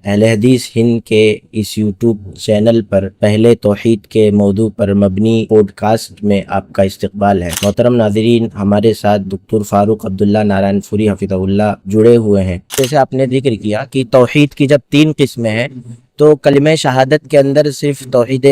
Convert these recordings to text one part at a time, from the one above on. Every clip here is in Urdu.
اہل حدیث ہند کے اس یوٹیوب چینل پر پہلے توحید کے موضوع پر مبنی پوڈ کاسٹ میں آپ کا استقبال ہے۔ محترم ناظرین، ہمارے ساتھ دکتر فاروق عبداللہ نارائن پوری حفظہ اللہ جڑے ہوئے ہیں۔ جیسے آپ نے ذکر کیا کہ توحید کی جب 3 قسمیں ہیں تو کلمہ شہادت کے اندر صرف توحید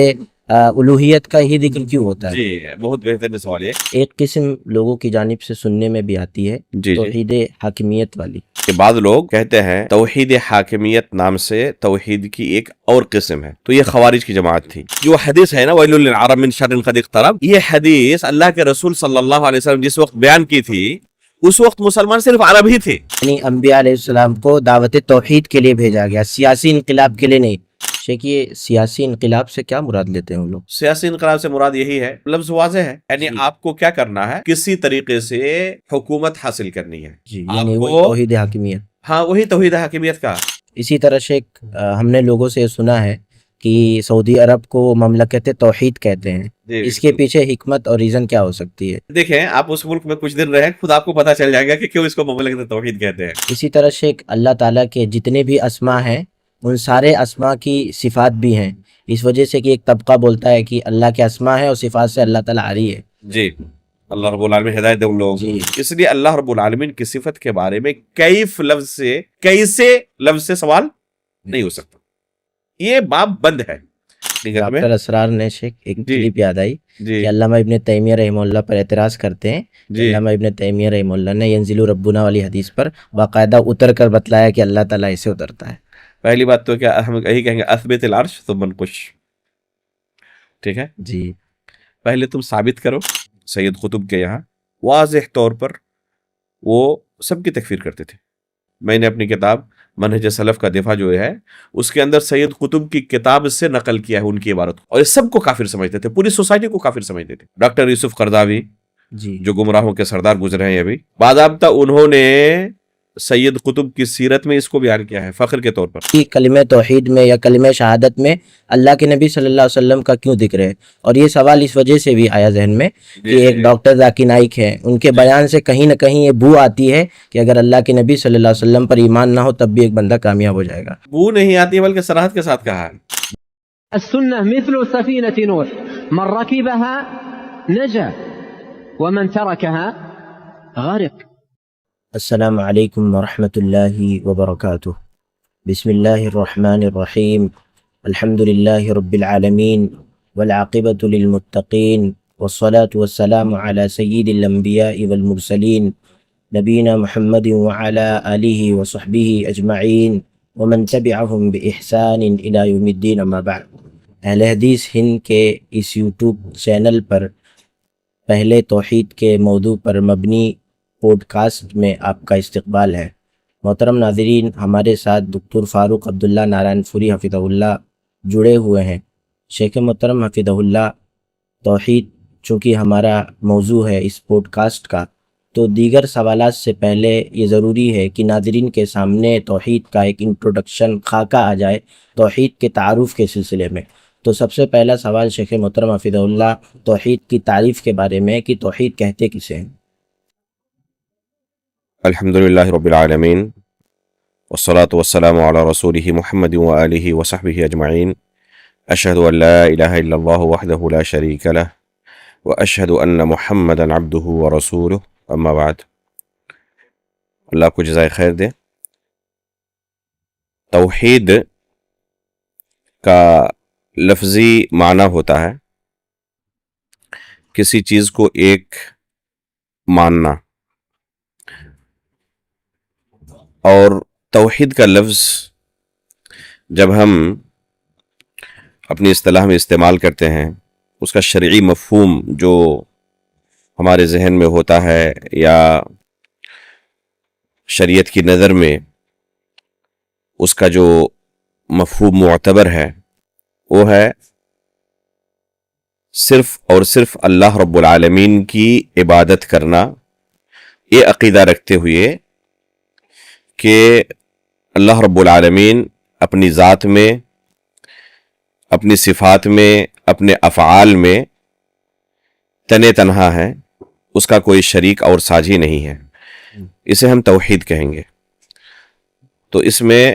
الوہیت کا ہی ذکر کیوں ہوتا ہے؟ جی بہت بہترین سوال ہے۔ ایک قسم لوگوں کی جانب سے سننے میں بھی آتی ہے جی توحید حاکمیت والی، کہ بعض لوگ کہتے ہیں توحید حاکمیت نام سے توحید کی ایک اور قسم ہے، تو یہ خوارج کی جماعت تھی۔ جو حدیث ہے نا وَيْلٌ لِلْعَرَبِ مِنْ شَرٍّ قَدِ اقْتَرَبَ، یہ حدیث اللہ کے رسول صلی اللہ علیہ وسلم جس وقت بیان کی تھی اس وقت مسلمان صرف عرب ہی تھے، یعنی انبیاء علیہ السلام کو دعوت توحید کے لیے بھیجا گیا، سیاسی انقلاب کے لیے نہیں۔ شیخ، یہ سیاسی انقلاب سے کیا مراد لیتے ہیں وہ لوگ؟ سیاسی انقلاب سے مراد یہی ہے، لفظ واضح ہے، یعنی آپ کو کیا کرنا ہے، کسی طریقے سے حکومت حاصل کرنی ہے، جی، آپ یعنی کو وہی توحید حاکمیت۔ ہاں وہی توحید حاکمیت کا۔ اسی طرح شیخ ہم نے لوگوں سے سنا ہے کہ سعودی عرب کو مملکت توحید کہتے ہیں، اس کے پیچھے حکمت اور ریزن کیا ہو سکتی ہے؟ دیکھیں آپ اس ملک میں کچھ دن رہے، خود آپ کو پتا چل جائے گا کہ کیوں اس کو مملکت توحید کہتے ہیں۔ اسی طرح شیخ اللہ تعالیٰ کے جتنے بھی اسماء ہیں ان سارے اسماء کی صفات بھی ہیں، اس وجہ سے کہ ایک طبقہ بولتا ہے کہ اللہ کے اسماء ہیں اور صفات سے اللہ تعالیٰ عاری ہے۔ جی اللہ رب العالمین ہدایت دے ان لوگوں کو۔ جی، اس لیے اللہ رب العالمین کی صفت کے بارے میں کیف لفظ سے، کیسے لفظ سے سوال نہیں ہو سکتا، یہ باب بند ہے۔ ڈاکٹر اسرار نے شیخ ایک کلپ یاد آئی جی کہ علامہ ابن تیمیہ رحمہ اللہ پر اعتراض کرتے ہیں۔ جی علامہ ابن تیمیہ رحمہ اللہ نے ینزل ربنا والی حدیث پر باقاعدہ اتر کر بتلایا کہ اللہ تعالیٰ ایسے اترتا ہے۔ پہلی بات تو کیا ہم یہی کہیں گے اثبت العرش ثم انقش، ٹھیک ہے؟ جی، پہلے تم ثابت کرو۔ سید قطب کے یہاں واضح طور پر وہ سب کی تکفیر کرتے تھے۔ میں نے اپنی کتاب منہج سلف کا دفاع جو ہے اس کے اندر سید قطب کی کتاب سے نقل کیا ہے ان کی عبارت کو، اور یہ سب کو کافر سمجھتے تھے، پوری سوسائٹی کو کافر سمجھتے تھے۔ ڈاکٹر یوسف قرضاوی جی، جو گمراہوں کے سردار گزرے ہیں ابھی، باضابطہ انہوں نے سید قطب کی سیرت میں اس کو بیان کیا ہے فخر کے طور پر۔ کلمہ توحید میں یا کلمہ شہادت میں اللہ کے نبی صلی اللہ علیہ وسلم کا کیوں ذکر ہے؟ اور یہ سوال اس وجہ سے بھی آیا ذہن میں کہ ایک ڈاکٹر ذاکر نائک ہے، ان کے بیان سے کہیں نہ کہیں یہ بو آتی ہے کہ اگر اللہ کے نبی صلی اللہ علیہ وسلم پر ایمان نہ ہو تب بھی ایک بندہ کامیاب ہو جائے گا۔ بو نہیں آتی بلکہ صراحت کے ساتھ کہا ہے۔ السنة مثل سفينة نوح من ركبها نجا ومن تركها غرق۔ السلام علیکم ورحمۃ اللہ وبرکاتہ۔ بسم اللہ الرحمن الرحیم، الحمد للہ رب العالمین والعاقبۃ للمتقین والصلاة والسلام علی سید الانبیاء والمرسلین نبینا محمد وعلی آلہ وصحبہ اجمعین ومن تبعہم بإحسان الی یوم الدین، اما بعد۔ اہل حدیث ہند کے اس یوٹیوب چینل پر پہلے توحید کے موضوع پر مبنی پوڈ کاسٹ میں آپ کا استقبال ہے۔ محترم ناظرین، ہمارے ساتھ دکتر فاروق عبداللہ نارائن پوری حفظہ اللہ جڑے ہوئے ہیں۔ شیخ محترم حفظہ اللہ، توحید چونکہ ہمارا موضوع ہے اس پوڈ کاسٹ کا، تو دیگر سوالات سے پہلے یہ ضروری ہے کہ ناظرین کے سامنے توحید کا ایک انٹروڈکشن خاکہ آ جائے توحید کے تعارف کے سلسلے میں۔ تو سب سے پہلا سوال شیخ محترم حفظہ اللہ، توحید کی تعریف کے بارے میں کہ توحید کہتے کسے ہیں؟ الحمدللہ رب العالمین والصلاة والسلام علی رسولہ محمد وآلہ وصحبہ اجمعین، اشہد ان لا الہ الا اللہ وحدہ لا شریک لہ واشہد ان محمدا عبدہ ورسولہ، اما بعد۔ اللہ کو جزائے خیر دے۔ توحید کا لفظی معنی ہوتا ہے کسی چیز کو ایک ماننا، اور توحید کا لفظ جب ہم اپنی اصطلاح میں استعمال کرتے ہیں اس کا شرعی مفہوم جو ہمارے ذہن میں ہوتا ہے یا شریعت کی نظر میں اس کا جو مفہوم معتبر ہے وہ ہے صرف اور صرف اللہ رب العالمین کی عبادت کرنا، یہ عقیدہ رکھتے ہوئے کہ اللہ رب العالمین اپنی ذات میں، اپنی صفات میں، اپنے افعال میں تنے تنہا ہے، اس کا کوئی شریک اور ساجھی نہیں ہے، اسے ہم توحید کہیں گے۔ تو اس میں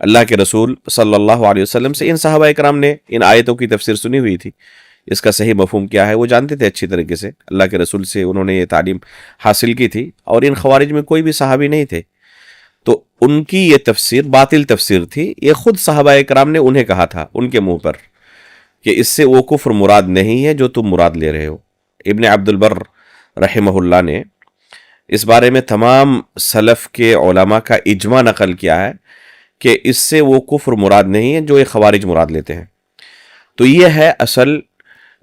اللہ کے رسول صلی اللہ علیہ وسلم سے ان صحابہ اکرام نے ان آیتوں کی تفسیر سنی ہوئی تھی، اس کا صحیح مفہوم کیا ہے وہ جانتے تھے اچھی طریقے سے، اللہ کے رسول سے انہوں نے یہ تعلیم حاصل کی تھی، اور ان خوارج میں کوئی بھی صحابی نہیں تھے، تو ان کی یہ تفسیر باطل تفسیر تھی، یہ خود صحابہ اکرام نے انہیں کہا تھا ان کے منہ پر کہ اس سے وہ کفر مراد نہیں ہے جو تم مراد لے رہے ہو۔ ابن عبد البر رحمہ اللہ نے اس بارے میں تمام سلف کے علماء کا اجماع نقل کیا ہے کہ اس سے وہ کفر مراد نہیں ہے جو یہ خوارج مراد لیتے ہیں۔ تو یہ ہے اصل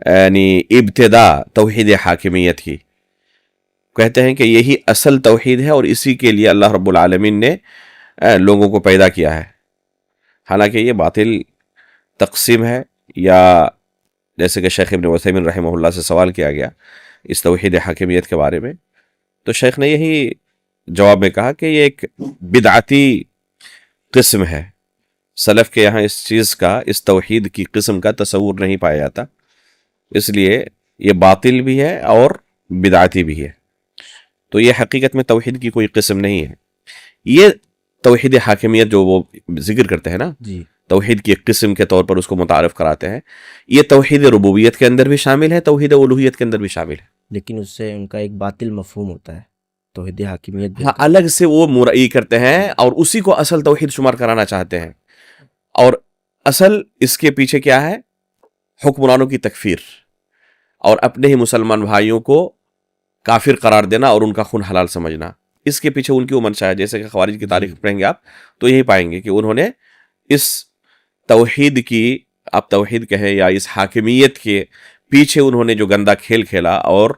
یعنی ابتدا توحید حاکمیت کی، کہتے ہیں کہ یہی اصل توحید ہے اور اسی کے لیے اللہ رب العالمین نے لوگوں کو پیدا کیا ہے، حالانکہ یہ باطل تقسیم ہے، یا جیسے کہ شیخ ابن عثیمین رحمہ اللہ سے سوال کیا گیا اس توحید حاکمیت کے بارے میں، تو شیخ نے یہی جواب میں کہا کہ یہ ایک بدعتی قسم ہے، سلف کے یہاں اس چیز کا، اس توحید کی قسم کا تصور نہیں پایا جاتا، اس لیے یہ باطل بھی ہے اور بدعتی بھی ہے، تو یہ حقیقت میں توحید کی کوئی قسم نہیں ہے۔ یہ توحید حاکمیت جو وہ ذکر کرتے ہیں نا، جی توحید کی ایک قسم کے طور پر اس کو متعارف کراتے ہیں، یہ توحید ربوبیت کے اندر بھی شامل ہے، توحید الوہیت کے اندر بھی شامل ہے، لیکن اس سے ان کا ایک باطل مفہوم ہوتا ہے توحید حاکمیت بھی ہاں الگ سے وہ مرئی کرتے ہیں اور اسی کو اصل توحید شمار کرانا چاہتے ہیں، اور اصل اس کے پیچھے کیا ہے؟ حکمرانوں کی تکفیر اور اپنے ہی مسلمان بھائیوں کو کافر قرار دینا اور ان کا خون حلال سمجھنا، اس کے پیچھے ان کی وہ منشا ہے۔ جیسے کہ خوارج کی تاریخ پڑھیں گے آپ تو یہی پائیں گے کہ انہوں نے اس توحید کی، آپ توحید کہیں یا اس حاکمیت کے پیچھے انہوں نے جو گندا کھیل کھیلا اور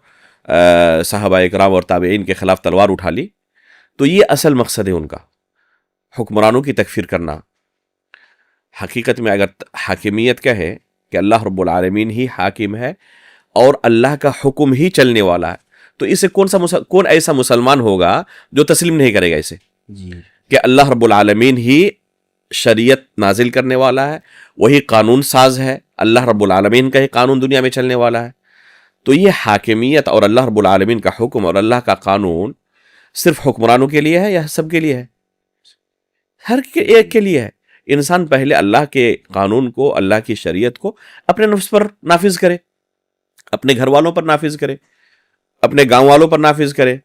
صحابہ اکرام اور تابعین کے خلاف تلوار اٹھا لی، تو یہ اصل مقصد ہے ان کا، حکمرانوں کی تکفیر کرنا۔ حقیقت میں اگر حاکمیت کہے کہ اللہ رب العالمین ہی حاکم ہے اور اللہ کا حکم ہی چلنے والا ہے، تو اسے کون ایسا مسلمان ہوگا جو تسلیم نہیں کرے گا اسے جی کہ اللہ رب العالمین ہی شریعت نازل کرنے والا ہے، وہی قانون ساز ہے، اللہ رب العالمین کا ہی قانون دنیا میں چلنے والا ہے۔ تو یہ حاکمیت اور اللہ رب العالمین کا حکم اور اللہ کا قانون صرف حکمرانوں کے لیے ہے یا سب کے لیے ہے؟ ہر ایک کے لیے ہے۔ انسان پہلے اللہ کے قانون کو، اللہ کی شریعت کو اپنے نفس پر نافذ کرے، اپنے گھر والوں پر نافذ کرے، اپنے گاؤں والوں پر نافذ کرے،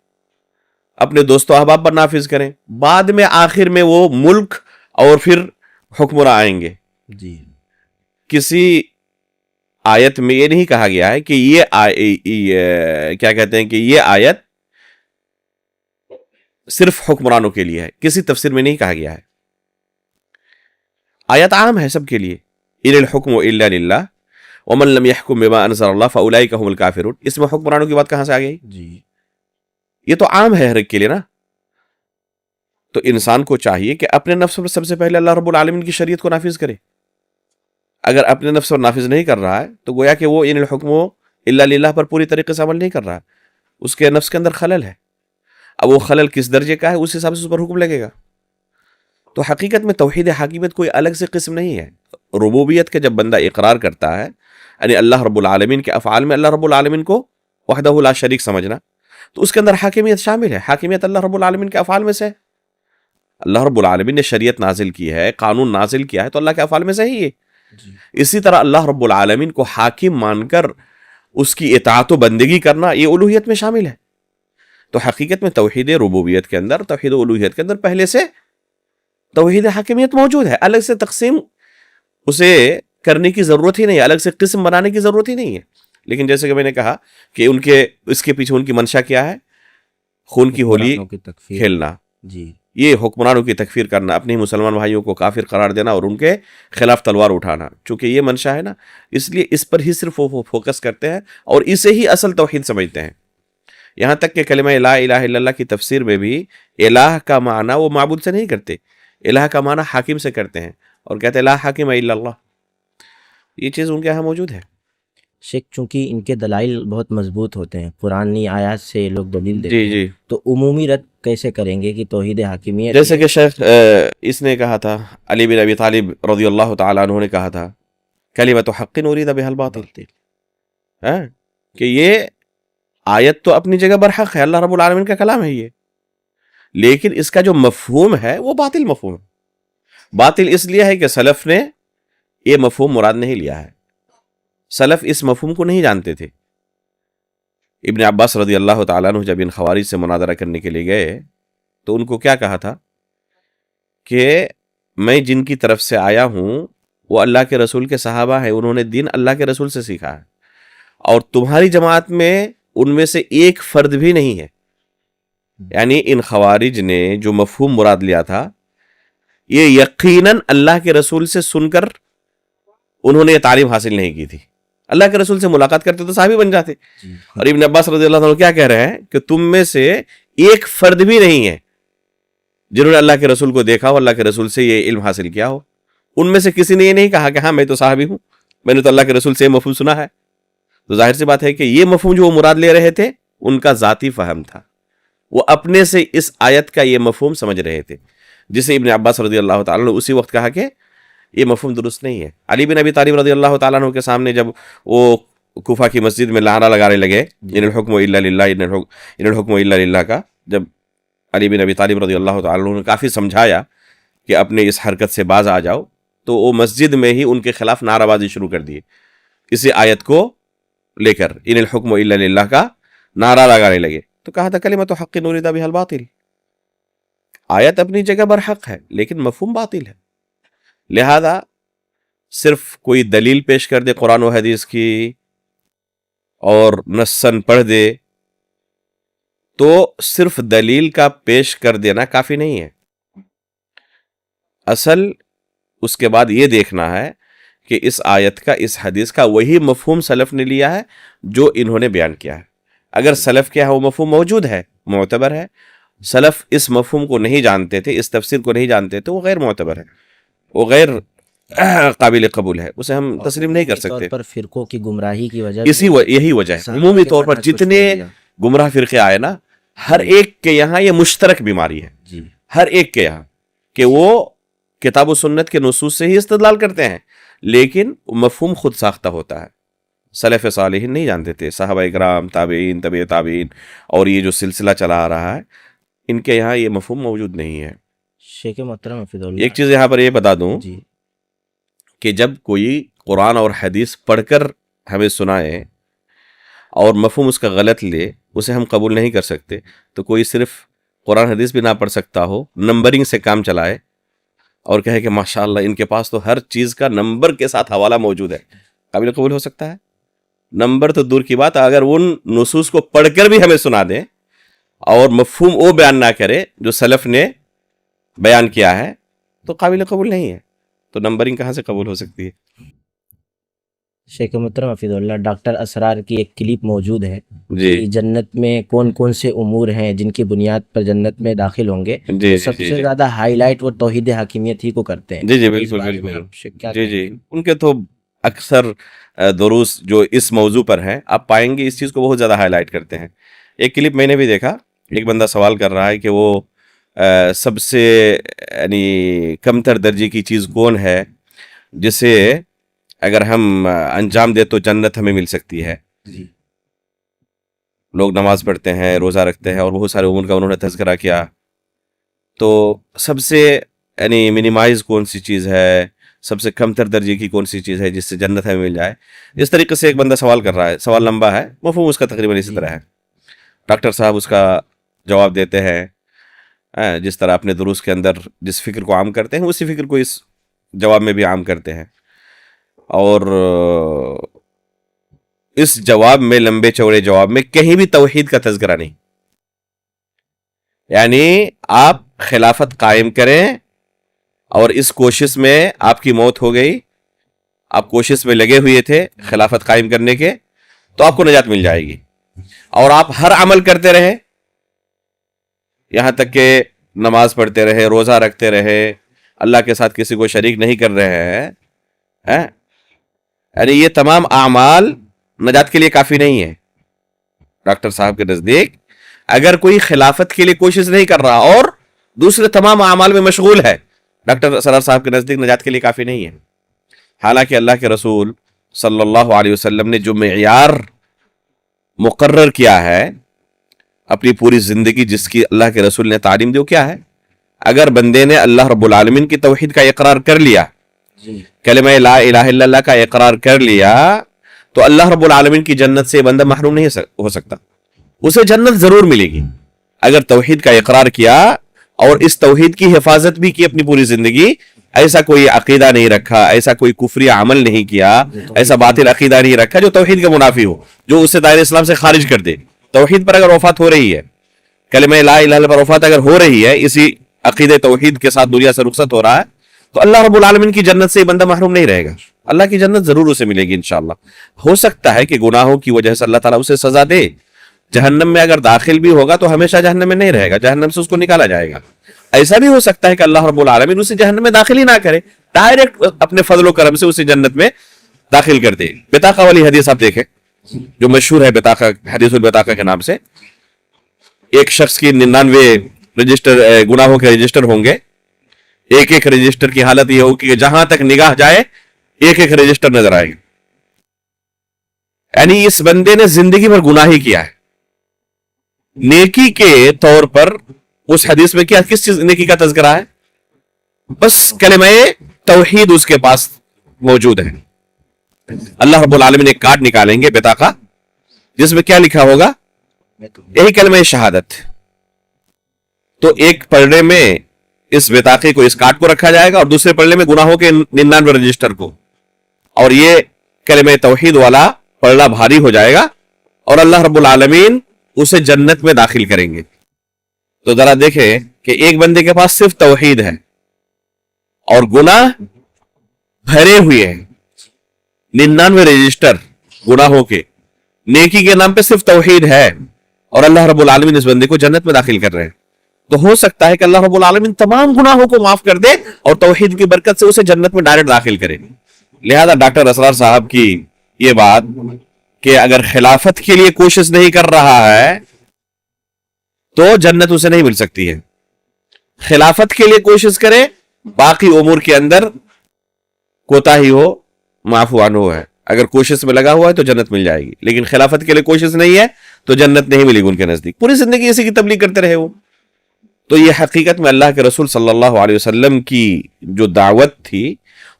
اپنے دوست و احباب پر نافذ کریں، بعد میں آخر میں وہ ملک اور پھر حکمراں آئیں گے۔ جی کسی آیت میں یہ نہیں کہا گیا ہے کہ کیا کہتے ہیں کہ یہ آیت صرف حکمرانوں کے لیے ہے، کسی تفسیر میں نہیں کہا گیا ہے، آیت عام ہے سب کے لیے، ان الحکم الا للہ ومن لم يحکم بما انزل اللہ فاولئک هم الکافرون۔ اس میں حکمرانوں کی بات کہاں سے آ گئی؟ جی یہ تو عام ہے ہر ایک کے لیے نا۔ تو انسان کو چاہیے کہ اپنے نفس پر سب سے پہلے اللہ رب العالمین کی شریعت کو نافذ کرے۔ اگر اپنے نفس پر نافذ نہیں کر رہا ہے تو گویا کہ وہ ان الحکم الا للہ پر پوری طریقے سے عمل نہیں کر رہا ہے، اس کے نفس کے اندر خلل ہے۔ اب وہ خلل کس درجے کا ہے اس حساب سے اس پر حکم لگے گا۔ تو حقیقت میں توحید حاکمیت کوئی الگ سے قسم نہیں ہے۔ ربوبیت کے جب بندہ اقرار کرتا ہے، یعنی اللہ رب العالمین کے افعال میں اللہ رب العالمین کو وحدہ لا شریک سمجھنا، تو اس کے اندر حاکمیت شامل ہے۔ حاکمیت اللہ رب العالمین کے افعال میں سے ہے۔ اللہ رب العالمین نے شریعت نازل کی ہے، قانون نازل کیا ہے، تو اللہ کے افعال میں سے ہی ہے۔ اسی طرح اللہ رب العالمین کو حاکم مان کر اس کی اطاعت و بندگی کرنا یہ الوہیت میں شامل ہے۔ تو حقیقت میں توحید ربوبیت کے اندر، توحید الوہیت کے اندر پہلے سے توحید حاکمیت موجود ہے، الگ سے تقسیم اسے کرنے کی ضرورت ہی نہیں ہے، الگ سے قسم بنانے کی ضرورت ہی نہیں ہے۔ لیکن جیسے کہ میں نے کہا کہ اس کے پیچھے ان کی منشا کیا ہے؟ خون کی ہولی کھیلنا، جی یہ حکمرانوں کی تکفیر کرنا، اپنے مسلمان بھائیوں کو کافر قرار دینا اور ان کے خلاف تلوار اٹھانا، چونکہ یہ منشا ہے نا، اس لیے اس پر ہی صرف وہ فوکس کرتے ہیں اور اسے ہی اصل توحید سمجھتے ہیں۔ یہاں تک کہ کلمہ لا الہ الا اللہ کی تفسیر میں بھی الہ کا معنی وہ معبود سے نہیں کرتے، الہ کا معنی حاکم سے کرتے ہیں اور کہتے ہیں لا حاکم الا اللہ۔ یہ چیز ان کے یہاں موجود ہے۔ شیخ، چونکہ ان کے دلائل بہت مضبوط ہوتے ہیں، قرآنی آیات سے لوگ دلیل دیتے ہیں، جی تو عمومی رد کیسے کریں گے کہ توحید حاکمیت؟ جیسے کہ شیخ اس نے کہا تھا، علی بن ابی طالب رضی اللہ تعالیٰ عنہ نے کہا تھا کلمۃ حق ارید بها الباطل، کہ یہ آیت تو اپنی جگہ برحق ہے، اللہ رب العالمین کا کلام ہے یہ، لیکن اس کا جو مفہوم ہے وہ باطل مفہوم ہے۔ باطل اس لیے ہے کہ سلف نے یہ مفہوم مراد نہیں لیا ہے، سلف اس مفہوم کو نہیں جانتے تھے۔ ابن عباس رضی اللہ تعالیٰ عنہ جب ان خوارج سے مناظرہ کرنے کے لیے گئے تو ان کو کیا کہا تھا کہ میں جن کی طرف سے آیا ہوں وہ اللہ کے رسول کے صحابہ ہیں، انہوں نے دین اللہ کے رسول سے سیکھا ہے، اور تمہاری جماعت میں ان میں سے ایک فرد بھی نہیں ہے۔ یعنی ان خوارج نے جو مفہوم مراد لیا تھا یہ یقیناً اللہ کے رسول سے سن کر انہوں نے یہ تعلیم حاصل نہیں کی تھی، اللہ کے رسول سے ملاقات کرتے تو صحابی بن جاتے۔ اور ابن عباس رضی اللہ عنہ کیا کہہ رہے ہیں کہ تم میں سے ایک فرد بھی نہیں ہے جنہوں نے اللہ کے رسول کو دیکھا ہو، اللہ کے رسول سے یہ علم حاصل کیا ہو۔ ان میں سے کسی نے یہ نہیں کہا کہ ہاں میں تو صحابی ہوں، میں نے تو اللہ کے رسول سے یہ مفہوم سنا ہے۔ تو ظاہر سی بات ہے کہ یہ مفہوم جو وہ مراد لے رہے تھے ان کا ذاتی فہم تھا، وہ اپنے سے اس آیت کا یہ مفہوم سمجھ رہے تھے، جسے ابن عباس رضی اللہ تعالیٰ نے اسی وقت کہا کہ یہ مفہوم درست نہیں ہے۔ علی بن ابی طالب رضی اللہ تعالیٰ عنہ کے سامنے جب وہ کوفہ کی مسجد میں نعرہ لگانے لگے ان الحکم الا للہ، ان الحکم الا للہ کا، جب علی بن ابی طالب رضی اللہ تعالیٰ عنہ نے کافی سمجھایا کہ اپنے اس حرکت سے باز آ جاؤ، تو وہ مسجد میں ہی ان کے خلاف نعرہ بازی شروع کر دیے، اسی آیت کو لے کر ان الحکم الا للہ کا نعرہ لگانے لگے۔ تو کہا تھا کلمۃ حق نرید بها الباطل، آیت اپنی جگہ برحق ہے لیکن مفہوم باطل ہے، لہذا صرف کوئی دلیل پیش کر دے قرآن و حدیث کی اور نصاً پڑھ دے تو صرف دلیل کا پیش کر دینا کافی نہیں ہے، اصل اس کے بعد یہ دیکھنا ہے کہ اس آیت کا، اس حدیث کا وہی مفہوم سلف نے لیا ہے جو انہوں نے بیان کیا ہے۔ اگر سلف کے ہاں وہ مفہوم موجود ہے، معتبر ہے، سلف اس مفہوم کو نہیں جانتے تھے، اس تفسیر کو نہیں جانتے تھے، وہ غیر معتبر ہے، وہ غیر قابل قبول ہے، اسے ہم تسلیم نہیں کر سکتے۔ پر فرقوں کی گمراہی کی وجہ یہی وجہ ہے، عمومی طور پر جتنے گمراہ فرقے آئے نا، ہر ایک کے یہاں یہ مشترک بیماری ہے، ہر ایک کے یہاں، کہ وہ کتاب و سنت کے نصوص سے ہی استدلال کرتے ہیں لیکن مفہوم خود ساختہ ہوتا ہے۔ سلف صالحین نہیں جانتے تھے، صحابہ اکرام، تابعین، تبع تابعین، اور یہ جو سلسلہ چلا آ رہا ہے ان کے یہاں یہ مفہوم موجود نہیں ہے۔ شیخ محترم حفظ اللہ، ایک چیز یہاں پر یہ بتا دوں کہ جب کوئی قرآن اور حدیث پڑھ کر ہمیں سنائے اور مفہوم اس کا غلط لے، اسے ہم قبول نہیں کر سکتے۔ تو کوئی صرف قرآن حدیث بھی نہ پڑھ سکتا ہو، نمبرنگ سے کام چلائے اور کہے کہ ماشاءاللہ ان کے پاس تو ہر چیز کا نمبر کے ساتھ حوالہ موجود ہے، قابل قبول ہو سکتا ہے؟ نمبر تو دور کی بات، اگر ان نصوص کو پڑھ کر بھی ہمیں سنا دیں اور مفہوم وہ بیان نہ کرے جو سلف نے بیان کیا ہے تو قابل قبول نہیں ہے، تو نمبرنگ کہاں سے قبول ہو سکتی ہے؟ شیخ محترم حفظ اللہ، ڈاکٹر اسرار کی ایک کلپ موجود ہے جی کہ جنت میں کون کون سے امور ہیں جن کی بنیاد پر جنت میں داخل ہوں گے، جی سب سے زیادہ ہائی لائٹ وہ توحید حاکمیت ہی کو کرتے ہیں۔ جی بالکل بالکل جی ان کے تو اکثر دروس جو اس موضوع پر ہیں آپ پائیں گے اس چیز کو بہت زیادہ ہائی لائٹ کرتے ہیں۔ ایک کلپ میں نے بھی دیکھا، ایک بندہ سوال کر رہا ہے کہ وہ سب سے یعنی کمتر درجے کی چیز کون ہے جسے اگر ہم انجام دے تو جنت ہمیں مل سکتی ہے۔ لوگ نماز پڑھتے ہیں، روزہ رکھتے ہیں اور بہت سارے امور کا انہوں نے تذکرہ کیا، تو سب سے یعنی منیمائز کون سی چیز ہے، سب سے کمتر درجے کی کون سی چیز ہے جس سے جنت ہمیں مل جائے، اس طریقے سے ایک بندہ سوال کر رہا ہے۔ سوال لمبا ہے، مفہوم اس کا تقریباً اسی طرح ہے۔ ڈاکٹر صاحب اس کا جواب دیتے ہیں جس طرح اپنے دروس کے اندر جس فکر کو عام کرتے ہیں اسی فکر کو اس جواب میں بھی عام کرتے ہیں، اور اس جواب میں، لمبے چوڑے جواب میں کہیں بھی توحید کا تذکرہ نہیں، یعنی آپ خلافت قائم کریں اور اس کوشش میں آپ کی موت ہو گئی، آپ کوشش میں لگے ہوئے تھے خلافت قائم کرنے کے، تو آپ کو نجات مل جائے گی، اور آپ ہر عمل کرتے رہے یہاں تک کہ نماز پڑھتے رہے، روزہ رکھتے رہے، اللہ کے ساتھ کسی کو شریک نہیں کر رہے ہیں، یعنی یہ تمام اعمال نجات کے لیے کافی نہیں ہے۔ ڈاکٹر صاحب کے نزدیک اگر کوئی خلافت کے لیے کوشش نہیں کر رہا اور دوسرے تمام اعمال میں مشغول ہے، ڈاکٹر اسرار صاحب کے نزدیک نجات کے لیے کافی نہیں ہے۔ حالانکہ اللہ کے رسول صلی اللہ علیہ وسلم نے جو معیار مقرر کیا ہے اپنی پوری زندگی، جس کی اللہ کے رسول نے تعلیم دی، وہ کیا ہے؟ اگر بندے نے اللہ رب العالمین کی توحید کا اقرار کر لیا، کلمہ لا الہ الا اللہ کا اقرار کر لیا، تو اللہ رب العالمین کی جنت سے بندہ محروم نہیں ہو سکتا، اسے جنت ضرور ملے گی۔ اگر توحید کا اقرار کیا اور اس توحید کی حفاظت بھی کی اپنی پوری زندگی، ایسا کوئی عقیدہ نہیں رکھا، ایسا کوئی کفری عمل نہیں کیا، ایسا باطل عقیدہ نہیں رکھا جو توحید کے منافی ہو، جو اسے دائرہ اسلام سے خارج کر دے۔ توحید پر اگر وفات ہو رہی ہے، کلمہ لا الہ الا اللہ پر وفات اگر ہو رہی ہے، اسی عقیدہ توحید کے ساتھ دنیا سے رخصت ہو رہا ہے، تو اللہ رب العالمین کی جنت سے بندہ محروم نہیں رہے گا، اللہ کی جنت ضرور اسے ملے گی انشاءاللہ۔ ہو سکتا ہے کہ گناہوں کی وجہ سے اللہ تعالیٰ اسے سزا دے، جہنم میں اگر داخل بھی ہوگا تو ہمیشہ جہنم میں نہیں رہے گا، جہنم سے اس کو نکالا جائے گا۔ ایسا بھی ہو سکتا ہے کہ اللہ رب العالمین اسے جہنم میں داخل ہی نہ کرے، ڈائریکٹ اپنے فضل و کرم سے اسے جنت میں داخل کر دے۔ بطاقہ والی حدیث آپ دیکھیں جو مشہور ہے، بطاقہ، حدیث البطاقہ کے نام سے، ایک شخص کی 99 رجسٹر گناہوں کے رجسٹر ہوں گے، ایک ایک رجسٹر کی حالت یہ ہوگی کہ جہاں تک نگاہ جائے ایک ایک رجسٹر نظر آئے گا، یعنی اس بندے نے زندگی بھر گناہ ہی کیا ہے۔ نیکی کے طور پر اس حدیث میں کیا کس چیز نیکی کا تذکرہ ہے؟ بس کلمہ توحید اس کے پاس موجود ہے۔ اللہ رب العالمین ایک کارڈ نکالیں گے بطاقہ، جس میں کیا لکھا ہوگا؟ یہی کلمہ شہادت۔ تو ایک پلڑے میں اس بطاقے کو، اس کارڈ کو رکھا جائے گا، اور دوسرے پلڑے میں گناہوں کے 99 رجسٹر کو، اور یہ کلمہ توحید والا پلڑا بھاری ہو جائے گا، اور اللہ رب العالمین اسے جنت میں داخل کریں گے۔ تو ذرا دیکھیں کہ ایک بندے کے پاس صرف توحید ہے اور گناہ بھرے ہوئے ہیں، 99 رجسٹر گناہوں کے، نیکی کے نام پہ صرف توحید ہے، اور اللہ رب العالمین اس بندے کو جنت میں داخل کر رہے ہیں۔ تو ہو سکتا ہے کہ اللہ رب العالمین تمام گناہوں کو معاف کر دے اور توحید کی برکت سے اسے جنت میں ڈائریکٹ داخل کرے۔ لہذا ڈاکٹر اسرار صاحب کی یہ بات کہ اگر خلافت کے لیے کوشش نہیں کر رہا ہے تو جنت اسے نہیں مل سکتی ہے۔ خلافت کے لیے کوشش کرے، باقی امور کے اندر کوتاہی ہو، معفو عنہ ہے، اگر کوشش میں لگا ہوا ہے تو جنت مل جائے گی، لیکن خلافت کے لیے کوشش نہیں ہے تو جنت نہیں ملے گی ان کے نزدیک۔ پوری زندگی اسی کی تبلیغ کرتے رہے وہ۔ تو یہ حقیقت میں اللہ کے رسول صلی اللہ علیہ وسلم کی جو دعوت تھی،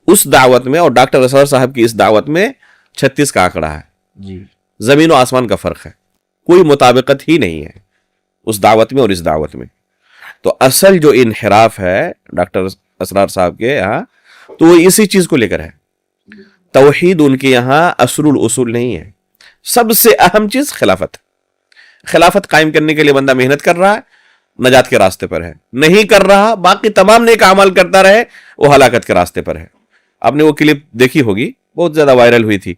اس دعوت میں اور ڈاکٹر اسرار صاحب کی اس دعوت میں 36 کا آنکڑا ہے، زمین و آسمان کا فرق ہے، کوئی مطابقت ہی نہیں ہے اس دعوت میں اور اس دعوت میں۔ تو اصل جو انحراف ہے ڈاکٹر اسرار صاحب کے یہاں، تو وہ اسی چیز کو لے کر ہے۔ توحید ان کے یہاں اصل الاصول نہیں ہے، سب سے اہم چیز خلافت۔ خلافت قائم کرنے کے لیے بندہ محنت کر رہا ہے، نجات کے راستے پر ہے، نہیں کر رہا باقی تمام نیک اعمال کرتا رہے، وہ ہلاکت کے راستے پر ہے۔ آپ نے وہ کلپ دیکھی ہوگی، بہت زیادہ وائرل ہوئی تھی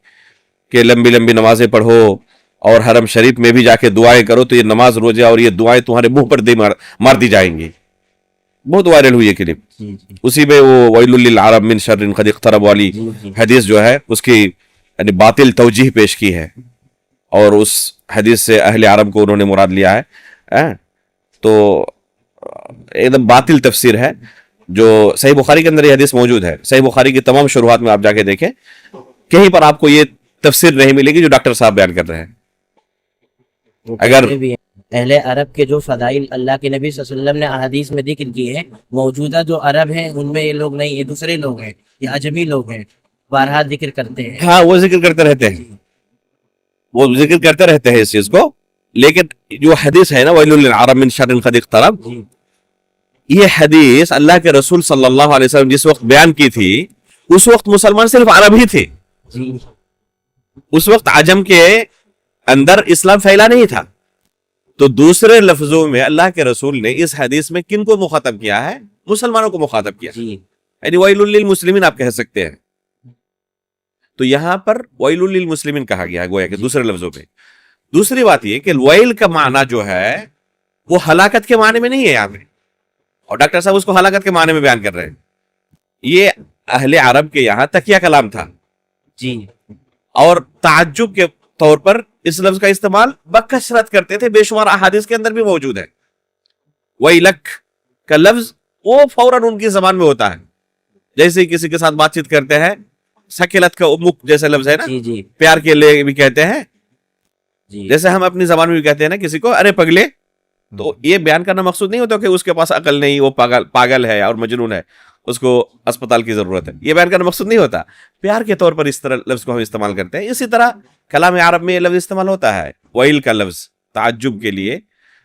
کہ لمبی لمبی نمازیں پڑھو اور حرم شریف میں بھی جا کے دعائیں کرو تو یہ نماز روزہ اور یہ دعائیں تمہارے منہ پر مار دی جائیں گی۔ بہت وائرل ہوئی ہے کلپ، اسی میں وہ ویل للعرب من شر قد اقترب والی حدیث جو ہے اس کی یعنی باطل توجیح پیش کی ہے، اور اس حدیث سے اہل عرب کو انہوں نے مراد لیا ہے۔ تو ایک دم باطل تفسیر ہے، جو صحیح بخاری کے اندر یہ حدیث موجود ہے۔ صحیح بخاری کی تمام شروحات میں آپ جا کے دیکھیں، کہیں پر آپ کو یہ تفسیر نہیں ملے گی جو ڈاکٹر صاحب بیان کر رہے ہیں۔ اگر اہل عرب کے جو فضائل اللہ کے نبی صلی اللہ علیہ وسلم نے احادیث میں ذکر کی ہے، موجودہ جو عرب ہیں ان میں یہ لوگ نہیں، یہ دوسرے لوگ ہیں، یہ عجمی لوگ ہیں، بارہا ذکر کرتے ہیں۔ ہاں وہ ذکر کرتے رہتے ہیں، وہ ذکر کرتے رہتے ہیں اس چیز کو، لیکن جو حدیث ہے نا ویل للعرب من شر قد اقترب، یہ حدیث اللہ کے رسول صلی اللہ علیہ وسلم جس وقت بیان کی تھی، اس وقت مسلمان صرف عرب ہی تھے، اس وقت عجم کے اندر اسلام پھیلا نہیں تھا۔ تو دوسرے لفظوں میں اللہ کے رسول نے اس حدیث میں کن کو مخاطب کیا ہے؟ مسلمانوں کو مخاطب کیا، یعنی ویل للمسلمین آپ کہہ سکتے ہیں۔ تو یہاں پر ویل للمسلمین کہا گیا ہے گویا کہ دوسرے لفظوں پہ۔ دوسری بات یہ کہ ویل کا معنی جو ہے وہ ہلاکت کے معنی میں نہیں ہے یہاں پہ، اور ڈاکٹر صاحب اس کو ہلاکت کے معنی میں بیان کر رہے ہیں۔ یہ اہل عرب کے یہاں تکیہ کلام تھا جی، اور تعجب کے طور پر اس لفظ کا استعمال بکثرت کرتے تھے، بے شمار احادیث کے اندر بھی موجود ہے۔ ویلک کا لفظ وہ فوراً ان کی زبان میں ہوتا ہے، جیسے کسی کے ساتھ بات چیت کرتے ہیں، سکیلت کا امک جیسے لفظ ہے نا، پیار کے لیے بھی کہتے ہیں، جیسے ہم اپنی زبان میں بھی کہتے ہیں نا کسی کو ارے پگلے، تو یہ بیان کرنا مقصود نہیں ہوتا کہ اس کے پاس عقل نہیں، وہ پاگل ہے اور مجنون ہے، اس کو اسپتال کی ضرورت ہے، یہ بیان کرنا مقصود نہیں ہوتا. پیار کے طور پر اس طرح لفظ کو ہم استعمال کرتے ہیں. اسی طرح کلام عرب میں یہ لفظ استعمال ہوتا ہے، ویل کا لفظ تعجب کے لیے.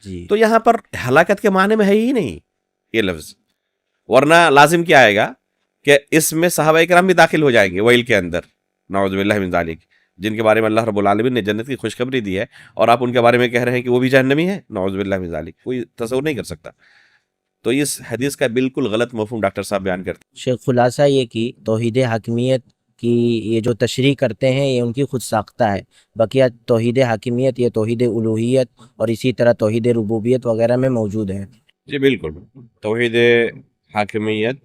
جی تو یہاں پر ہلاکت کے معنی میں ہے ہی نہیں یہ لفظ، ورنہ لازم کیا آئے گا کہ اس میں صحابہ کرام بھی داخل ہو جائیں گے ویل کے اندر، نعوذ باللہ من ذالک، جن کے بارے میں اللہ رب العالمین نے جنت کی خوشخبری دی ہے، اور آپ ان کے بارے میں کہہ رہے ہیں کہ وہ بھی جہنمی ہے. نعوذ باللہ من ذالک، کوئی تصور نہیں کر سکتا. تو اس حدیث کا بالکل غلط مفہوم ڈاکٹر صاحب بیان کرتے ہیں. شیخ، خلاصہ یہ کہ توحید حاکمیت کی یہ جو تشریح کرتے ہیں یہ ان کی خود ساختہ ہے. بقیہ توحید حاکمیت، یہ توحید الوہیت اور اسی طرح توحید ربوبیت وغیرہ میں موجود ہے. جی بالکل، توحید حاکمیت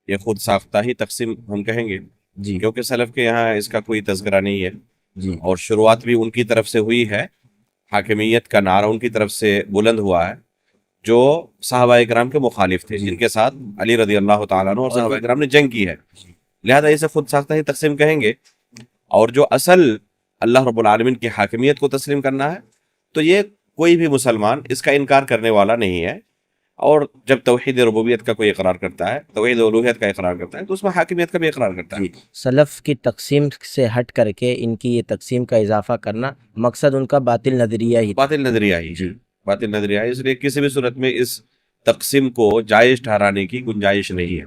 یہ خود ساختہ ہی تقسیم ہم کہیں گے، جی کیونکہ سلف کے یہاں اس کا کوئی تذکرہ نہیں ہے، جی اور شروعات بھی ان کی طرف سے ہوئی ہے. حاکمیت کا نعرہ ان کی طرف سے بلند ہوا ہے جو صحابہ کرام کے مخالف تھے، جن کے ساتھ علی رضی اللہ تعالیٰ عنہ اور صحابہ کرام نے جنگ کی ہے. لہذا اسے خود ساختہ ہی تقسیم کہیں گے. اور جو اصل اللہ رب العالمین کی حاکمیت کو تسلیم کرنا ہے، تو یہ کوئی بھی مسلمان اس کا انکار کرنے والا نہیں ہے. اور جب توحید ربوبیت کا کوئی اقرار کرتا ہے، توحید الوہیت کا اقرار کرتا ہے، تو اس میں حاکمیت کا بھی اقرار کرتا ہے. سلف کی تقسیم سے ہٹ کر کے ان کی یہ تقسیم کا اضافہ کرنا مقصد ان کا باطل نظریہ ہی تھا. باطل نظریہ ہی، باطل نظریہ ہے. اس لیے کسی بھی صورت میں اس تقسیم کو جائز ٹھہرانے کی گنجائش نہیں ہے.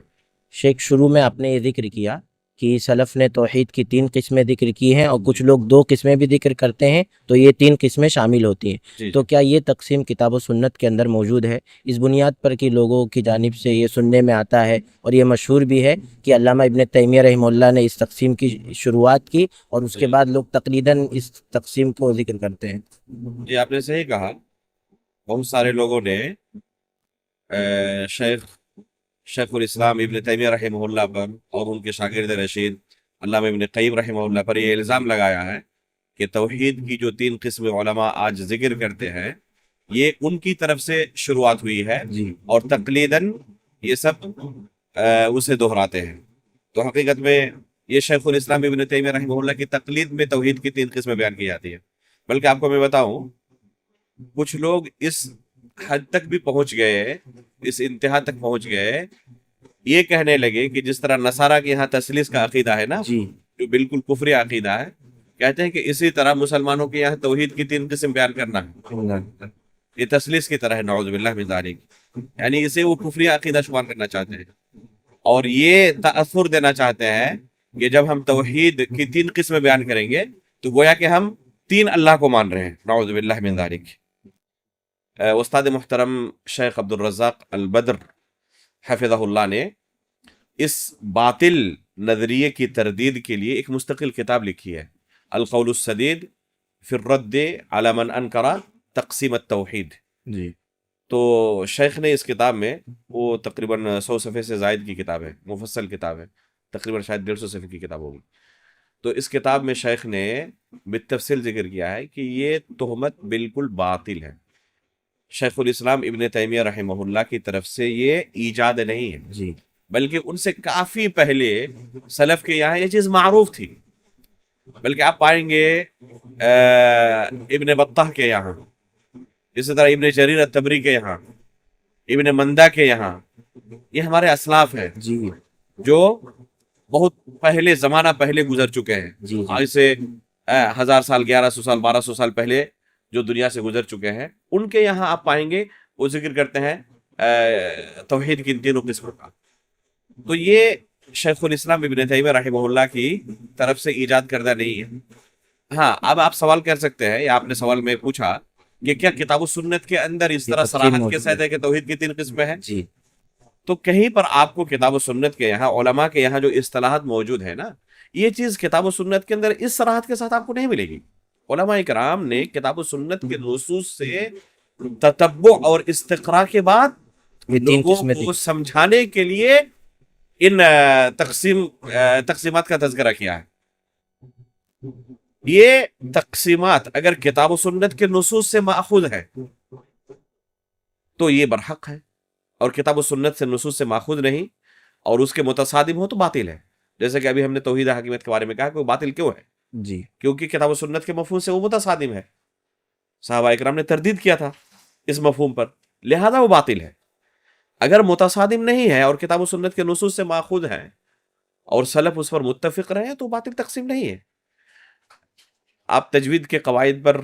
شیخ، شروع میں آپ نے یہ ذکر کیا کہ سلف نے توحید کی 3 قسمیں ذکر کی ہیں، اور کچھ لوگ 2 قسمیں بھی ذکر کرتے ہیں، تو یہ 3 قسمیں شامل ہوتی ہیں. جی تو کیا یہ تقسیم کتاب و سنت کے اندر موجود ہے؟ اس بنیاد پر کہ لوگوں کی جانب سے یہ سننے میں آتا ہے، اور یہ مشہور بھی ہے کہ علامہ ابن تیمیہ رحمہ اللہ نے اس تقسیم کی شروعات کی، اور اس کے بعد لوگ تقلیداً اس تقسیم کو ذکر کرتے ہیں. جی آپ نے صحیح کہا. بہت سارے لوگوں نے شیخ الاسلام ابن تیمیہ رحمہ اللہ پر اور ان کے شاگرد رشید علامہ ابن قیم رحمہ اللہ پر یہ الزام لگایا ہے کہ توحید کی جو 3 قسم علماء آج ذکر کرتے ہیں، یہ ان کی طرف سے شروعات ہوئی ہے، اور تقلیداً یہ سب اسے دہراتے ہیں. تو حقیقت میں یہ شیخ الاسلام ابن تیمیہ رحمہ اللہ کی تقلید میں توحید کی 3 قسمیں بیان کی جاتی ہیں. بلکہ آپ کو میں بتاؤں، کچھ لوگ اس حد تک بھی پہنچ گئے، اس انتہا تک پہنچ گئے، یہ کہنے لگے کہ جس طرح نصارہ کے یہاں تثلیث کا عقیدہ ہے نا، جو بالکل کفری عقیدہ ہے، کہتے ہیں کہ اسی طرح مسلمانوں کے یہاں توحید کی 3 قسم بیان کرنا ہے، یہ تثلیث کی طرح ہے، نعوذ باللہ من ذالک. یعنی اسے وہ کفری عقیدہ شمار کرنا چاہتے ہیں، اور یہ تاثر دینا چاہتے ہیں کہ جب ہم توحید کی 3 قسمیں بیان کریں گے تو گویا کہ ہم 3 اللہ کو مان رہے ہیں، نعوذ باللہ من ذالک. استاد محترم شیخ عبد الرزاق البدر حفظہ اللہ نے اس باطل نظریے کی تردید کے لیے ایک مستقل کتاب لکھی ہے، القول السدید فی الرد علی من انکر تقسیم التوحید. جی تو شیخ نے اس کتاب میں، وہ تقریباً 100 صفحے سے زائد کی کتاب ہے، مفصل کتاب ہے، تقریباً شاید 150 صفحے کی کتاب ہوگی. تو اس کتاب میں شیخ نے بالتفصیل ذکر کیا ہے کہ یہ تہمت بالکل باطل ہے. شیخ الاسلام ابن تیمیہ رحمہ اللہ کی طرف سے یہ ایجاد نہیں ہے، جی بلکہ ان سے کافی پہلے سلف کے یہاں یہ چیز معروف تھی. بلکہ آپ پائیں گے ابن بطہ کے یہاں، اسی طرح ابن جریر الطبری کے یہاں، ابن مندہ کے یہاں، یہ ہمارے اسلاف ہیں جی جو بہت پہلے، زمانہ پہلے گزر چکے ہیں. جی آج سے 1000 سال، 1100 سال، 1200 سال پہلے جو دنیا سے گزر چکے ہیں، ان کے یہاں آپ پائیں گے وہ ذکر کرتے ہیں توحید کی 3 قسموں کا. تو یہ شیخ الاسلام ابن تیمیہ رحمہ اللہ کی طرف سے ایجاد کردہ نہیں ہے. ہاں، اب آپ سوال کر سکتے ہیں، یا آپ نے سوال میں پوچھا کہ کیا کتاب و سنت کے اندر اس طرح صراحت کے ساتھ ہے کہ توحید کی 3 قسمیں ہیں؟ جی تو کہیں پر آپ کو کتاب و سنت کے یہاں، علماء کے یہاں جو اصطلاحات موجود ہے نا، یہ چیز کتاب و سنت کے اندر اس صراحت کے ساتھ آپ کو نہیں ملے گی. علماء کرام نے کتاب و سنت کے نصوص سے تتبع اور استقراء کے بعد لوگوں کو سمجھانے کے لیے ان تقسیمات کا تذکرہ کیا ہے. یہ تقسیمات اگر کتاب و سنت کے نصوص سے ماخوذ ہے تو یہ برحق ہے، اور کتاب و سنت سے نصوص سے ماخوذ نہیں اور اس کے متصادم ہو تو باطل ہے. جیسے کہ ابھی ہم نے توحید حاکمیت کے بارے میں کہا کہ وہ باطل کیوں ہے؟ جی کیونکہ کتاب و سنت کے مفہوم سے وہ متصادم ہے. صحابہ اکرام نے تردید کیا تھا اس مفہوم پر، لہذا وہ باطل ہے۔ اگر متصادم نہیں ہے اور کتاب و سنت کے نصوص سے ماخوذ ہیں اور سلف اس پر متفق رہے تو باطل تقسیم نہیں ہے۔ آپ تجوید کے قواعد پر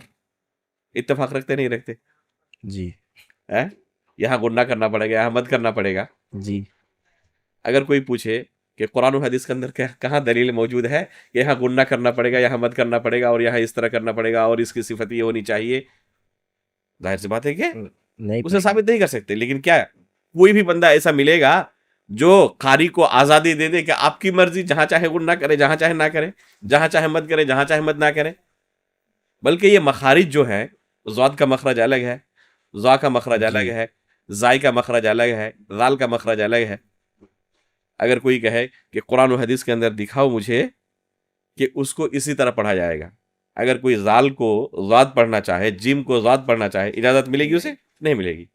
اتفاق رکھتے نہیں رکھتے؟ جی یہاں غنہ کرنا پڑے گا، یہاں مد کرنا پڑے گا۔ جی اگر کوئی پوچھے کہ قرآن و حدیث کے اندر کہاں دلیل موجود ہے کہ یہاں غنہ کرنا پڑے گا، یہاں مد کرنا پڑے گا، اور یہاں اس طرح کرنا پڑے گا، اور اس کی صفت یہ ہونی چاہیے، ظاہر سی بات ہے کہ نہیں اسے ثابت نہیں کر سکتے۔ لیکن کیا کوئی بھی بندہ ایسا ملے گا جو قاری کو آزادی دے دے کہ آپ کی مرضی، جہاں چاہے غنہ کرے، جہاں چاہے نہ کرے، جہاں چاہے مد کرے، جہاں چاہے مد نہ کرے؟ بلکہ یہ مخارج جو ہے، ضاد کا مخرج الگ ہے، ضا کا مخرج الگ ہے، زائی کا مخرج الگ ہے، ذال کا مخرج الگ ہے۔ اگر کوئی کہے کہ قرآن و حدیث کے اندر دکھاؤ مجھے کہ اس کو اسی طرح پڑھا جائے گا، اگر کوئی ذال کو ضاد پڑھنا چاہے، جیم کو ضاد پڑھنا چاہے، اجازت ملے گی؟ اسے نہیں ملے گی۔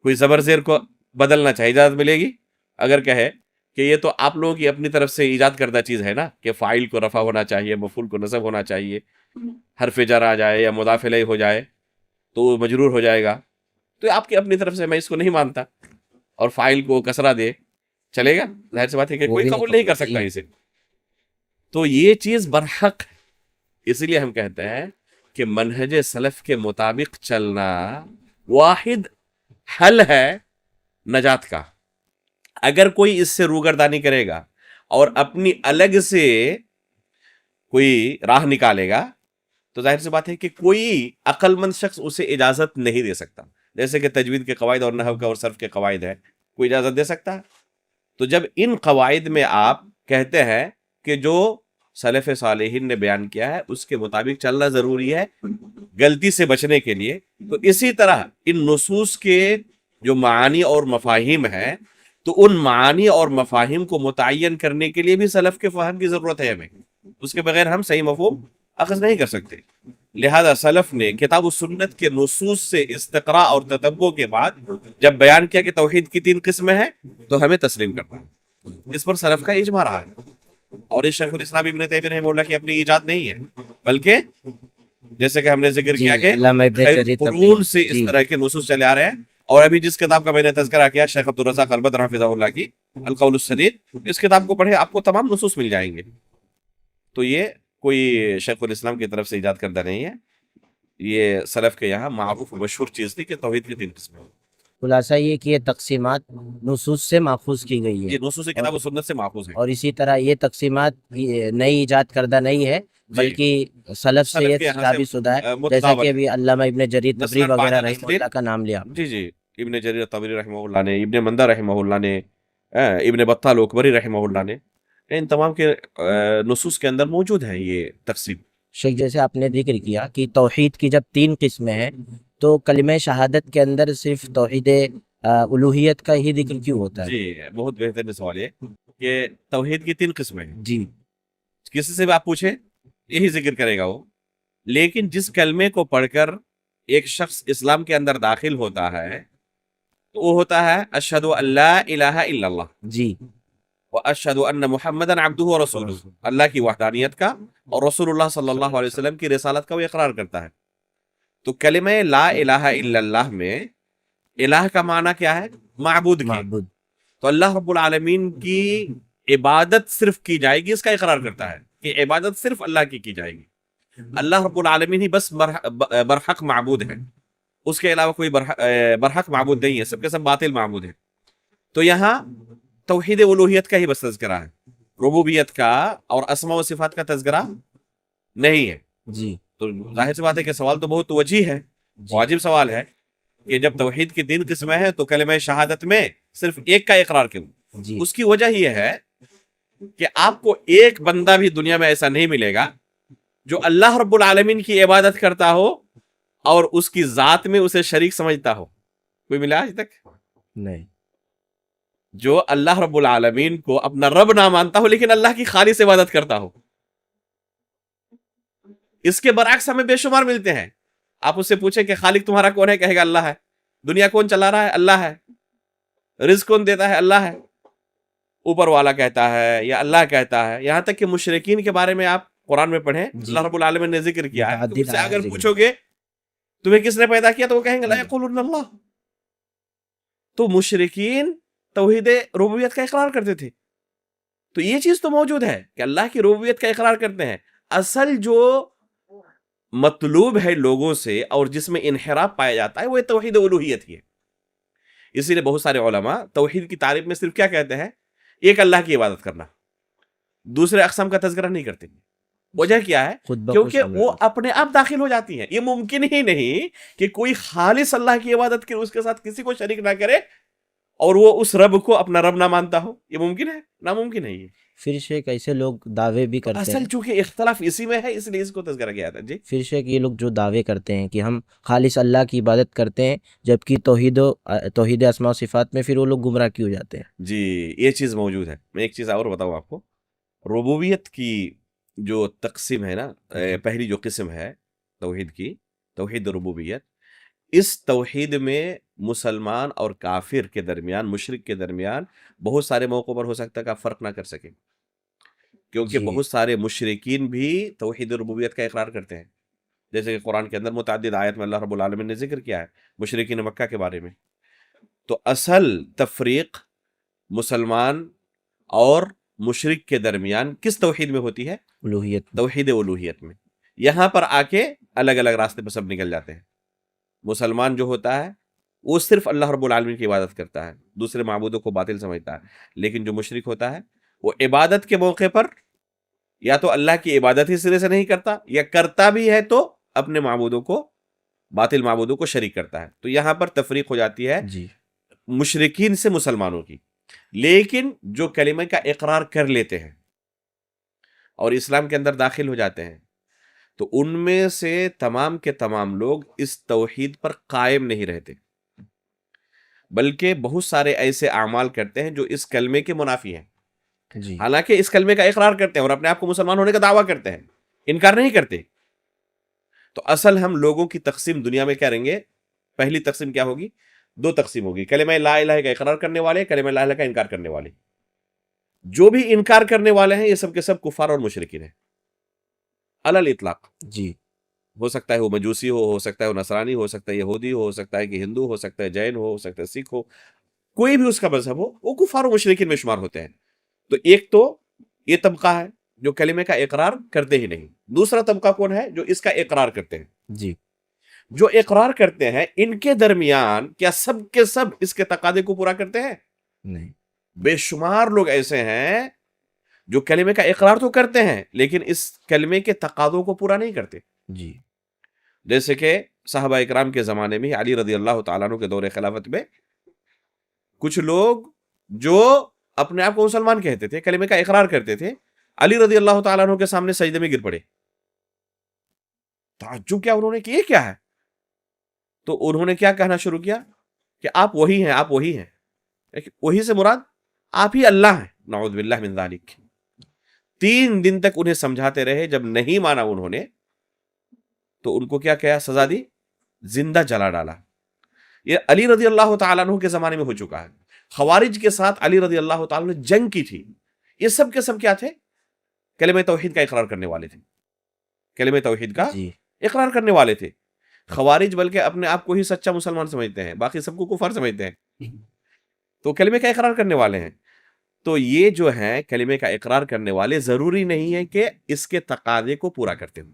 کوئی زبر زیر کو بدلنا چاہے، اجازت ملے گی؟ اگر کہے کہ یہ تو آپ لوگوں کی اپنی طرف سے ایجاد کردہ چیز ہے نا، کہ فاعل کو رفع ہونا چاہیے، مفعول کو نصب ہونا چاہیے، حرف جر آ جائے یا مضاف الیہ ہو جائے تو وہ مجرور ہو جائے گا، تو آپ کی اپنی طرف سے میں اس کو نہیں مانتا، اور فاعل کو کسرہ دے، چلے گا؟ ظاہر سی بات ہے کہ کوئی قبول نہیں کر سکتا اسے۔ تو یہ چیز برحق ہے۔ اسی لیے ہم کہتے ہیں کہ منہج سلف کے مطابق چلنا واحد حل ہے نجات کا۔ اگر کوئی اس سے روگردانی کرے گا اور اپنی الگ سے کوئی راہ نکالے گا تو ظاہر سی بات ہے کہ کوئی عقل مند شخص اسے اجازت نہیں دے سکتا۔ جیسے کہ تجوید کے قواعد اور نحو کا اور صرف کے قواعد ہے، کوئی اجازت دے سکتا ہے؟ تو جب ان قواعد میں آپ کہتے ہیں کہ جو سلف صالحین نے بیان کیا ہے اس کے مطابق چلنا ضروری ہے غلطی سے بچنے کے لیے، تو اسی طرح ان نصوص کے جو معانی اور مفاہیم ہیں، تو ان معانی اور مفاہیم کو متعین کرنے کے لیے بھی سلف کے فہم کی ضرورت ہے ہمیں، اس کے بغیر ہم صحیح مفہوم اخذ نہیں کر سکتے۔ لہذا سلف نے کتاب و سنت کے نصوص سے استقراء اور تتبع کے بعد جب بیان کیا کہ توحید کی 3 قسمیں ہیں تو ہمیں تسلیم کرنا ہے۔ اس پر سلف کا اجماع رہا ہے، اور اس شیخ الاسلام ابن تیمیہ رحمہ اللہ کی اپنی ایجاد نہیں ہے، بلکہ جیسے کہ ہم نے ذکر کیا کہ قرون سے اس طرح کے نصوص چلے آ رہے ہیں۔ اور ابھی جس کتاب کا میں نے تذکرہ کیا شیخ عبدالرزاق البدر حفظہ اللہ کی القول السدید، اس کتاب کو پڑھے آپ کو تمام نصوص مل جائیں گے۔ تو یہ کوئی شیخ الاسلام کی طرف سے ایجاد کردہ نہیں ہے، یہ سلف کے یہاں معروف و مشہور چیز تھی کہ توحید کی 3 قسمیں۔ خلاصہ یہ کہ یہ تقسیمات نصوص سے ماخوذ کی گئی ہے، یہ نصوص کتاب و سنت سے ماخوذ ہے، اور اسی طرح یہ تقسیمات نئی ایجاد کردہ نہیں ہے بلکہ سلف سے یہ ثابت شدہ ہے، جیسا کہ ابھی علامہ ابن جریر طبری وغیرہ رحمہ اللہ کا نام لیا۔ جی ابن جریر طبری رحمہ اللہ نے، ابن مندہ رحمہ اللہ نے، ابن بطال اکبری رحمہ اللہ نے، ان تمام کے نصوص کے اندر موجود ہے یہ تقسیم۔ شیخ جیسے آپ نے ذکر کیا کہ توحید کی جب 3 قسمیں ہیں تو کلمہ شہادت کے اندر صرف توحید الوہیت کا ہی ذکر کیوں ہوتا ہے؟ جی بہت بہترین سوال ہے کہ توحید کی 3 قسمیں ہیں، جی کسی سے بھی آپ پوچھیں یہی ذکر کرے گا وہ، لیکن جس کلمے کو پڑھ کر ایک شخص اسلام کے اندر داخل ہوتا ہے تو وہ ہوتا ہے اشہد ان لا الہ الا اللہ، جی، واشہد ان محمدا عبدہ ورسولہ، اللہ کی وحدانیت کا اور رسول اللہ صلی اللہ علیہ وسلم کی رسالت کا وہ اقرار کرتا ہے۔ تو کلمہ لا الہ الا اللہ میں الہ کا معنی کیا ہے؟ معبود کی، معبود، تو اللہ رب العالمین کی عبادت صرف کی جائے گی، اس کا اقرار کرتا ہے کہ عبادت صرف اللہ کی جائے گی، اللہ رب العالمین ہی بس برحق معبود ہے، اس کے علاوہ کوئی برحق معبود نہیں ہے، سب کے سب باطل معبود ہے۔ تو یہاں توحید الوہیت کا ہی بس تذکرہ ہے، ربوبیت کا اور اسماء و صفات کا تذکرہ نہیں ہے۔ جی تو ظاہر سی بات ہے کہ سوال تو بہت وجیح ہے، واجب سوال ہے کہ جب توحید کی 3 قسمیں ہیں تو کلمہ شہادت میں صرف ایک کا اقرار کیوں؟ جی، اس کی وجہ یہ ہے کہ آپ کو ایک بندہ بھی دنیا میں ایسا نہیں ملے گا جو اللہ رب العالمین کی عبادت کرتا ہو اور اس کی ذات میں اسے شریک سمجھتا ہو۔ کوئی ملا آج تک؟ نہیں، جو اللہ رب العالمین کو اپنا رب نہ مانتا ہو لیکن اللہ کی خالص عبادت کرتا ہو۔ اس کے برعکس ہمیں بے شمار ملتے ہیں، آپ اس سے پوچھیں کہ خالق تمہارا کون ہے، کہے گا اللہ ہے، دنیا کون چلا رہا ہے، اللہ ہے، رزق کون دیتا ہے، اللہ ہے، اوپر والا کہتا ہے یا اللہ کہتا ہے۔ یہاں تک کہ مشرکین کے بارے میں آپ قرآن میں پڑھیں، اللہ رب العالمین نے ذکر کیا ہے، تو اس سے اگر پوچھو گے تمہیں کس نے پیدا کیا؟ تو وہ کہیں گے لا یقولون اللہ. تو مشرکین توحید ربوبیت کا اقرار کرتے تھے. تو یہ چیز تو موجود ہے کہ اللہ کی ربوبیت کا اقرار کرتے ہیں. اصل جو مطلوب ہے لوگوں سے اور جس میں انحراف پایا جاتا ہے وہ توحید الوہیت ہی ہے. اسی لیے بہت سارے علماء توحید کی تعریف میں صرف کیا کہتے ہیں؟ ایک اللہ کی عبادت کرنا، دوسرے اقسام کا تذکرہ نہیں کرتے. وجہ کیا ہے؟ کیونکہ وہ اپنے آپ داخل ہو جاتی ہیں. یہ ممکن ہی نہیں کہ کوئی خالص اللہ کی عبادت کرے، اس کے ساتھ کسی کو شریک نہ کرے اور وہ اس رب کو اپنا رب نہ مانتا ہو. یہ ممکن ہے؟ ناممکن ہے. یہ پھر شیخ ایسے لوگ دعوے بھی کرتے ہیں، اصل چونکہ اختلاف اسی میں ہے اس لیے اس کو تذکرہ کیا تھا. جی پھر شیخ یہ لوگ جو دعوے کرتے ہیں کہ ہم خالص اللہ کی عبادت کرتے ہیں، جبکہ توحید اسماء و صفات میں پھر وہ لوگ گمراہ کیوں جاتے ہیں؟ جی یہ چیز موجود ہے. میں ایک چیز اور بتاؤں آپ کو. ربوبیت کی جو تقسیم ہے نا، پہلی جو قسم ہے توحید کی، توحید ربوبیت، اس توحید میں مسلمان اور کافر کے درمیان، مشرک کے درمیان بہت سارے موقعوں پر ہو سکتا ہے کہ آپ فرق نہ کر سکیں، کیونکہ بہت سارے مشرکین بھی توحید ربوبیت کا اقرار کرتے ہیں. جیسے کہ قرآن کے اندر متعدد آیت میں اللہ رب العالمین نے ذکر کیا ہے مشرکین مکہ کے بارے میں. تو اصل تفریق مسلمان اور مشرک کے درمیان کس توحید میں ہوتی ہے؟ الوہیت. توحید الوہیت میں. یہاں پر آ کے الگ الگ راستے پہ سب نکل جاتے ہیں. مسلمان جو ہوتا ہے وہ صرف اللہ رب العالمین کی عبادت کرتا ہے، دوسرے معبودوں کو باطل سمجھتا ہے. لیکن جو مشرک ہوتا ہے وہ عبادت کے موقع پر یا تو اللہ کی عبادت ہی سرے سے نہیں کرتا، یا کرتا بھی ہے تو اپنے معبودوں کو، باطل معبودوں کو شریک کرتا ہے. تو یہاں پر تفریق ہو جاتی ہے مشرکین سے مسلمانوں کی. لیکن جو کلمہ کا اقرار کر لیتے ہیں اور اسلام کے اندر داخل ہو جاتے ہیں تو ان میں سے تمام کے تمام لوگ اس توحید پر قائم نہیں رہتے، بلکہ بہت سارے ایسے اعمال کرتے ہیں جو اس کلمے کے منافی ہیں. حالانکہ اس کلمے کا اقرار کرتے ہیں اور اپنے آپ کو مسلمان ہونے کا دعویٰ کرتے ہیں، انکار نہیں کرتے. تو اصل ہم لوگوں کی تقسیم دنیا میں کیا رہیں گے؟ پہلی تقسیم کیا ہوگی؟ دو تقسیم ہوگی. کلمہ لا الہ کا اقرار کرنے والے، کلمہ لا الہ کا انکار کرنے والے. جو بھی انکار کرنے والے ہیں یہ سب کے سب کفار اور مشرکین ہیں علی الاطلاق. جی ہو سکتا ہے وہ مجوسی ہو سکتا ہے وہ نصرانی ہو سکتا ہے یہودی ہو سکتا ہے کہ ہندو ہو سکتا ہے جین ہو سکتا ہے سکھ ہو، کوئی بھی اس کا مذہب ہو، وہ کفار و مشرکین میں شمار ہوتے ہیں. تو ایک تو یہ طبقہ ہے جو کلمے کا اقرار کرتے ہی نہیں. دوسرا طبقہ کون ہے؟ جو اس کا اقرار کرتے ہیں. جی جو اقرار کرتے ہیں ان کے درمیان کیا سب کے سب اس کے تقاضے کو پورا کرتے ہیں؟ نہیں. بے شمار لوگ ایسے ہیں جو کلمے کا اقرار تو کرتے ہیں لیکن اس کلمے کے تقاضوں کو پورا نہیں کرتے. جی جیسے کہ صحابہ اکرام کے زمانے میں علی رضی اللہ تعالیٰ عنہ کے دور خلافت میں کچھ لوگ جو اپنے آپ کو مسلمان کہتے تھے، کلمے کا اقرار کرتے تھے، علی رضی اللہ تعالیٰ عنہ کے سامنے سجدے میں گر پڑے. تعجب کیا انہوں نے کہ یہ کیا ہے؟ تو انہوں نے کیا کہنا شروع کیا کہ آپ وہی ہیں، آپ وہی ہیں. وہی سے مراد آپ ہی اللہ ہیں. نعوذ باللہ من ذالک. 3 دن تک انہیں سمجھاتے رہے. جب نہیں مانا انہوں نے تو ان کو کیا سزا دی؟ زندہ جلا ڈالا. یہ علی رضی اللہ تعالیٰ عنہ کے زمانے میں ہو چکا ہے. خوارج کے ساتھ علی رضی اللہ تعالیٰ نے جنگ کی تھی. یہ سب کے سب کیا تھے؟ کلمہ توحید کا اقرار کرنے والے تھے. کلمہ توحید کا اقرار کرنے والے تھے. خوارج بلکہ اپنے آپ کو ہی سچا مسلمان سمجھتے ہیں، باقی سب کو کفار سمجھتے ہیں. تو کلمے کا اقرار کرنے والے ہیں. تو یہ جو ہیں کلمے کا اقرار کرنے والے ضروری نہیں ہے کہ اس کے تقاضے کو پورا کرتے ہوں.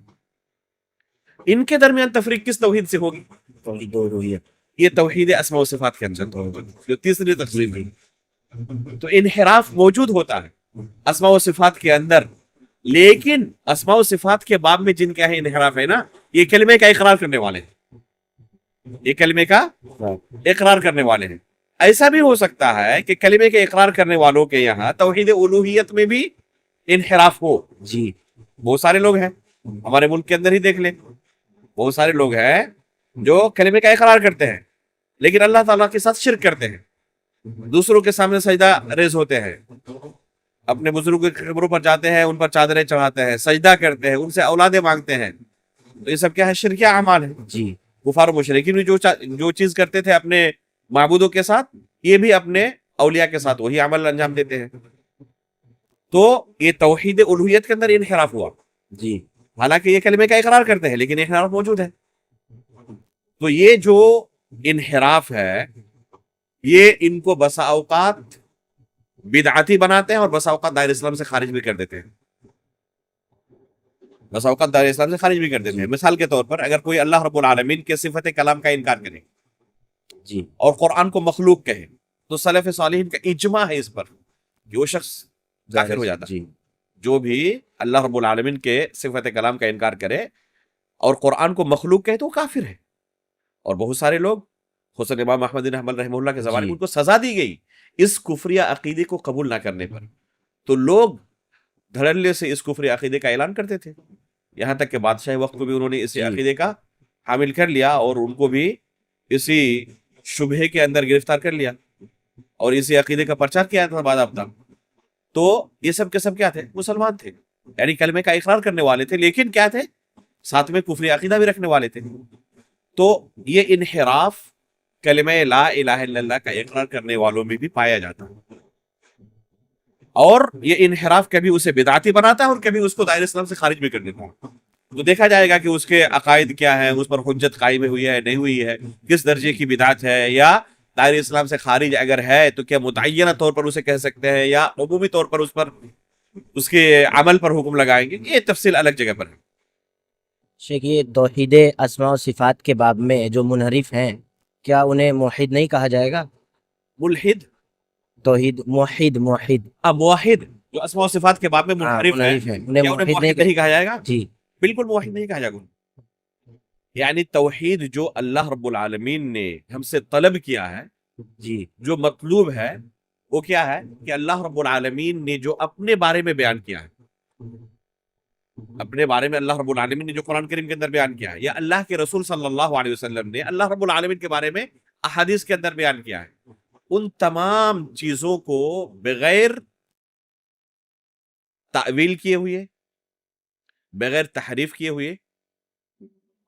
ان کے درمیان تفریق کس توحید سے ہوگی؟ توحید الوہیت. یہ توحید اسماء و صفات کے اندر جو تیسری تقسیم ہے. تو انحراف موجود ہوتا ہے اسماء و صفات کے اندر، لیکن اسماء و صفات کے باب میں جن کا ہے انحراف ہے نا، یہ کلمے کا اقرار کرنے والے ہیں. یہ کلمے کا اقرار کرنے والے ہیں. ایسا بھی ہو سکتا ہے کہ کلمے کے اقرار کرنے والوں کے یہاں توحید الوہیت میں بھی انحراف ہو. جی بہت سارے لوگ ہیں ہمارے ملک کے اندر ہی دیکھ لیں، بہت سارے لوگ ہیں جو کلمے کا اقرار کرتے ہیں لیکن اللہ تعالیٰ کے ساتھ شرک کرتے ہیں. دوسروں کے سامنے سجدہ ریز ہوتے ہیں، اپنے بزرگوں کے قبروں پر جاتے ہیں، ان پر چادریں چڑھاتے ہیں، سجدہ کرتے ہیں، ان سے اولادیں مانگتے ہیں. تو یہ سب کیا ہے؟ شرکیہ اعمال ہیں. جی کفار و مشرکین بھی جو چیز کرتے تھے اپنے معبودوں کے ساتھ، یہ بھی اپنے اولیاء کے ساتھ وہی عمل انجام دیتے ہیں. تو یہ توحید الوہیت کے اندر انحراف ہوا. جی حالانکہ یہ کلمے کا اقرار کرتے ہیں لیکن انحراف موجود ہے. تو یہ جو انحراف ہے یہ ان کو بسا اوقات بدعتی بناتے ہیں اور بسا اوقات دائرہ اسلام سے خارج بھی کر دیتے ہیں، بسا اوقات دائرہ اسلام سے خارج بھی کر دیتے ہیں۔ مثال کے طور پر اگر کوئی اللہ رب العالمین کے صفت کلام کا انکار کرے جی اور قرآن کو مخلوق کہے تو سلف صالحین کا اجماع ہے اس پر کہ وہ شخص کافر ہو جاتا ہے۔ جی جو بھی اللہ رب العالمین کے صفت کلام کا انکار کرے اور قرآن کو مخلوق کہے تو وہ کافر ہے۔ اور بہت سارے لوگ خصوصاً امام احمد بن حنبل رحمہ اللہ کے زمانے میں ان کو سزا دی گئی اس کفریہ عقیدے کو قبول نہ کرنے پر، تو لوگ دھڑلے سے اس کفری عقیدے کا اعلان کرتے تھے، یہاں تک کہ بادشاہ وقت کو بھی انہوں نے اسی عقیدے کا حامل کر لیا اور ان کو بھی اسی شبہے کے اندر گرفتار کر لیا اور اسی عقیدے کا پرچار کیا تھا بعد اب تک۔ تو یہ سب کے سب کیا تھے؟ مسلمان تھے، یعنی کلمے کا اقرار کرنے والے تھے، لیکن کیا تھے؟ ساتھ میں کفری عقیدہ بھی رکھنے والے تھے۔ تو یہ انحراف کلمہ لا الہ الا اللہ کا اقرار کرنے والوں میں بھی پایا جاتا ہے، اور یہ انحراف کبھی اسے بدعتی بناتا ہے اور کبھی اس کو دائرہ اسلام سے خارج بھی کر دیتا ہے۔ تو دیکھا جائے گا کہ اس کے عقائد کیا ہے، اس پر حجت قائم ہوئی ہے نہیں ہوئی ہے، کس درجے کی بدعت ہے، یا دائرہ اسلام سے خارج اگر ہے تو کیا متعینہ طور پر اسے کہہ سکتے ہیں یا عمومی طور پر اس پر اس کے عمل پر حکم لگائیں گے، یہ تفصیل الگ جگہ پر ہے۔ شیخ یہ توحید اسماء و صفات کے باب میں جو منحرف ہیں کیا انہیں موحد نہیں کہا جائے گا؟ ملحد، توحید موحد موحد جو اسماء و صفات کے باب میں منحرف ہے، منحرف ہیں انہیں کیا انہیں موحد نہیں کہا جائے گا؟ جی بالکل موحد نہیں کہا جائے گا۔ یعنی توحید جو اللہ رب العالمین نے ہم سے طلب کیا ہے، جی جو مطلوب ہے وہ کیا ہے کہ اللہ رب العالمین نے جو اپنے بارے میں بیان کیا ہے، اپنے بارے میں اللہ رب العالمین نے جو قرآن کریم کے اندر بیان کیا ہے، یا اللہ کے رسول صلی اللہ علیہ وسلم نے اللہ رب العالمین کے بارے میں احادیث کے اندر بیان کیا ہے، ان تمام چیزوں کو بغیر تعویل کیے ہوئے، بغیر تحریف کیے ہوئے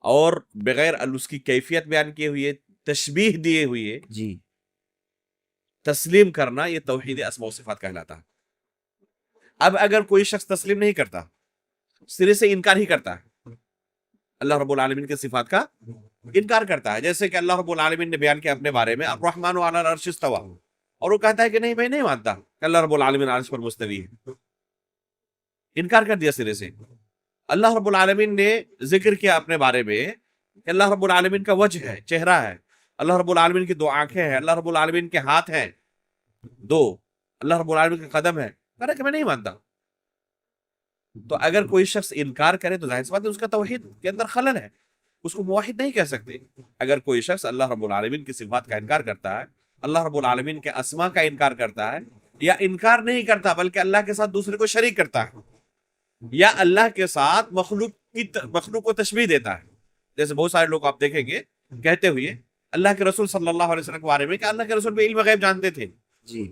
اور بغیر اس کی کیفیت بیان کیے ہوئے، تشبیہ دیے ہوئے جی تسلیم کرنا، یہ توحید اسماء و صفات کہلاتا ہے۔ اب اگر کوئی شخص تسلیم نہیں کرتا، سرے سے انکار ہی کرتا ہے، اللہ رب العالمین کے صفات کا انکار کرتا ہے، جیسے کہ اللہ رب العالمین نے بیان کیا اپنے بارے میں الرحمن علی العرش استویٰ، اور وہ کہتا ہے کہ نہیں میں نہیں مانتا کہ اللہ رب العالمین عرش پر مستوی ہے، انکار کر دیا سرے سے۔ اللہ رب العالمین نے ذکر کیا اپنے بارے میں کہ اللہ رب العالمین کا وجہ ہے، چہرہ ہے، اللہ رب العالمین کی دو آنکھیں ہیں، اللہ رب العالمین کے ہاتھ ہیں دو، اللہ رب العالمین کے قدم ہے، کہہ رہا کہ میں نہیں مانتا۔ تو اگر کوئی شخص انکار کرے تو ظاہر سی بات ہے اس کا توحید کے اندر خلل ہے، اس کو موحد نہیں کہہ سکتے۔ اگر کوئی شخص اللہ رب العالمین کی صفات کا انکار کرتا ہے، اللہ رب العالمین کے اسماء کا انکار کرتا ہے، یا انکار نہیں کرتا بلکہ اللہ کے ساتھ دوسرے کو شریک کرتا ہے، یا اللہ کے ساتھ مخلوق کو تشبیہ دیتا ہے، جیسے بہت سارے لوگ آپ دیکھیں گے کہتے ہوئے اللہ کے رسول صلی اللہ علیہ وسلم کے بارے میں کہ اللہ کے رسول بھی علم غیب جانتے تھے، جی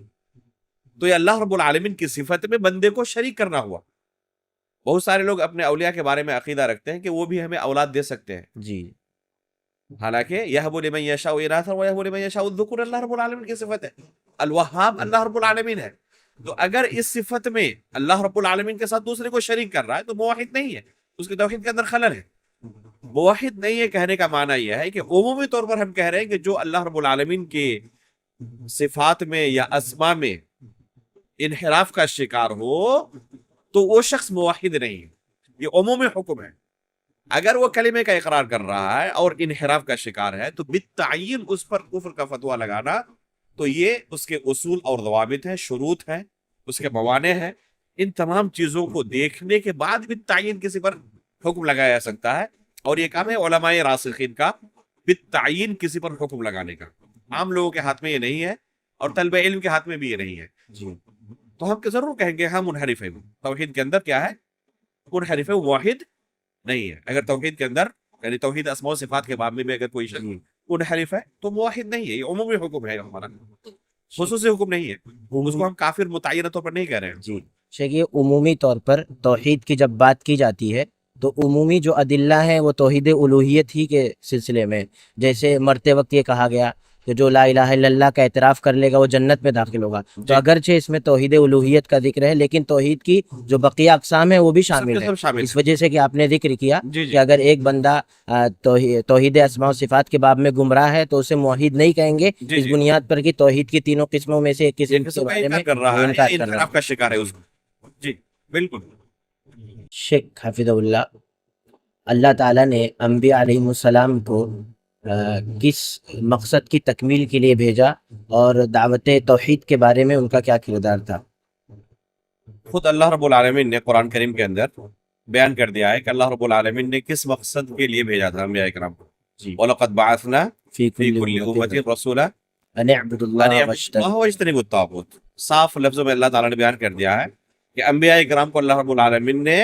تو یہ اللہ رب العالمین کی صفت میں بندے کو شریک کرنا ہوا۔ بہت سارے لوگ اپنے اولیاء کے بارے میں عقیدہ رکھتے ہیں کہ وہ بھی ہمیں اولاد دے سکتے ہیں، جی حالانکہ یہب لمن یشاء اناثا ویہب لمن یشاء الذکور اللہ رب العالمین کی صفت ہے، الوہاب اللہ رب العالمین ہے۔ تو اگر اس صفت میں اللہ رب العالمین کے ساتھ دوسرے کو شریک کر رہا ہے تو موحد نہیں ہے، اس کے توحید کے اندر خلل ہے۔ موحد نہیں ہے کہنے کا معنی یہ ہے کہ عمومی طور پر ہم کہہ رہے ہیں کہ جو اللہ رب العالمین کے صفات میں یا اسماء میں انحراف کا شکار ہو تو وہ شخص موحد نہیں ہے، یہ عمومی حکم ہے۔ اگر وہ کلمے کا اقرار کر رہا ہے اور انحراف کا شکار ہے تو بالتعین اس پر کفر کا فتویٰ لگانا، تو یہ اس کے اصول اور ضوابط ہیں، شروط ہیں، اس کے موانع ہیں، ان تمام چیزوں کو دیکھنے کے بعد بالتعین کسی پر حکم لگایا جا سکتا ہے، اور یہ کام ہے علماء راسخین کا، بالتعین کسی پر حکم لگانے کا۔ عام لوگوں کے ہاتھ میں یہ نہیں ہے اور طلبہ علم کے ہاتھ میں بھی یہ نہیں ہے، جی تو ہم ضرور کہیں گے ہاں منحرف ہے، وہ توحید کے اندر کیا ہے؟ منحرف ہے، وہ واحد نہیں ہے۔ اگر توحید کے اندر یعنی توحید اسماء و صفات کے باب میں اگر کوئی شخص منحرف ہے تو موحد نہیں ہے، یہ عمومی حکم ہے ہمارا، خصوصی حکم نہیں ہے، اس کو ہم کافر متعینہ طور پر نہیں کہہ رہے ہیں۔ جی شیخ یہ عمومی طور پر توحید کی جب بات کی جاتی ہے تو عمومی جو ادلہ ہیں وہ توحید الوہیت ہی کے سلسلے میں، جیسے مرتے وقت یہ کہا گیا کہ جو لا الہ الا اللہ کا اعتراف کر لے گا وہ جنت میں داخل ہوگا. تو اگرچہ اس میں توحید الوہیت کا ذکر ہے لیکن توحید کی جو بقیہ اقسام ہیں وہ بھی شامل ہے. اس وجہ سے کہ آپ نے ذکر کیا کہ اگر ایک بندہ توحید اسماء و صفات کے باب میں گمراہ ہے تو اسے موحد نہیں کہیں گے اس بنیاد پر کہ توحید کی تینوں قسموں میں سے ایک قسم کے بارے میں انکار کر رہا ہے کا شکار ہے اس کو. جی بالکل. شیخ حافظ اللہ تعالیٰ نے انبیاء علیہ السلام کو کس مقصد کی تکمیل کے لیے بھیجا اور دعوت توحید کے بارے میں ان کا کیا کردار تھا؟ خود اللہ رب العالمین نے قرآن کریم کے اندر بیان کر دیا ہے کہ اللہ رب العالمین نے کس مقصد کے لیے بھیجا تھا انبیاء کرام کو. وَلَقَدْ بَعَثْنَا فِي كُلِّ أُمَّةٍ رَسُولًا أَنِ اعْبُدُوا اللَّهَ وَاجْتَنِبُوا الطَّاغُوتَ. صاف لفظوں میں اللہ تعالیٰ نے بیان کر دیا ہے کہ انبیاء کرام کو اللہ رب العالمین نے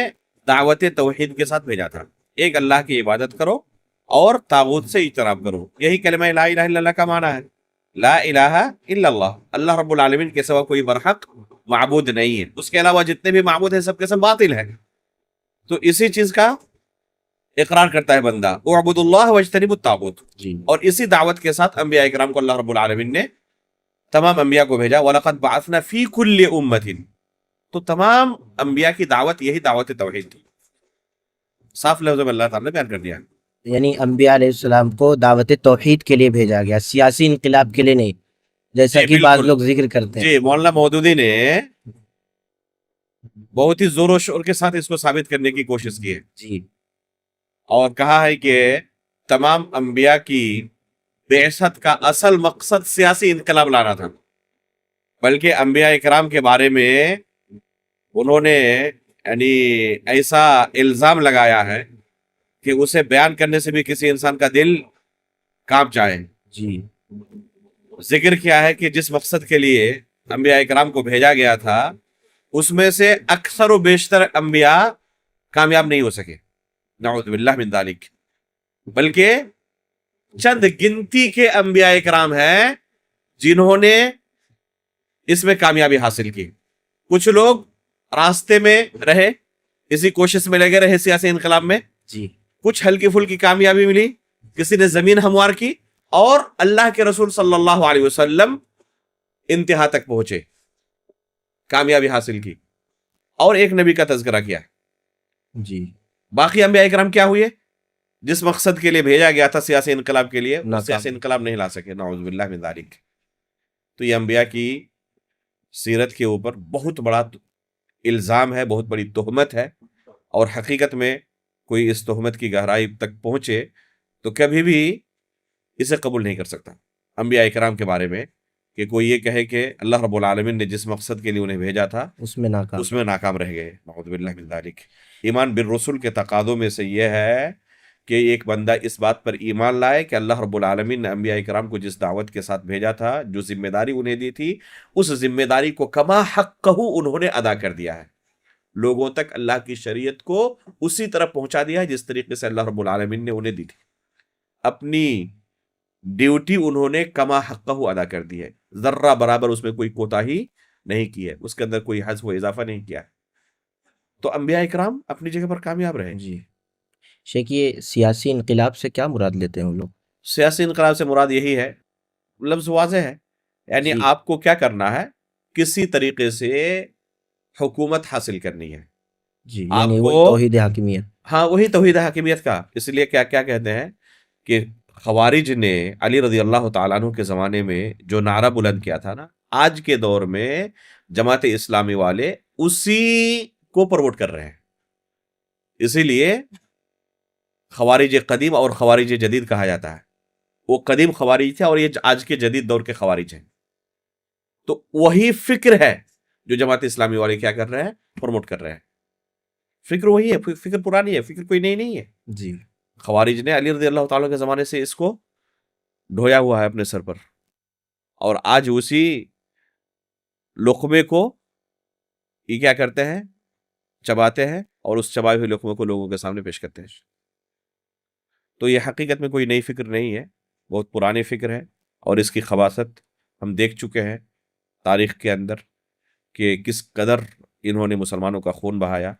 دعوت توحید کے ساتھ بھیجا تھا. ایک اللہ کی عبادت کرو اور طاغوت سے اجتناب کرو. یہی کلمہ لا الہ الا اللہ کا معنی ہے. لا الہ الا اللہ, اللہ رب العالمین کے سوا کوئی برحق معبود نہیں ہے. اس کے علاوہ جتنے بھی معبود ہیں سب کے سب باطل ہیں. تو اسی چیز کا اقرار کرتا ہے بندہ, اعبدوا اللہ واجتنبوا الطاغوت. اور اسی دعوت کے ساتھ انبیاء کرام کو اللہ رب العالمین نے تمام انبیاء کو بھیجا. وَلَقَدْ بَعَثْنَا فِي كُلِّ أُمَّةٍ. تو تمام انبیاء کی دعوت یہی دعوت توحید تھی. صاف لفظوں میں اللہ تعالیٰ نے بیان کر دیا. یعنی انبیاء علیہ السلام کو دعوت توحید کے لیے بھیجا گیا, سیاسی انقلاب کے لیے نہیں, جیسا کہ بعض لوگ ذکر کرتے ہیں. جی, مولانا مودودی نے بہت ہی زور و شور کے ساتھ اس کو ثابت کرنے کی کوشش کی ہے. جی, اور کہا ہے کہ تمام انبیاء کی بعثت کا اصل مقصد سیاسی انقلاب لانا تھا, بلکہ انبیاء اکرام کے بارے میں انہوں نے یعنی ایسا الزام لگایا ہے کہ اسے بیان کرنے سے بھی کسی انسان کا دل کانپ جائے. جی, ذکر کیا ہے کہ جس مقصد کے لیے انبیاء اکرام کو بھیجا گیا تھا اس میں سے اکثر و بیشتر انبیاء کامیاب نہیں ہو سکے, نعوذ باللہ من ذالک, بلکہ چند گنتی کے انبیاء اکرام ہیں جنہوں نے اس میں کامیابی حاصل کی. کچھ لوگ راستے میں رہے, اسی کوشش میں لگے رہے سیاسی انقلاب میں. جی, کچھ ہلکی پھلکی کامیابی ملی, کسی نے زمین ہموار کی, اور اللہ کے رسول صلی اللہ علیہ وسلم انتہا تک پہنچے, کامیابی حاصل کی, اور ایک نبی کا تذکرہ کیا. جی, باقی انبیاء اکرام کیا ہوئے, جس مقصد کے لیے بھیجا گیا تھا سیاسی انقلاب کے لیے, سیاسی انقلاب نہیں لا سکے, نعوذ باللہ من ذالک. تو یہ انبیاء کی سیرت کے اوپر بہت بڑا الزام ہے, بہت بڑی تہمت ہے, اور حقیقت میں کوئی اس تہمت کی گہرائی تک پہنچے تو کبھی بھی اسے قبول نہیں کر سکتا انبیاء اکرام کے بارے میں, کہ کوئی یہ کہے کہ اللہ رب العالمین نے جس مقصد کے لیے انہیں بھیجا تھا اس میں ناکام رہ گئے, نعوذ باللہ من ذالک. ایمان بالرسل کے تقاضوں میں سے یہ ہے کہ ایک بندہ اس بات پر ایمان لائے کہ اللہ رب العالمین نے انبیاء اکرام کو جس دعوت کے ساتھ بھیجا تھا, جو ذمہ داری انہیں دی تھی, اس ذمہ داری کو کما حقہ انہوں نے ادا کر دیا ہے. لوگوں تک اللہ کی شریعت کو اسی طرح پہنچا دیا ہے جس طریقے سے اللہ رب العالمین نے انہیں دی تھی. اپنی ڈیوٹی انہوں نے کما حقہ ادا کر دی ہے, ذرہ برابر اس میں کوئی کوتاہی نہیں کی ہے, اس کے اندر کوئی حذف و اضافہ نہیں کیا ہے. تو انبیاء اکرام اپنی جگہ پر کامیاب رہے. جی شیخ, یہ سیاسی انقلاب سے کیا مراد لیتے ہیں وہ لوگ؟ سیاسی انقلاب سے مراد یہی ہے, لفظ واضح ہے, یعنی آپ کو کیا کرنا ہے, کسی طریقے سے حکومت حاصل کرنی ہے. جی, یعنی وہی توحید حاکمیت. ہاں, وہی توحید حاکمیت کا. اس لیے کیا کہتے ہیں کہ خوارج نے علی رضی اللہ تعالیٰ عنہ کے زمانے میں جو نعرہ بلند کیا تھا نا, آج کے دور میں جماعت اسلامی والے اسی کو پروموٹ کر رہے ہیں. اسی لیے خوارج قدیم اور خوارج جدید کہا جاتا ہے. وہ قدیم خوارج تھے اور یہ آج کے جدید دور کے خوارج ہیں. تو وہی فکر ہے جو جماعت اسلامی والے کیا کر رہے ہیں, پروموٹ کر رہے ہیں. فکر وہی ہے, فکر پرانی ہے, فکر کوئی نئی نہیں ہے. جی, خوارج نے علی رضی اللہ تعالیٰ کے زمانے سے اس کو ڈھویا ہوا ہے اپنے سر پر, اور آج اسی لقمے کو یہ کیا کرتے ہیں, چباتے ہیں, اور اس چبائے ہوئے لقمے کو لوگوں کے سامنے پیش کرتے ہیں. تو یہ حقیقت میں کوئی نئی فکر نہیں ہے, بہت پرانی فکر ہے, اور اس کی خباثت ہم دیکھ چکے ہیں تاریخ کے اندر کہ کس قدر انہوں نے مسلمانوں کا خون بہایا,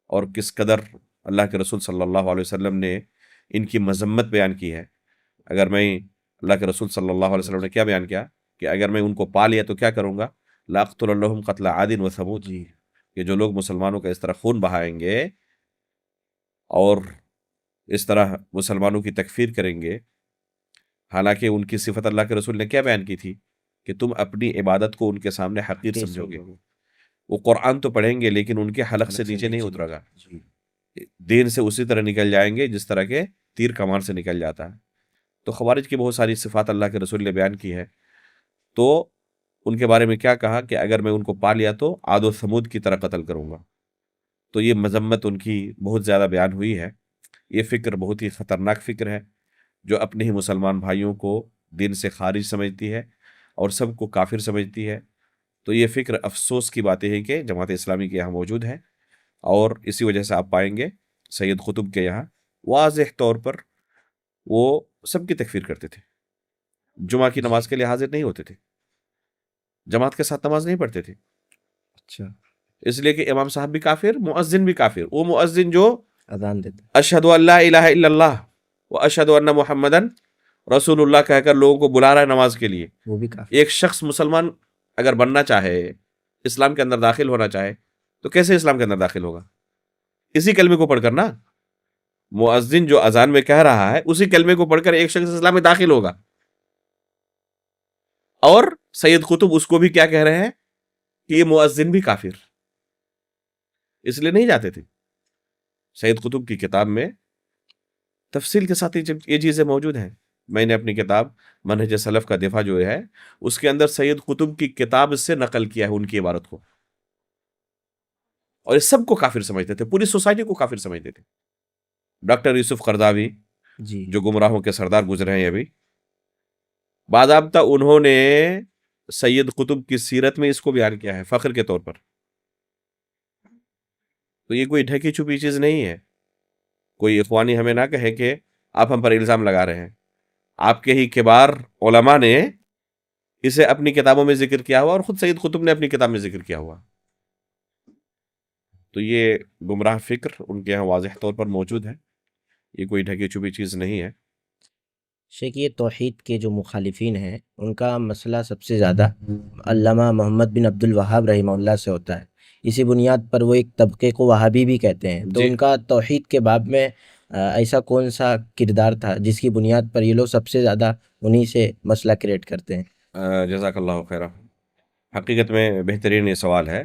اور کس قدر اللہ کے رسول صلی اللہ علیہ وسلم نے ان کی مذمت بیان کی ہے. اگر میں اللہ کے رسول صلی اللہ علیہ وسلم نے کیا بیان کیا کہ اگر میں ان کو پا لیا تو کیا کروں گا؟ لاقتلنہم قتل عاد و ثمود، کہ جو لوگ مسلمانوں کا اس طرح خون بہائیں گے اور اس طرح مسلمانوں کی تکفیر کریں گے، حالانکہ ان کی صفت اللہ کے رسول نے کیا بیان کی تھی کہ تم اپنی عبادت کو ان کے سامنے حقیر سمجھو گے، وہ قرآن تو پڑھیں گے لیکن ان کے حلق سے نیچے نہیں اترے گا، دین سے اسی طرح نکل جائیں گے جس طرح کے تیر کمان سے نکل جاتا ہے۔ تو خوارج کی بہت ساری صفات اللہ کے رسول نے بیان کی ہے، تو ان کے بارے میں کیا کہا کہ اگر میں ان کو پا لیا تو عاد و ثمود کی طرح قتل کروں گا۔ تو یہ مذمت ان کی بہت زیادہ بیان ہوئی ہے۔ یہ فکر بہت ہی خطرناک فکر ہے جو اپنے ہی مسلمان بھائیوں کو دین سے خارج سمجھتی ہے اور سب کو کافر سمجھتی ہے۔ تو یہ فکر افسوس کی بات ہے کہ جماعت اسلامی کے یہاں موجود ہے، اور اسی وجہ سے آپ پائیں گے سید قطب کے یہاں واضح طور پر وہ سب کی تکفیر کرتے تھے، جمعہ کی نماز کے لیے حاضر نہیں ہوتے تھے، جماعت کے ساتھ نماز نہیں پڑھتے تھے، اچھا، اس لیے کہ امام صاحب بھی کافر، مؤذن بھی کافر، وہ مؤذن جو اذان دیتے اشہد ان لا الہ الا اللہ و اشہد ان محمدن رسول اللہ کہہ کر لوگوں کو بلا رہا ہے نماز کے لیے۔ وہ بھی کافی ایک شخص مسلمان اگر بننا چاہے، اسلام کے اندر داخل ہونا چاہے، تو کیسے اسلام کے اندر داخل ہوگا؟ اسی کلمے کو پڑھ کر نا، مؤذن جو اذان میں کہہ رہا ہے اسی کلمے کو پڑھ کر ایک شخص اسلام میں داخل ہوگا۔ اور سید قطب اس کو بھی کیا کہہ رہے ہیں کہ یہ مؤذن بھی کافر، اس لیے نہیں جاتے تھے۔ سید قطب کی کتاب میں تفصیل کے ساتھ یہ چیزیں موجود ہیں۔ میں نے اپنی کتاب منہج سلف کا دفاع جو ہے اس کے اندر سید قطب کی کتاب سے نقل کیا ہے ان کی عبارت کو، اور اس سب کو کافر سمجھتے تھے، پوری سوسائٹی کو کافر سمجھتے تھے۔ ڈاکٹر یوسف قرضاوی جی، جو گمراہوں کے سردار گزرے ہیں ابھی، باضابطہ انہوں نے سید قطب کی سیرت میں اس کو بیان کیا ہے فخر کے طور پر۔ تو یہ کوئی ڈھکی چھپی چیز نہیں ہے۔ کوئی اخوانی ہمیں نہ کہے کہ آپ ہم پر الزام لگا رہے ہیں، آپ کے ہی کبار علماء نے اسے اپنی کتابوں میں ذکر کیا ہوا اور خود سید قطب نے اپنی کتاب میں ذکر کیا ہوا۔ تو یہ گمراہ فکر ان کے یہاں واضح طور پر موجود ہے، یہ کوئی ڈھکی چھپی چیز نہیں ہے۔ شیخ یہ توحید کے جو مخالفین ہیں ان کا مسئلہ سب سے زیادہ علامہ محمد بن عبد الوہاب رحمہ اللہ سے ہوتا ہے، اسی بنیاد پر وہ ایک طبقے کو وہابی بھی کہتے ہیں۔ تو جی، ان کا توحید کے باب میں ایسا کون سا کردار تھا جس کی بنیاد پر یہ لوگ سب سے زیادہ انہی سے مسئلہ کریٹ کرتے ہیں؟ جزاک اللہ خیرہ۔ حقیقت میں بہترین یہ سوال ہے۔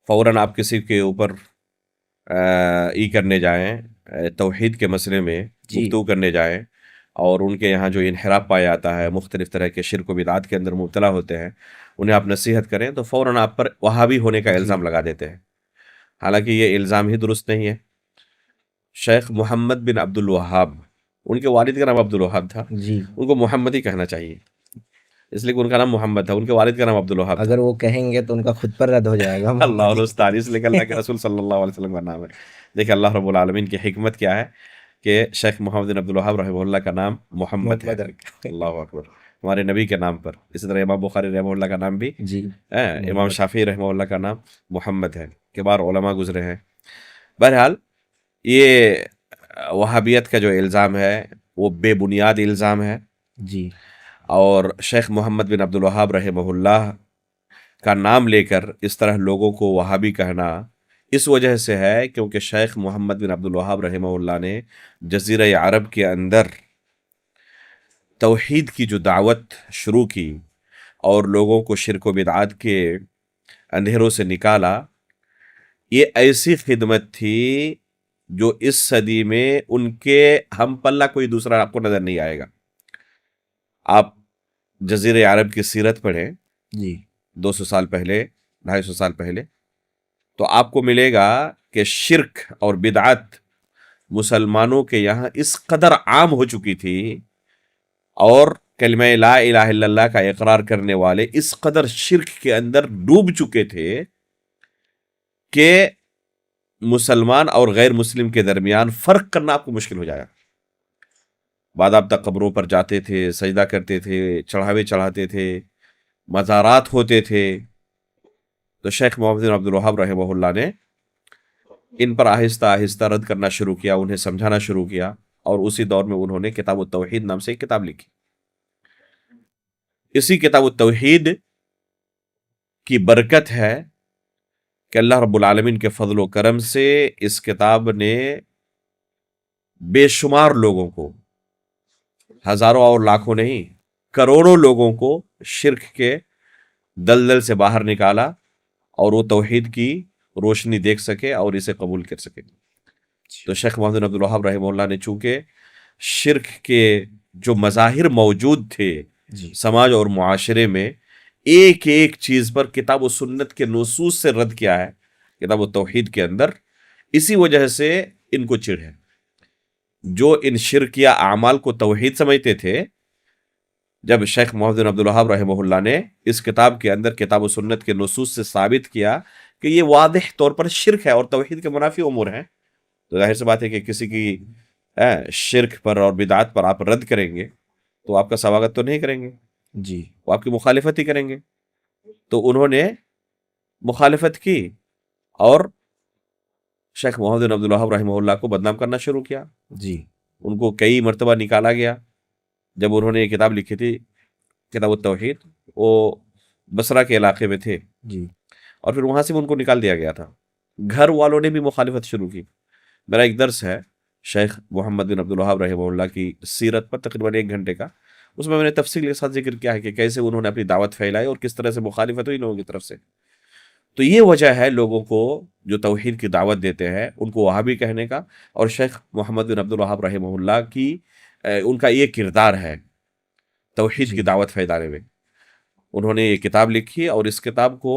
فوراً آپ کسی کے اوپر کرنے جائیں، توحید کے مسئلے میں جی، گفتگو کرنے جائیں، اور ان کے یہاں جو انحراف پایا جاتا ہے، مختلف طرح کے شرک و بدعات کے اندر مبتلا ہوتے ہیں، انہیں آپ نصیحت کریں تو فوراً آپ پر وہابی ہونے کا الزام لگا دیتے ہیں۔ حالانکہ یہ الزام ہی درست نہیں ہے۔ شیخ محمد بن عبد الوہاب، ان کے والد کا نام عبد الوہاب تھا، جی، ان کو محمد ہی کہنا چاہیے، اس لیے کہ ان کا نام محمد تھا، ان کے والد کا نام عبد الوہاب تھا۔ اگر وہ کہیں گے تو ان کا خود پر رد ہو جائے گا۔ اللہ العالمین، اس لیے کہ اللہ کے رسول صلی اللہ علیہ وسلم کا نام ہے۔ دیکھیں اللہ رب العالمین کی حکمت کیا ہے کہ شیخ محمد بن عبد الوہاب رحمہ اللہ کا نام محمد ہے۔ اللہ اکبر، ہمارے نبی کے نام پر۔ اسی طرح امام بخاری رحمہ اللہ کا نام بھی، جی، امام شافعی رحمہ اللہ کا نام محمد ہے، کبار علماء گزرے ہیں۔ بہرحال یہ وہابیت کا جو الزام ہے وہ بے بنیاد الزام ہے، جی، اور شیخ محمد بن عبد الوہاب رحمہ اللہ کا نام لے کر اس طرح لوگوں کو وہابی کہنا اس وجہ سے ہے کیونکہ شیخ محمد بن عبد الوہاب رحمہ اللہ نے جزیرہ عرب کے اندر توحید کی جو دعوت شروع کی اور لوگوں کو شرک و بدعات کے اندھیروں سے نکالا، یہ ایسی خدمت تھی جو اس صدی میں ان کے ہم پلہ کوئی دوسرا آپ کو نظر نہیں آئے گا۔ آپ جزیرہ عرب کی سیرت پڑھیں، جی، 200 سال پہلے، 250 سال پہلے، تو آپ کو ملے گا کہ شرک اور بدعت مسلمانوں کے یہاں اس قدر عام ہو چکی تھی، اور کلمہ لا الہ الا اللہ کا اقرار کرنے والے اس قدر شرک کے اندر ڈوب چکے تھے کہ مسلمان اور غیر مسلم کے درمیان فرق کرنا آپ کو مشکل ہو جائے گا۔ باضابطہ قبروں پر جاتے تھے، سجدہ کرتے تھے، چڑھاوے چڑھاتے تھے، مزارات ہوتے تھے۔ تو شیخ محمد بن عبد الوہاب رحمہ اللہ نے ان پر آہستہ آہستہ رد کرنا شروع کیا، انہیں سمجھانا شروع کیا، اور اسی دور میں انہوں نے کتاب التوحید نام سے ایک کتاب لکھی۔ اسی کتاب التوحید کی برکت ہے کہ اللہ رب العالمین کے فضل و کرم سے اس کتاب نے بے شمار لوگوں کو، ہزاروں اور لاکھوں نہیں، کروڑوں لوگوں کو شرک کے دلدل سے باہر نکالا اور وہ توحید کی روشنی دیکھ سکے اور اسے قبول کر سکے۔ تو شیخ محمد بن عبد الوہاب رحمہ اللہ نے چونکہ شرک کے جو مظاہر موجود تھے سماج اور معاشرے میں، ایک ایک چیز پر کتاب و سنت کے نصوص سے رد کیا ہے کتاب و توحید کے اندر، اسی وجہ سے ان کو چڑ ہے۔ جو ان شرکیہ اعمال کو توحید سمجھتے تھے، جب شیخ محمد بن عبد الوہاب رحمہ اللہ نے اس کتاب کے اندر کتاب و سنت کے نصوص سے ثابت کیا کہ یہ واضح طور پر شرک ہے اور توحید کے منافی امور ہیں، تو ظاہر سی بات ہے کہ کسی کی شرک پر اور بدعات پر آپ رد کریں گے تو آپ کا سواگت تو نہیں کریں گے، جی وہ آپ کی مخالفت ہی کریں گے۔ تو انہوں نے مخالفت کی اور شیخ محمد بن عبد الوہاب رحمہ اللہ کو بدنام کرنا شروع کیا۔ جی ان کو کئی مرتبہ نکالا گیا۔ جب انہوں نے یہ کتاب لکھی تھی کتاب التوحید، وہ بصرہ کے علاقے میں تھے، جی اور پھر وہاں سے ان کو نکال دیا گیا تھا۔ گھر والوں نے بھی مخالفت شروع کی۔ میرا ایک درس ہے شیخ محمد بن عبد الوہاب رحمہ اللہ کی سیرت پر، تقریباً 1 گھنٹے کا، اس میں نے تفصیل کے ساتھ ذکر کیا ہے کہ کیسے انہوں نے اپنی دعوت پھیلائی اور کس طرح سے مخالفت ہوئی لوگوں کی طرف سے۔ تو یہ وجہ ہے لوگوں کو جو توحید کی دعوت دیتے ہیں ان کو وہابی کہنے کا، اور شیخ محمد بن عبد الوہاب رحمہ اللہ کی ان کا یہ کردار ہے توحید کی دعوت پھیلانے میں۔ انہوں نے یہ کتاب لکھی اور اس کتاب کو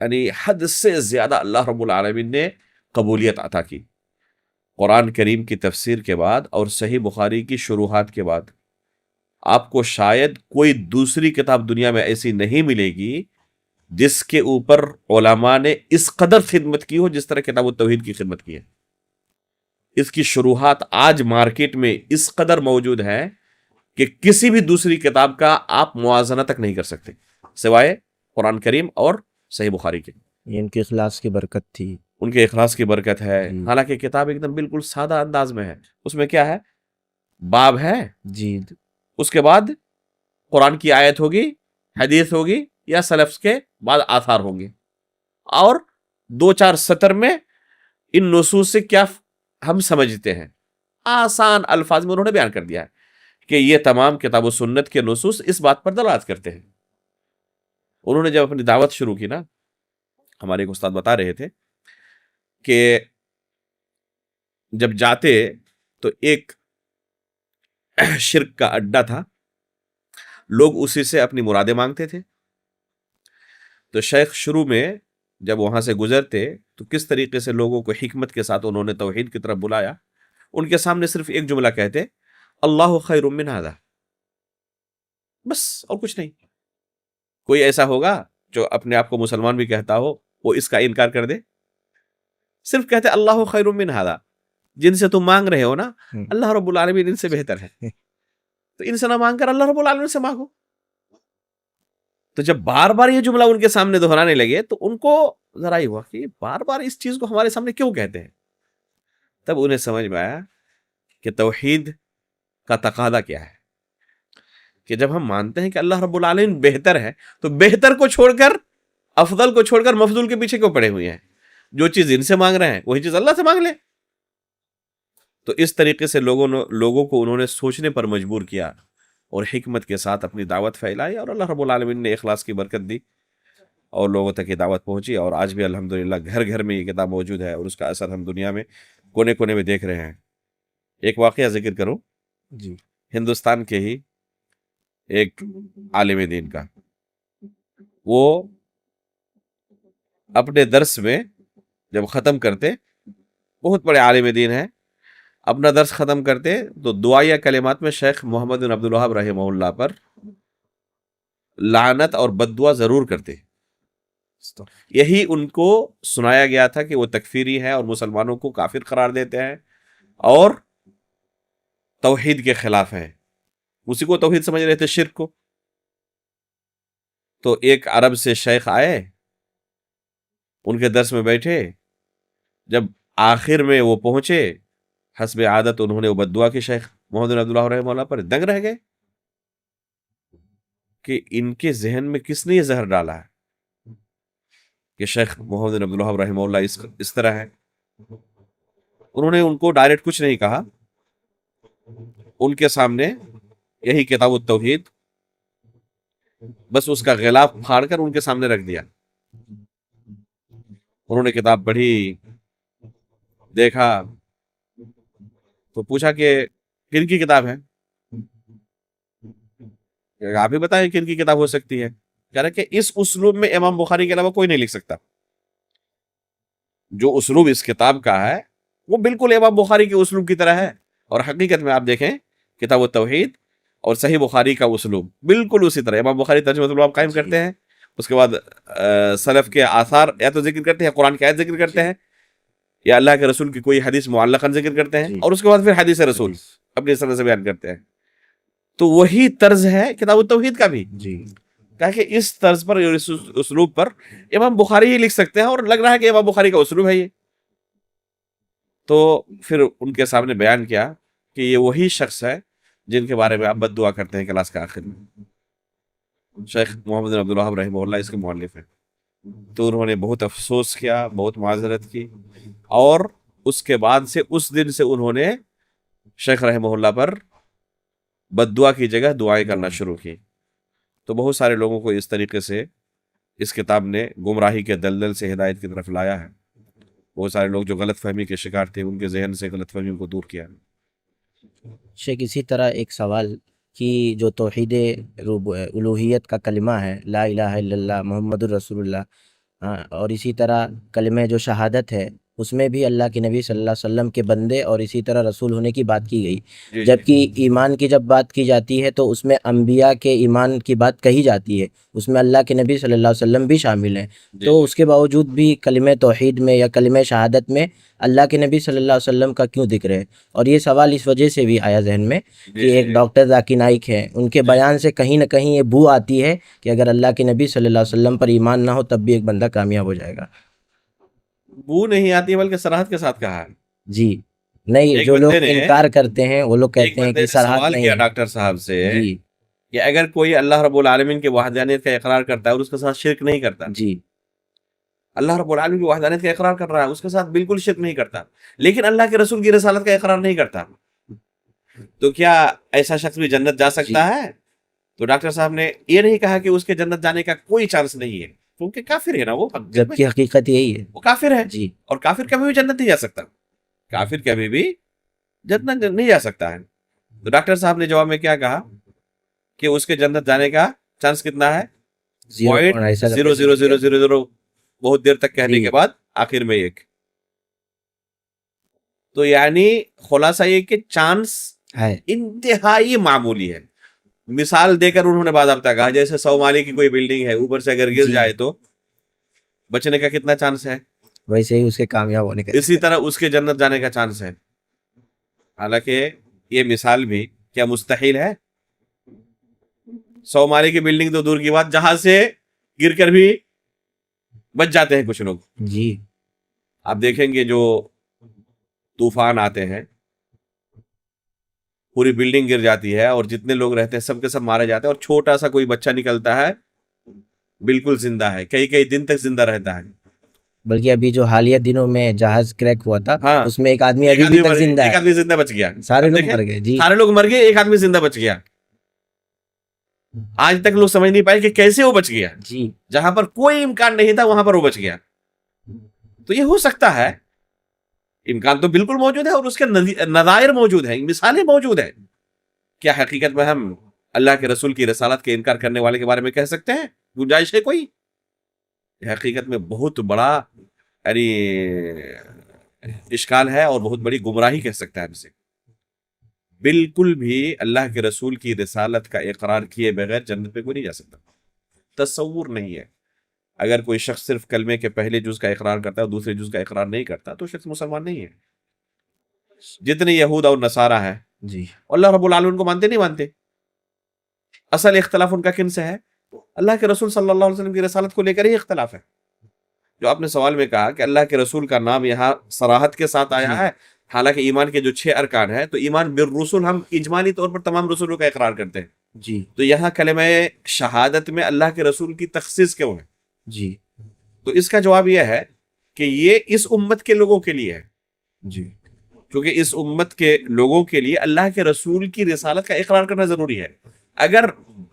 یعنی حد سے زیادہ اللہ رب العالمین نے قبولیت عطا کی۔ قرآن کریم کی تفسیر کے بعد اور صحیح بخاری کی شروحات کے بعد آپ کو شاید کوئی دوسری کتاب دنیا میں ایسی نہیں ملے گی جس کے اوپر علماء نے اس قدر خدمت کی ہو جس طرح کتاب التوحید کی خدمت کی ہے۔ اس کی شروحات آج مارکیٹ میں اس قدر موجود ہے کہ کسی بھی دوسری کتاب کا آپ موازنہ تک نہیں کر سکتے سوائے قرآن کریم اور صحیح بخاری کے۔ یہ ان کے اخلاص کی برکت تھی، ان کے اخلاص کی برکت ہے۔ حالانکہ کتاب ایک دم بالکل سادہ انداز میں ہے، اس میں کیا ہے، باب ہے، جی اس کے بعد قرآن کی آیت ہوگی، حدیث ہوگی یا سلف کے بعد آثار ہوں گے، اور 2-4 سطر میں ان نصوص سے کیا ہم سمجھتے ہیں، آسان الفاظ میں انہوں نے بیان کر دیا ہے کہ یہ تمام کتاب و سنت کے نصوص اس بات پر دلالت کرتے ہیں۔ انہوں نے جب اپنی دعوت شروع کی نا، ہمارے ایک استاد بتا رہے تھے کہ جب جاتے تو ایک شرک کا اڈا تھا، لوگ اسی سے اپنی مرادیں مانگتے تھے۔ تو شیخ شروع میں جب وہاں سے گزرتے تو کس طریقے سے لوگوں کو حکمت کے ساتھ انہوں نے توحید کی طرف بلایا۔ ان کے سامنے صرف ایک جملہ کہتے، اللہ خیر من ھذا، بس، اور کچھ نہیں۔ کوئی ایسا ہوگا جو اپنے آپ کو مسلمان بھی کہتا ہو وہ اس کا انکار کر دے؟ صرف کہتے اللہ خیر من ھذا، جن سے تم مانگ رہے ہو نا اللہ رب العالمین ان سے بہتر ہے، تو ان سے نہ مانگ کر اللہ رب العالمین سے مانگو۔ تو جب بار بار یہ جملہ ان کے سامنے دہرانے لگے تو ان کو ذرا ہی ہوا کہ بار بار اس چیز کو ہمارے سامنے کیوں کہتے ہیں۔ تب انہیں سمجھ میں آیا کہ توحید کا تقاضا کیا ہے، کہ جب ہم مانتے ہیں کہ اللہ رب العالمین بہتر ہے تو بہتر کو چھوڑ کر، افضل کو چھوڑ کر مفضول کے پیچھے کیوں پڑے ہوئے ہیں؟ جو چیز ان سے مانگ رہے ہیں وہی چیز اللہ سے مانگ لیں۔ تو اس طریقے سے لوگوں کو انہوں نے سوچنے پر مجبور کیا اور حکمت کے ساتھ اپنی دعوت پھیلائی، اور اللہ رب العالمین نے اخلاص کی برکت دی اور لوگوں تک یہ دعوت پہنچی، اور آج بھی الحمدللہ گھر گھر میں یہ کتاب موجود ہے اور اس کا اثر ہم دنیا میں کونے کونے میں دیکھ رہے ہیں۔ ایک واقعہ ذکر کروں، جی ہندوستان کے ہی ایک عالم دین کا، وہ اپنے درس میں جب ختم کرتے، بہت بڑے عالم دین ہیں، اپنا درس ختم کرتے تو دعائیہ کلمات میں شیخ محمد بن عبد الوہاب رحمہ اللہ پر لعنت اور بد دعا ضرور کرتے۔ یہی ان کو سنایا گیا تھا کہ وہ تکفیری ہیں اور مسلمانوں کو کافر قرار دیتے ہیں اور توحید کے خلاف ہیں، اسی کو توحید سمجھ رہے تھے، شرک کو۔ تو ایک عرب سے شیخ آئے، ان کے درس میں بیٹھے، جب آخر میں وہ پہنچے حسب عادت انہوں نے وہ بد دعا کی شیخ محمد بن عبد الوہاب رحمہ اللہ پر، دنگ رہ گئے کہ ان کے ذہن میں کس نے یہ زہر ڈالا ہے کہ شیخ محمد بن عبد الوہاب رحمہ اللہ اس طرح ہے. انہوں نے ان کو ڈائریکٹ کچھ نہیں کہا، ان کے سامنے یہی کتاب التوحید بس اس کا غلاف پھاڑ کر ان کے سامنے رکھ دیا. انہوں نے کتاب پڑھی، دیکھا تو پوچھا کہ کن کی کتاب ہے؟ آپ ہی بتائیں کن کی کتاب ہو سکتی ہے. کہہ رہے کہ اس اسلوب میں امام بخاری کے علاوہ کوئی نہیں لکھ سکتا. جو اسلوب اس کتاب کا ہے وہ بالکل امام بخاری کے اسلوب کی طرح ہے. اور حقیقت میں آپ دیکھیں کتاب التوحید اور صحیح بخاری کا اسلوب بالکل اسی طرح. امام بخاری ترجمہ الباب قائم کرتے ہیں، اس کے بعد سلف کے آثار یا تو ذکر کرتے ہیں، قرآن کی آیت ذکر کرتے ہیں، یا اللہ کے رسول کی کوئی حدیث معلقاً ذکر کرتے ہیں، اور اس کے بعد پھر حدیث رسول اپنی سند سے بیان کرتے ہیں. تو وہی طرز ہے کتاب التوحید کا بھی. کہ اس طرز پر اس اسلوب پر امام بخاری ہی لکھ سکتے ہیں، اور لگ رہا ہے کہ امام بخاری کا اسلوب ہے یہ. تو پھر ان کے سامنے بیان کیا کہ یہ وہی شخص ہے جن کے بارے میں آپ بد دعا کرتے ہیں کلاس کا آخر میں. شیخ محمد بن عبد الوہاب رحمہ اللہ اس کے مؤلف ہیں. تو انہوں نے بہت افسوس کیا، بہت معذرت کی، اور اس کے بعد سے اس دن سے انہوں نے شیخ رحمہ اللہ پر بد دعا کی جگہ دعائیں کرنا شروع کی. تو بہت سارے لوگوں کو اس طریقے سے اس کتاب نے گمراہی کے دلدل سے ہدایت کی طرف لایا ہے. بہت سارے لوگ جو غلط فہمی کے شکار تھے ان کے ذہن سے غلط فہمیوں کو دور کیا. شیخ اسی طرح ایک سوال کہ جو توحید الوہیت کا کلمہ ہے، لا الہ الا اللہ محمد الرسول اللہ، اور اسی طرح کلمہ جو شہادت ہے اس میں بھی اللہ کے نبی صلی اللہ علیہ وسلم کے بندے اور اسی طرح رسول ہونے کی بات کی گئی. جبکہ ایمان کی جب بات کی جاتی ہے تو اس میں انبیاء کے ایمان کی بات کہی جاتی ہے، اس میں اللہ کے نبی صلی اللہ علیہ وسلم بھی شامل ہیں. تو اس کے باوجود بھی کلمہ توحید میں یا کلمہ شہادت میں اللہ کے نبی صلی اللہ علیہ وسلم کا کیوں ذکر ہے؟ اور یہ سوال اس وجہ سے بھی آیا ذہن میں کہ ایک ڈاکٹر ذاکر نائک ہیں، ان کے بیان سے کہیں نہ کہیں یہ بو آتی ہے کہ اگر اللہ کے نبی صلی اللہ علیہ وسلم پر ایمان نہ ہو تب بھی ایک بندہ کامیاب ہو جائے گا. بو نہیں آتی بلکہ صراحت کے ساتھ کہا ہے. جی نہیں، جو لوگ انکار کرتے ہیں وہ لوگ کہتے ہیں کہ صراحت نہیں ہے. ڈاکٹر صاحب سے کہ اگر کوئی اللہ رب العالمین کی وحدانیت کا اقرار کرتا ہے اور اس کے ساتھ شرک نہیں کرتا، جی اللہ رب العالمین کی وحدانیت کا اقرار کر رہا ہے، اس کے ساتھ بالکل شرک نہیں کرتا، لیکن اللہ کے رسول کی رسالت کا اقرار نہیں کرتا، تو کیا ایسا شخص بھی جنت جا سکتا ہے؟ تو ڈاکٹر صاحب نے یہ نہیں کہا کہ اس کے جنت جانے کا کوئی چانس نہیں ہے، کیونکہ کافر ہے نا وہ، جبکہ حقیقت یہی ہے وہ کافر ہے. جی، اور کافر کبھی بھی جنت نہیں جا سکتا، کافر کبھی بھی جنت نہیں جا سکتا ہے. تو ڈاکٹر صاحب نے جواب میں کیا کہا کہ اس کے جنت جانے کا چانس کتنا ہے؟ 0.00000 بہت دیر تک کہنے کے بعد آخر میں 1. تو یعنی خلاصہ یہ کہ چانس انتہائی معمولی ہے. مثال دے کر انہوں نے باضابطہ کہا جیسے 100 مالے کی کوئی بلڈنگ ہے، اوپر سے اگر گر جائے تو بچنے کا کتنا چانس ہے، ویسے ہی اس کے کامیاب ہونے کا، اسی طرح اس کے جنت جانے کا چانس ہے. حالانکہ یہ مثال بھی کیا مستحیل ہے؟ 100 مالے کی بلڈنگ تو دور کی بات، جہاں سے گر کر بھی بچ جاتے ہیں کچھ لوگ. جی آپ دیکھیں گے جو طوفان آتے ہیں، پوری بلڈنگ گر جاتی ہے اور جتنے لوگ رہتے ہیں سب کے سب مارے جاتے ہیں، اور چھوٹا سا کوئی بچہ نکلتا ہے بالکل زندہ ہے، کئی دن تک زندہ رہتا ہے. بلکہ ابھی جو حالیہ دنوں میں جہاز کریک ہوا تھا، اس میں ایک آدمی ابھی بھی تک زندہ ہے، ایک آدمی زندہ بچ گیا، سارے لوگ مر گئے. جی سارے لوگ مر گئے، ایک آدمی زندہ بچ گیا. آج تک لوگ سمجھ نہیں پائے کہ کیسے وہ بچ گیا. جی جہاں پر کوئی امکان نہیں تھا وہاں پر وہ بچ گیا. تو یہ ہو سکتا ہے، امکان تو بالکل موجود ہے، اور اس کے نظائر موجود ہیں، مثالیں موجود ہیں. کیا حقیقت میں ہم اللہ کے رسول کی رسالت کے انکار کرنے والے کے بارے میں کہہ سکتے ہیں گنجائش ہے کوئی؟ حقیقت میں بہت بڑا یعنی اشکال ہے اور بہت بڑی گمراہی کہہ سکتا ہے ہم سے. بالکل بھی اللہ کے رسول کی رسالت کا اقرار کیے بغیر جنت پہ کوئی نہیں جا سکتا، تصور نہیں ہے. اگر کوئی شخص صرف کلمے کے پہلے جز کا اقرار کرتا ہے اور دوسرے جز کا اقرار نہیں کرتا تو شخص مسلمان نہیں ہے. جتنے یہود اور نصارہ ہیں جی اللہ رب العالمین کو مانتے نہیں مانتے. اصل اختلاف ان کا کن سے ہے؟ اللہ کے رسول صلی اللہ علیہ وسلم کی رسالت کو لے کر ہی اختلاف ہے. جو آپ نے سوال میں کہا کہ اللہ کے رسول کا نام یہاں صراحت کے ساتھ آیا ہے، حالانکہ ایمان کے جو 6 ارکان ہیں، تو ایمان بالرسل ہم اجمالی طور پر تمام رسولوں کا اقرار کرتے ہیں. جی تو یہاں کلمہ شہادت میں اللہ کے رسول کی تخصیص کیوں ہے؟ جی تو اس کا جواب یہ ہے کہ یہ اس امت کے لوگوں کے لیے ہے، جی کیونکہ اس امت کے لوگوں کے لیے اللہ کے رسول کی رسالت کا اقرار کرنا ضروری ہے۔ اگر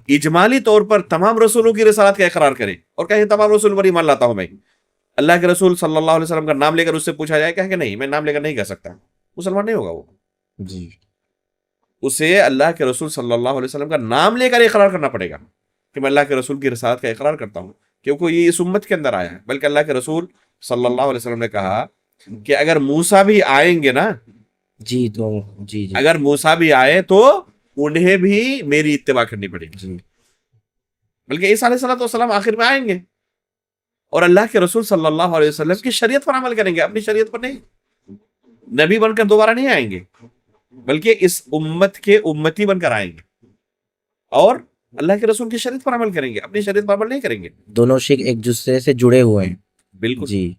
اجمالی طور پر تمام رسولوں کی رسالت کا اقرار کریں اور کہیں تمام رسول پر ایمان لاتا ہوں میں، اللہ کے رسول صلی اللہ علیہ وسلم کا نام لے کر اس سے پوچھا جائے کہ نہیں میں نام لے کر نہیں کہہ سکتا، مسلمان نہیں ہوگا وہ۔ جی اسے اللہ کے رسول صلی اللہ علیہ وسلم کا نام لے کر اقرار کرنا پڑے گا کہ میں اللہ کے رسول کی رسالت کا اقرار کرتا ہوں، کیونکہ یہ اس امت کے اندر آیا ہے۔ بلکہ اللہ کے رسول صلی اللہ علیہ وسلم نے کہا کہ اگر موسیٰ بھی آئیں گے نا، جی تو جی جی اگر موسیٰ بھی آئے تو انہیں بھی میری اتباع کرنی پڑے گی، جی بلکہ عیسیٰ علیہ السلام آخر میں آئیں گے اور اللہ کے رسول صلی اللہ علیہ وسلم کی شریعت پر عمل کریں گے، اپنی شریعت پر نہیں۔ نبی بن کر دوبارہ نہیں آئیں گے، بلکہ اس امت کے امتی بن کر آئیں گے اور اللہ کے رسول کی شریعت پر عمل کریں گے، اپنی شریعت پر عمل نہیں کریں گے۔ دونوں شیخ ایک دوسرے سے جڑے ہوئے ہیں۔ بالکل، جی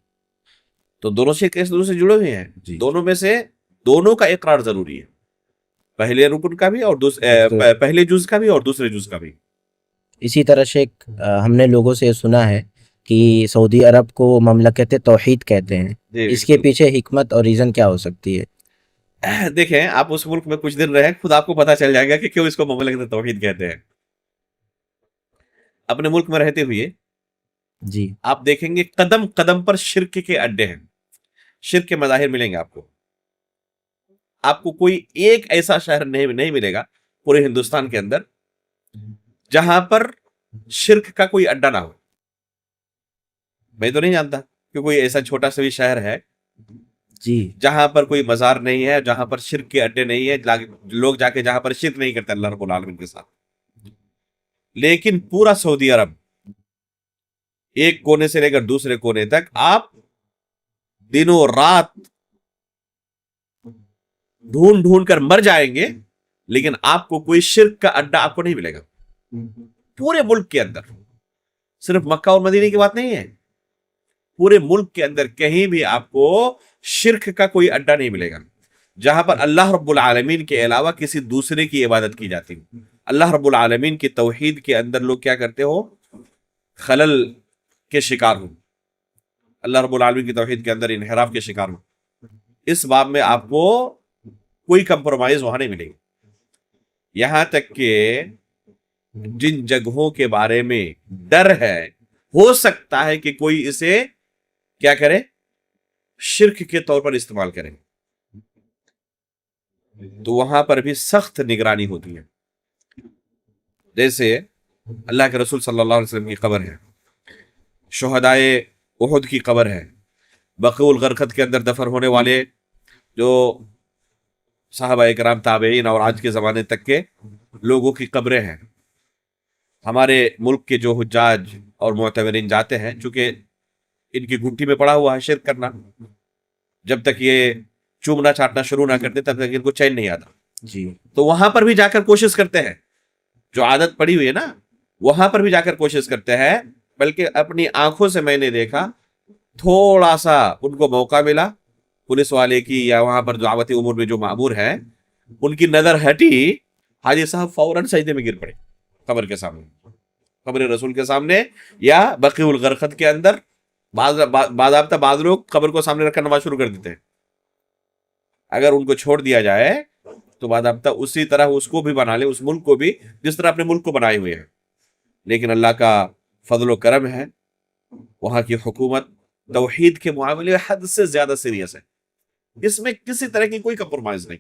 تو دونوں سے ایک دوسرے سے جڑے ہوئے ہیں، جی دونوں میں سے دونوں کا اقرار ضروری ہے، پہلے رکن کا بھی اور پہلے جز کا بھی اور دوسرے جز کا بھی۔ اسی طرح شیخ ہم نے لوگوں سے سنا ہے کہ سعودی عرب کو مملکت توحید کہتے ہیں، اس کے پیچھے حکمت اور ریزن کیا ہو سکتی ہے؟ دیکھیں آپ اس ملک میں کچھ دن رہیں، خود آپ کو پتا چل جائے گا کہ کیوں اس کو مملکت توحید کہتے ہیں۔ اپنے ملک میں رہتے ہوئے جی آپ دیکھیں گے قدم قدم پر شرک کے اڈے ہیں، شرک کے مظاہر ملیں گے آپ کو کوئی ایک ایسا شہر نہیں ملے گا پورے ہندوستان کے اندر جہاں پر شرک کا کوئی اڈا نہ ہو۔ میں تو نہیں جانتا کہ کوئی ایسا چھوٹا سا بھی شہر ہے جی جہاں پر کوئی مزار نہیں ہے، جہاں پر شرک کے اڈے نہیں ہے، لوگ جا کے جہاں پر شرک نہیں کرتے اللہ رب العالمین کے ساتھ۔ لیکن پورا سعودی عرب ایک کونے سے لے کر دوسرے کونے تک آپ دنوں رات ڈھونڈ ڈھونڈ کر مر جائیں گے، لیکن آپ کو کوئی شرک کا اڈا آپ کو نہیں ملے گا پورے ملک کے اندر۔ صرف مکہ اور مدینے کی بات نہیں ہے، پورے ملک کے اندر کہیں بھی آپ کو شرک کا کوئی اڈا نہیں ملے گا جہاں پر اللہ رب العالمین کے علاوہ کسی دوسرے کی عبادت کی جاتی ہے۔ اللہ رب العالمین کی توحید کے اندر لوگ کیا کرتے ہو؟ خلل کے شکار ہو، اللہ رب العالمین کی توحید کے اندر انحراف کے شکار ہو۔ اس باب میں آپ کو کوئی کمپرومائز وہاں نہیں ملے گی، یہاں تک کہ جن جگہوں کے بارے میں ڈر ہے ہو سکتا ہے کہ کوئی اسے کیا کرے، شرک کے طور پر استعمال کرے، تو وہاں پر بھی سخت نگرانی ہوتی ہے۔ جیسے اللہ کے رسول صلی اللہ علیہ وسلم کی قبر ہے، شہدائے احد کی قبر ہے، بقیع الغرقد کے اندر دفن ہونے والے جو صحابہ کرام تابعین اور آج کے زمانے تک کے لوگوں کی قبریں ہیں۔ ہمارے ملک کے جو حجاج اور معتمرین جاتے ہیں، چونکہ ان کی گھنٹی میں پڑا ہوا ہے شرک کرنا، جب تک یہ چومنا چاٹنا شروع نہ کرتے تب تک ان کو چین نہیں آتا، جی تو وہاں پر بھی جا کر کوشش کرتے ہیں، جو عادت پڑی ہوئی ہے نا وہاں پر بھی جا کر کوشش کرتے ہیں۔ بلکہ اپنی آنکھوں سے میں نے دیکھا، تھوڑا سا ان کو موقع ملا پولیس والے کی یا وہاں پر دعوتی امور میں جو مامور ہیں ان کی نظر ہٹی، حاجی صاحب فوراً سجدے میں گر پڑے قبر کے سامنے، قبر رسول کے سامنے یا بقیع الغرقد کے اندر۔ باضابطہ بعض لوگ قبر کو سامنے رکھ کر نماز شروع کر دیتے ہیں، اگر ان کو چھوڑ دیا جائے تو باضابطہ اسی طرح اس کو بھی بنا لے، اس ملک کو بھی جس طرح اپنے ملک کو بنائے ہوئے ہیں۔ لیکن اللہ کا فضل و کرم ہے، وہاں کی حکومت توحید کے معاملے میں حد سے زیادہ سیریس ہے، اس میں کسی طرح کی کوئی کمپرومائز نہیں،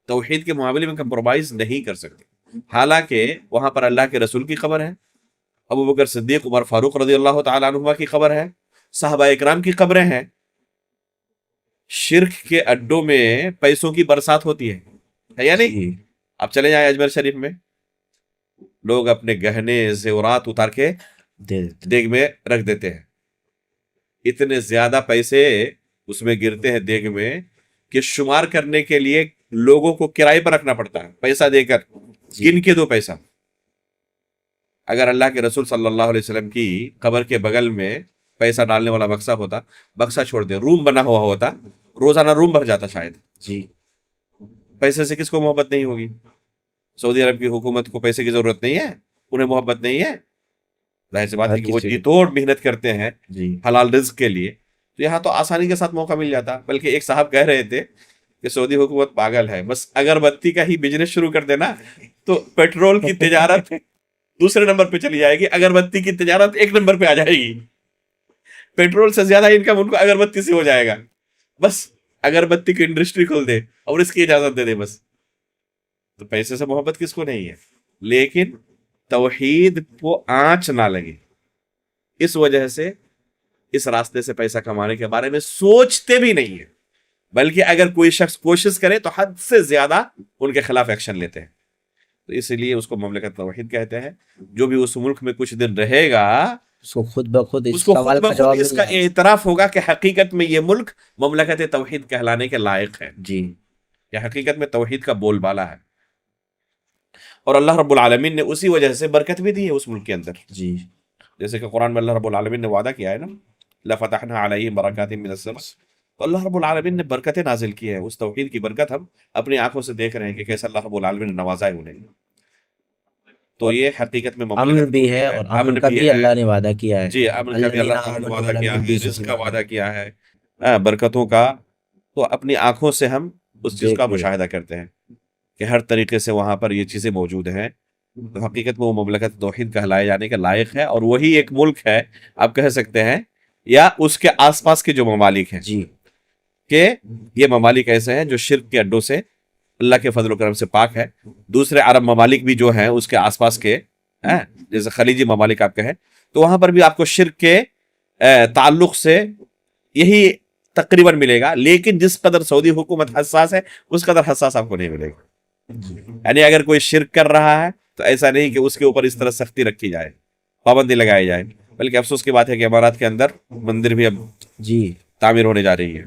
توحید کے معاملے میں کمپرومائز نہیں کر سکتے۔ حالانکہ وہاں پر اللہ کے رسول کی قبر ہے، ابو بکر صدیق عمر فاروق رضی اللہ تعالیٰ عنہما کی قبر ہے، صحابہ اکرام کی قبریں ہیں۔ شرک کے اڈوں میں پیسوں کی برسات ہوتی ہے یا نہیں؟ آپ چلے جائیں اجمیر شریف میں، لوگ اپنے گہنے زیورات اتار کے دیگ میں رکھ دیتے ہیں، اتنے زیادہ پیسے اس میں گرتے ہیں دیگ میں کہ شمار کرنے کے لیے لوگوں کو کرائے پر رکھنا پڑتا ہے، پیسہ دے کر گن کے دو پیسہ۔ اگر اللہ کے رسول صلی اللہ علیہ وسلم کی قبر کے بغل میں پیسہ ڈالنے والا بکسا ہوتا، بکسا چھوڑ دے، روم بنا ہوا ہوتا، روزانہ روم بھر جاتا شاید۔ جی پیسے سے کس کو محبت نہیں ہوگی؟ سعودی عرب کی حکومت کو پیسے کی ضرورت نہیں ہے, انہیں محبت نہیں ہے, ظاہر سی بات ہے ہر کہ وہ کسی جی توڑ محنت کرتے ہیں جی حلال رزق کے لیے, تو یہاں تو آسانی کے ساتھ موقع مل جاتا. بلکہ ایک صاحب کہہ رہے تھے کہ سعودی حکومت پاگل ہے, بس اگربتی کا ہی بزنس شروع کر دینا تو پیٹرول کی تجارت دوسرے نمبر پہ چلی جائے گی, اگربتی کی تجارت ایک نمبر پہ آ جائے گی. پیٹرول سے زیادہ انکم ان کو اگربتی سے ہو جائے گا. بس اگربتی کی انڈسٹری کھول دے اور اس کی اجازت دے دے بس. تو پیسے سے محبت کس کو نہیں ہے, لیکن توحید کو آنچ نہ لگے اس وجہ سے اس راستے سے پیسہ کمانے کے بارے میں سوچتے بھی نہیں ہے. بلکہ اگر کوئی شخص کوشش کرے تو حد سے زیادہ ان کے خلاف ایکشن لیتے ہیں. تو اس لیے اس کو مملکت توحید کہتے ہیں. جو بھی اس ملک میں کچھ دن رہے گا اس کو خود بخود اس کو خود سوال کا بخود جواب اس مل کا جائے. اعتراف ہوگا کہ حقیقت میں یہ ملک مملکت توحید کہلانے کے لائق ہے, جی یہ حقیقت میں توحید کا بول بالا ہے. اور اللہ رب العالمین نے اسی وجہ سے برکت بھی دی ہے اس ملک کے اندر. جی جیسے کہ قرآن میں اللہ رب العالمین نے وعدہ کیا ہے نا, لفتحنا علیہم برکات من السماء, تو اللہ رب العالمین نے برکتیں نازل کی ہیں. اس توحید کی برکت ہم اپنی آنکھوں سے دیکھ رہے ہیں کہ کیسے اللہ رب العالمین نے نوازا ہے انہیں. تو یہ حقیقت میں امن بھی ہے, اور امن کا بھی اللہ نے وعدہ کیا ہے. جی امن کا بھی اللہ تعالیٰ نے وعدہ کیا ہے, رزق کا وعدہ کیا ہے, برکتوں کا. تو اپنی آنکھوں سے ہم اس چیز کا مشاہدہ کرتے ہیں کہ ہر طریقے سے وہاں پر یہ چیزیں موجود ہیں. تو حقیقت میں وہ مملکت توحید کہلائے جانے کے لائق ہے, اور وہی ایک ملک ہے آپ کہہ سکتے ہیں, یا اس کے آس پاس کے جو ممالک ہیں, جی کہ یہ ممالک ایسے ہیں جو شرک کے اڈوں سے اللہ کے فضل و کرم سے پاک ہے. دوسرے عرب ممالک بھی جو ہیں اس کے آس پاس کے جیسے خلیجی ممالک آپ کہیں, تو وہاں پر بھی آپ کو شرک کے تعلق سے یہی تقریباً ملے گا. لیکن جس قدر سعودی حکومت حساس ہے اس قدر حساس آپ کو نہیں ملے گا. یعنی اگر کوئی شرک کر رہا ہے تو ایسا نہیں کہ اس کے اوپر اس طرح سختی رکھی جائے, پابندی لگائی جائے. بلکہ افسوس کی بات ہے کہ امارات کے اندر مندر بھی اب جی تعمیر ہونے جا رہی ہے.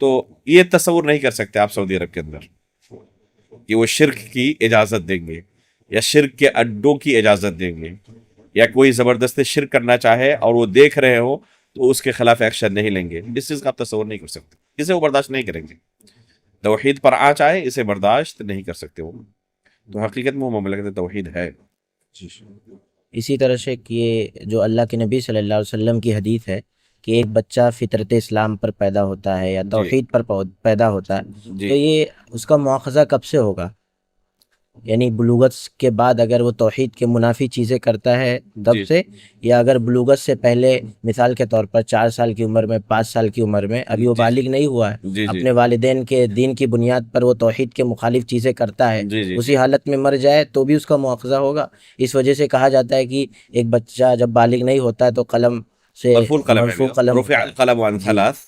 تو یہ تصور نہیں کر سکتے آپ سعودی عرب کے اندر کہ وہ شرک کی اجازت دیں گے یا شرک کے اڈوں کی اجازت دیں گے, یا کوئی زبردستی شرک کرنا چاہے اور وہ دیکھ رہے ہو تو اس کے خلاف ایکشن نہیں لیں گے. اس چیز کا آپ تصور نہیں کر سکتے, اسے وہ برداشت نہیں کریں گے. توحید پر آنچ آئے اسے برداشت نہیں کر سکتے وہ. تو حقیقت میں وہ مملکت توحید ہے. اسی طرح سے کہ یہ جو اللہ کے نبی صلی اللہ علیہ وسلم کی حدیث ہے کہ ایک بچہ فطرت اسلام پر پیدا ہوتا ہے یا توحید پر پیدا ہوتا ہے, تو یہ اس کا مواخذہ کب سے ہوگا؟ یعنی بلوغت کے بعد اگر وہ توحید کے منافی چیزیں کرتا ہے تب سے, یا اگر بلوغت سے پہلے مثال کے طور پر 4 سال کی عمر میں 5 سال کی عمر میں ابھی وہ بالغ نہیں ہوا ہے, اپنے والدین کے دین کی بنیاد پر وہ توحید کے مخالف چیزیں کرتا ہے, اسی حالت میں مر جائے تو بھی اس کا مواخذہ ہوگا؟ اس وجہ سے کہا جاتا ہے کہ ایک بچہ جب بالغ نہیں ہوتا ہے تو قلم سے مرفوع قلم رفع القلم عن ثلاث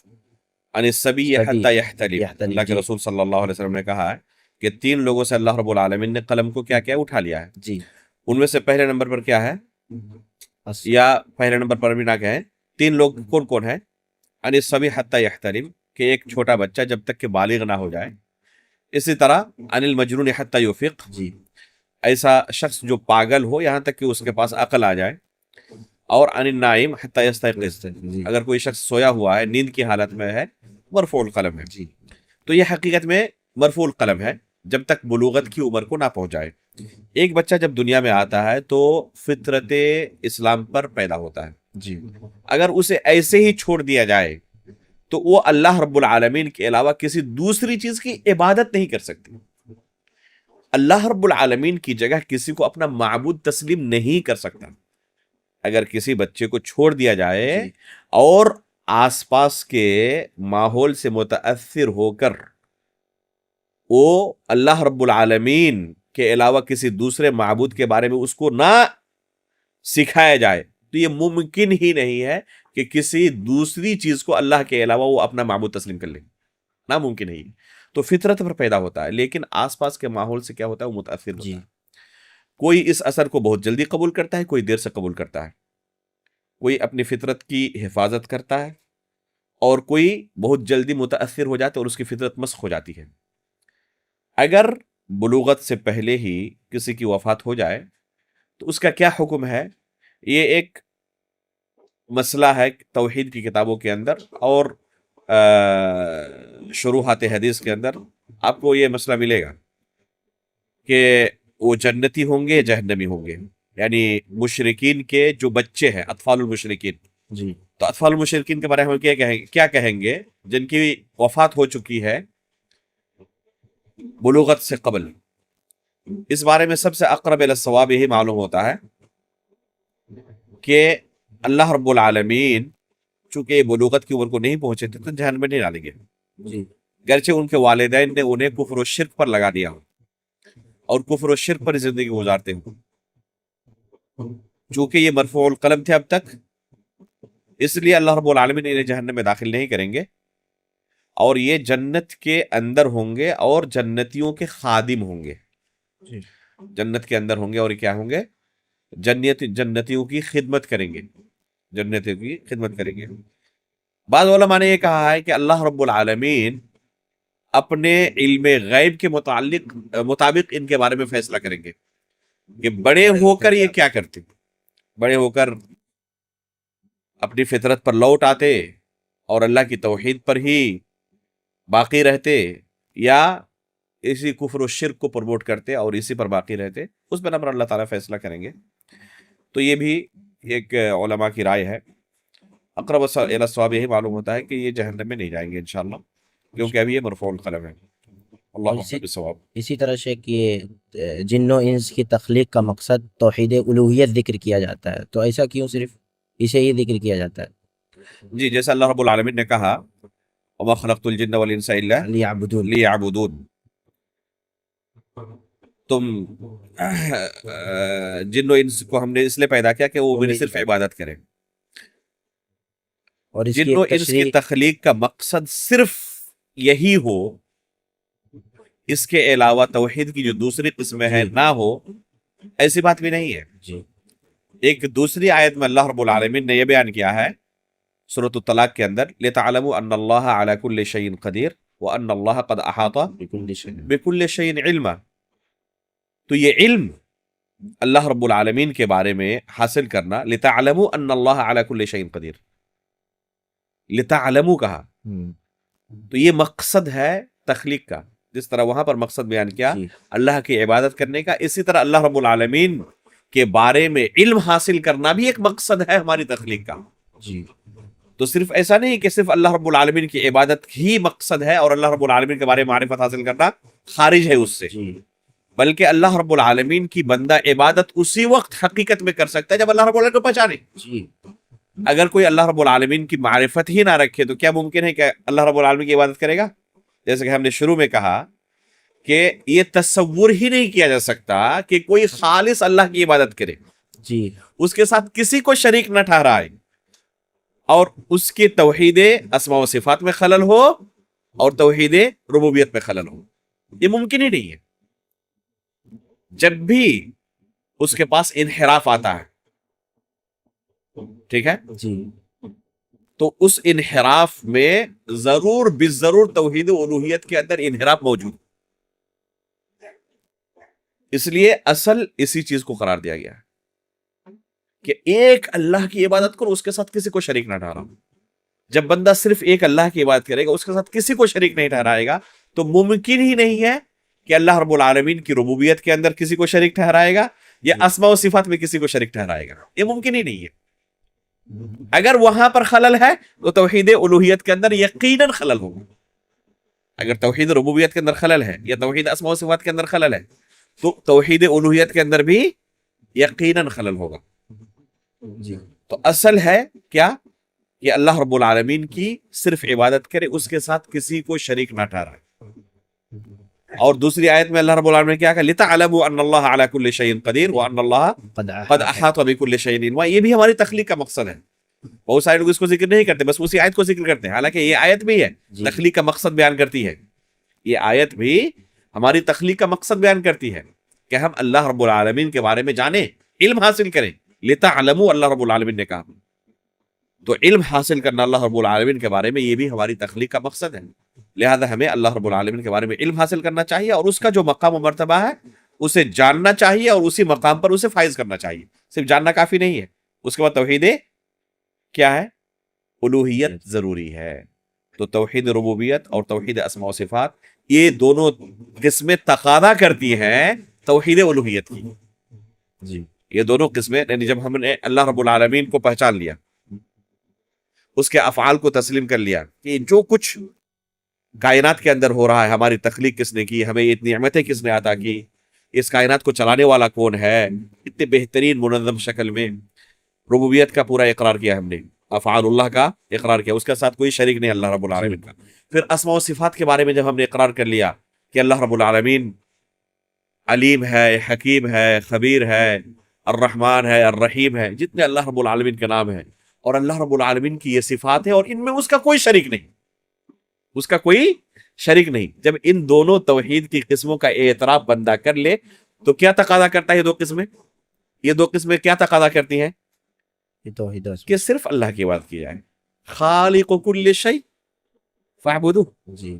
عن الصبي حتى يحتلم. اللہ کے رسول صلی اللہ علیہ وسلم نے کہا ہے کہ 3 لوگوں سے اللہ رب العالمین نے قلم کو کیا کیا اٹھا لیا ہے. جی ان میں سے پہلے نمبر پر کیا ہے, یا پہلے نمبر پر بھی نہ کہیں, 3 لوگ کون کون ہیں؟ عن الصبي حتى يحتلم, کہ ایک چھوٹا بچہ جب تک کہ بالغ نہ ہو جائے. اسی طرح عن المجنون حتى يفيق, جی ایسا شخص جو پاگل ہو یہاں تک کہ اس کے پاس عقل آ جائے. اور عن النائم حتى يستيقظ, اگر کوئی شخص سویا ہوا ہے نیند کی حالت میں ہے, مرفوع القلم ہے. جی تو یہ حقیقت میں مرفوع القلم ہے جب تک بلوغت کی عمر کو نہ پہنچائے. ایک بچہ جب دنیا میں آتا ہے تو فطرت اسلام پر پیدا ہوتا ہے. جی اگر اسے ایسے ہی چھوڑ دیا جائے تو وہ اللہ رب العالمین کے علاوہ کسی دوسری چیز کی عبادت نہیں کر سکتی. اللہ رب العالمین کی جگہ کسی کو اپنا معبود تسلیم نہیں کر سکتا. اگر کسی بچے کو چھوڑ دیا جائے اور آس پاس کے ماحول سے متاثر ہو کر وہ اللہ رب العالمین کے علاوہ کسی دوسرے معبود کے بارے میں اس کو نہ سکھایا جائے, تو یہ ممکن ہی نہیں ہے کہ کسی دوسری چیز کو اللہ کے علاوہ وہ اپنا معبود تسلیم کر لے. ناممکن ہے. تو فطرت پر پیدا ہوتا ہے, لیکن آس پاس کے ماحول سے کیا ہوتا ہے, وہ متاثر ہوتا ہے. کوئی اس اثر کو بہت جلدی قبول کرتا ہے, کوئی دیر سے قبول کرتا ہے. کوئی اپنی فطرت کی حفاظت کرتا ہے اور کوئی بہت جلدی متاثر ہو جاتا ہے اور اس کی فطرت مسخ ہو جاتی ہے. اگر بلوغت سے پہلے ہی کسی کی وفات ہو جائے تو اس کا کیا حکم ہے؟ یہ ایک مسئلہ ہے توحید کی کتابوں کے اندر اور شروحات حدیث کے اندر آپ کو یہ مسئلہ ملے گا کہ وہ جنتی ہوں گے جہنمی ہوں گے. یعنی مشرکین کے جو بچے ہیں اطفال المشرکین، جی تو اطفال المشرکین کے بارے میں کیا کہیں گے؟ جن کی وفات ہو چکی ہے بلوغت سے قبل. اس بارے میں سب سے اقرب الی الصواب یہی معلوم ہوتا ہے کہ اللہ رب العالمین چونکہ بلوغت کی عمر کو نہیں پہنچے تھے تو جہنم میں نہیں ڈالیں گے. جی گرچہ ان کے والدین نے انہیں کفر و شرک پر لگا دیا اور کفر و شرک پر زندگی گزارتے ہوں. چونکہ یہ مرفوع القلم تھے اب تک، اس لیے اللہ رب العالمین انہیں جہنم میں داخل نہیں کریں گے، اور یہ جنت کے اندر ہوں گے اور جنتیوں کے خادم ہوں گے. جنت کے اندر ہوں گے اور کیا ہوں گے؟ جنتیوں کی خدمت کریں گے. جنتیوں کی خدمت کریں گے. بعض علماء نے یہ کہا ہے کہ اللہ رب العالمین اپنے علم غیب کے مطابق ان کے بارے میں فیصلہ کریں گے کہ بڑے ہو کر یہ کیا کرتے، بڑے ہو کر اپنی فطرت پر لوٹ آتے اور اللہ کی توحید پر ہی باقی رہتے، یا اسی کفر و شرک کو پروموٹ کرتے اور اسی پر باقی رہتے. اس پر نمبر اللہ تعالیٰ فیصلہ کریں گے. تو یہ بھی ایک علماء کی رائے ہے. اقرب الی الصواب یہی معلوم ہوتا ہے کہ یہ جہنم میں نہیں جائیں گے انشاءاللہ، کیونکہ ابھی یہ مرفوع القلم ہے. اللہ بالصواب. اسی طرح سے کہ جن و انس کی تخلیق کا مقصد توحید الوہیت ذکر کیا جاتا ہے، تو ایسا کیوں صرف اسے ہی ذکر کیا جاتا ہے؟ جی جیسا اللہ رب العالمین نے کہا وما خلقت الجن والانس الا لیعبدون. لیعبدون. تم جن و انس کو ہم نے اس لیے پیدا کیا کہ وہ میری صرف عبادت کریں. اور اس جن و انس کی تخلیق کا مقصد صرف یہی ہو، اس کے علاوہ توحید کی جو دوسری قسمیں ہیں نہ ہو، ایسی بات بھی نہیں ہے. جی ایک دوسری آیت میں اللہ رب العالمین نے یہ بیان کیا ہے سورۃ الطلاق کے اندر، لِتَعْلَمُوا أَنَّ اللَّهَ عَلَى كُلِّ شَيْءٍ قَدِيرٌ وَأَنَّ اللَّهَ قَدْ أَحَاطَ بِكُلِّ شَيْءٍ عِلْمًا. تو یہ علم اللہ رب العالمین کے بارے میں حاصل کرنا، لِتَعْلَمُوا أَنَّ اللَّهَ عَلَى كُلِّ شَيْءٍ قَدِيرٌ، لِتَعْلَمُوا کہا، تو یہ مقصد ہے تخلیق کا. جس طرح وہاں پر مقصد بیان کیا اللہ کی عبادت کرنے کا، اسی طرح اللہ رب العالمین کے بارے میں علم حاصل کرنا بھی ایک مقصد ہے ہماری تخلیق کا. جی تو صرف ایسا نہیں کہ صرف اللہ رب العالمین کی عبادت ہی مقصد ہے اور اللہ رب العالمین کے بارے میں معرفت حاصل کرنا خارج ہے اس سے، بلکہ اللہ رب العالمین کی بندہ عبادت اسی وقت حقیقت میں کر سکتا ہے جب اللہ رب العالمین کو پہچانے. اگر کوئی اللہ رب العالمین کی معرفت ہی نہ رکھے تو کیا ممکن ہے کہ اللہ رب العالمین کی عبادت کرے گا؟ جیسے کہ ہم نے شروع میں کہا کہ یہ تصور ہی نہیں کیا جا سکتا کہ کوئی خالص اللہ کی عبادت کرے، جی اس کے ساتھ کسی کو شریک نہ ٹھہرائے، اور اس کی توحید اسماء و صفات میں خلل ہو اور توحید ربوبیت میں خلل ہو. یہ ممکن ہی نہیں ہے. جب بھی اس کے پاس انحراف آتا ہے، ٹھیک ہے، جی تو اس انحراف میں ضرور بالضرور توحید الوہیت کے اندر انحراف موجود. اس لیے اصل اسی چیز کو قرار دیا گیا ہے کہ ایک اللہ کی عبادت کرو، اس کے ساتھ کسی کو شریک نہ ٹھہراؤ. جب بندہ صرف ایک اللہ کی عبادت کرے گا، اس کے ساتھ کسی کو شریک نہیں ٹھہرائے گا، تو ممکن ہی نہیں ہے کہ اللہ رب العالمین کی ربوبیت کے اندر کسی کو شریک ٹھہرائے گا یا اسماء و صفات میں کسی کو شریک ٹھہرائے گا. یہ ممکن ہی نہیں ہے. اگر وہاں پر خلل ہے تو توحید الوہیت کے اندر یقیناً خلل ہوگا. اگر توحید ربوبیت کے اندر خلل ہے یا توحید اسماء و صفات کے اندر خلل ہے تو توحید الوہیت کے اندر بھی یقیناً خلل ہوگا. جی تو اصل ہے کیا کہ اللہ رب العالمین کی صرف عبادت کرے، اس کے ساتھ کسی کو شریک نہ ٹھہرائے. اور دوسری آیت میں اللہ رب العالمین نے کیا کہا، لِتَعْلَمُوا أَنَّ اللَّهَ عَلَى كُلِّ شَيْءٍ قَدِيرٌ وَأَنَّ اللَّهَ قَدْ أَحَاطَ بِكُلِّ شَيْءٍ عِلْمًا. یہ بھی ہماری تخلیق کا مقصد ہے. بہت سارے لوگ اس کو ذکر نہیں کرتے، بس اسی آیت کو ذکر کرتے ہیں، حالانکہ یہ آیت بھی ہے تخلیق کا مقصد بیان کرتی ہے. یہ آیت بھی ہماری تخلیق کا مقصد بیان کرتی ہے کہ ہم اللہ رب العالمین کے بارے میں جانیں، علم حاصل کریں. لِتَعْلَمُوا اللہ رب العالمین نے کہا، تو علم حاصل کرنا اللہ رب العالمین کے بارے میں یہ بھی ہماری تخلیق کا مقصد ہے. لہذا ہمیں اللہ رب العالمین کے بارے میں علم حاصل کرنا چاہیے اور اس کا جو مقام و مرتبہ ہے اسے جاننا چاہیے اور اسی مقام پر اسے فائز کرنا چاہیے. صرف جاننا کافی نہیں ہے، اس کے بعد توحید کیا ہے؟ الوہیت ضروری ہے. تو توحید ربوبیت اور توحید اسماء و صفات یہ دونوں قسمیں تقاضا کرتی ہیں توحید الوہیت کی. جی یہ دونوں قسمیں، یعنی جب ہم نے اللہ رب العالمین کو پہچان لیا، اس کے افعال کو تسلیم کر لیا کہ جو کچھ کائنات کے اندر ہو رہا ہے، ہماری تخلیق کس نے کی، ہمیں اتنی نعمتیں کس نے عطا کی، اس کائنات کو چلانے والا کون ہے، اتنے بہترین منظم شکل میں ربوبیت کا پورا اقرار کیا ہم نے، افعال اللہ کا اقرار کیا، اس کے ساتھ کوئی شریک نہیں اللہ رب العالمین کا. پھر اسماء و صفات کے بارے میں جب ہم نے اقرار کر لیا کہ اللہ رب العالمین علیم ہے، حکیم ہے، خبیر ہے، الرحمن ہے، الرحیم ہے، جتنے اللہ رب العالمین کے نام ہیں اور اللہ رب العالمین کی یہ صفات ہیں، اور ان میں اس کا کوئی شریک نہیں، اس کا کوئی شریک نہیں. جب ان دونوں توحید کی قسموں کا اعتراف بندہ کر لے تو کیا تقاضا کرتا ہے یہ دو قسمیں کیا تقاضا کرتی ہیں؟ یہ توحید کہ صرف اللہ کی عبادت کی جائے. خالق کل شیء فاعبدوہ. جی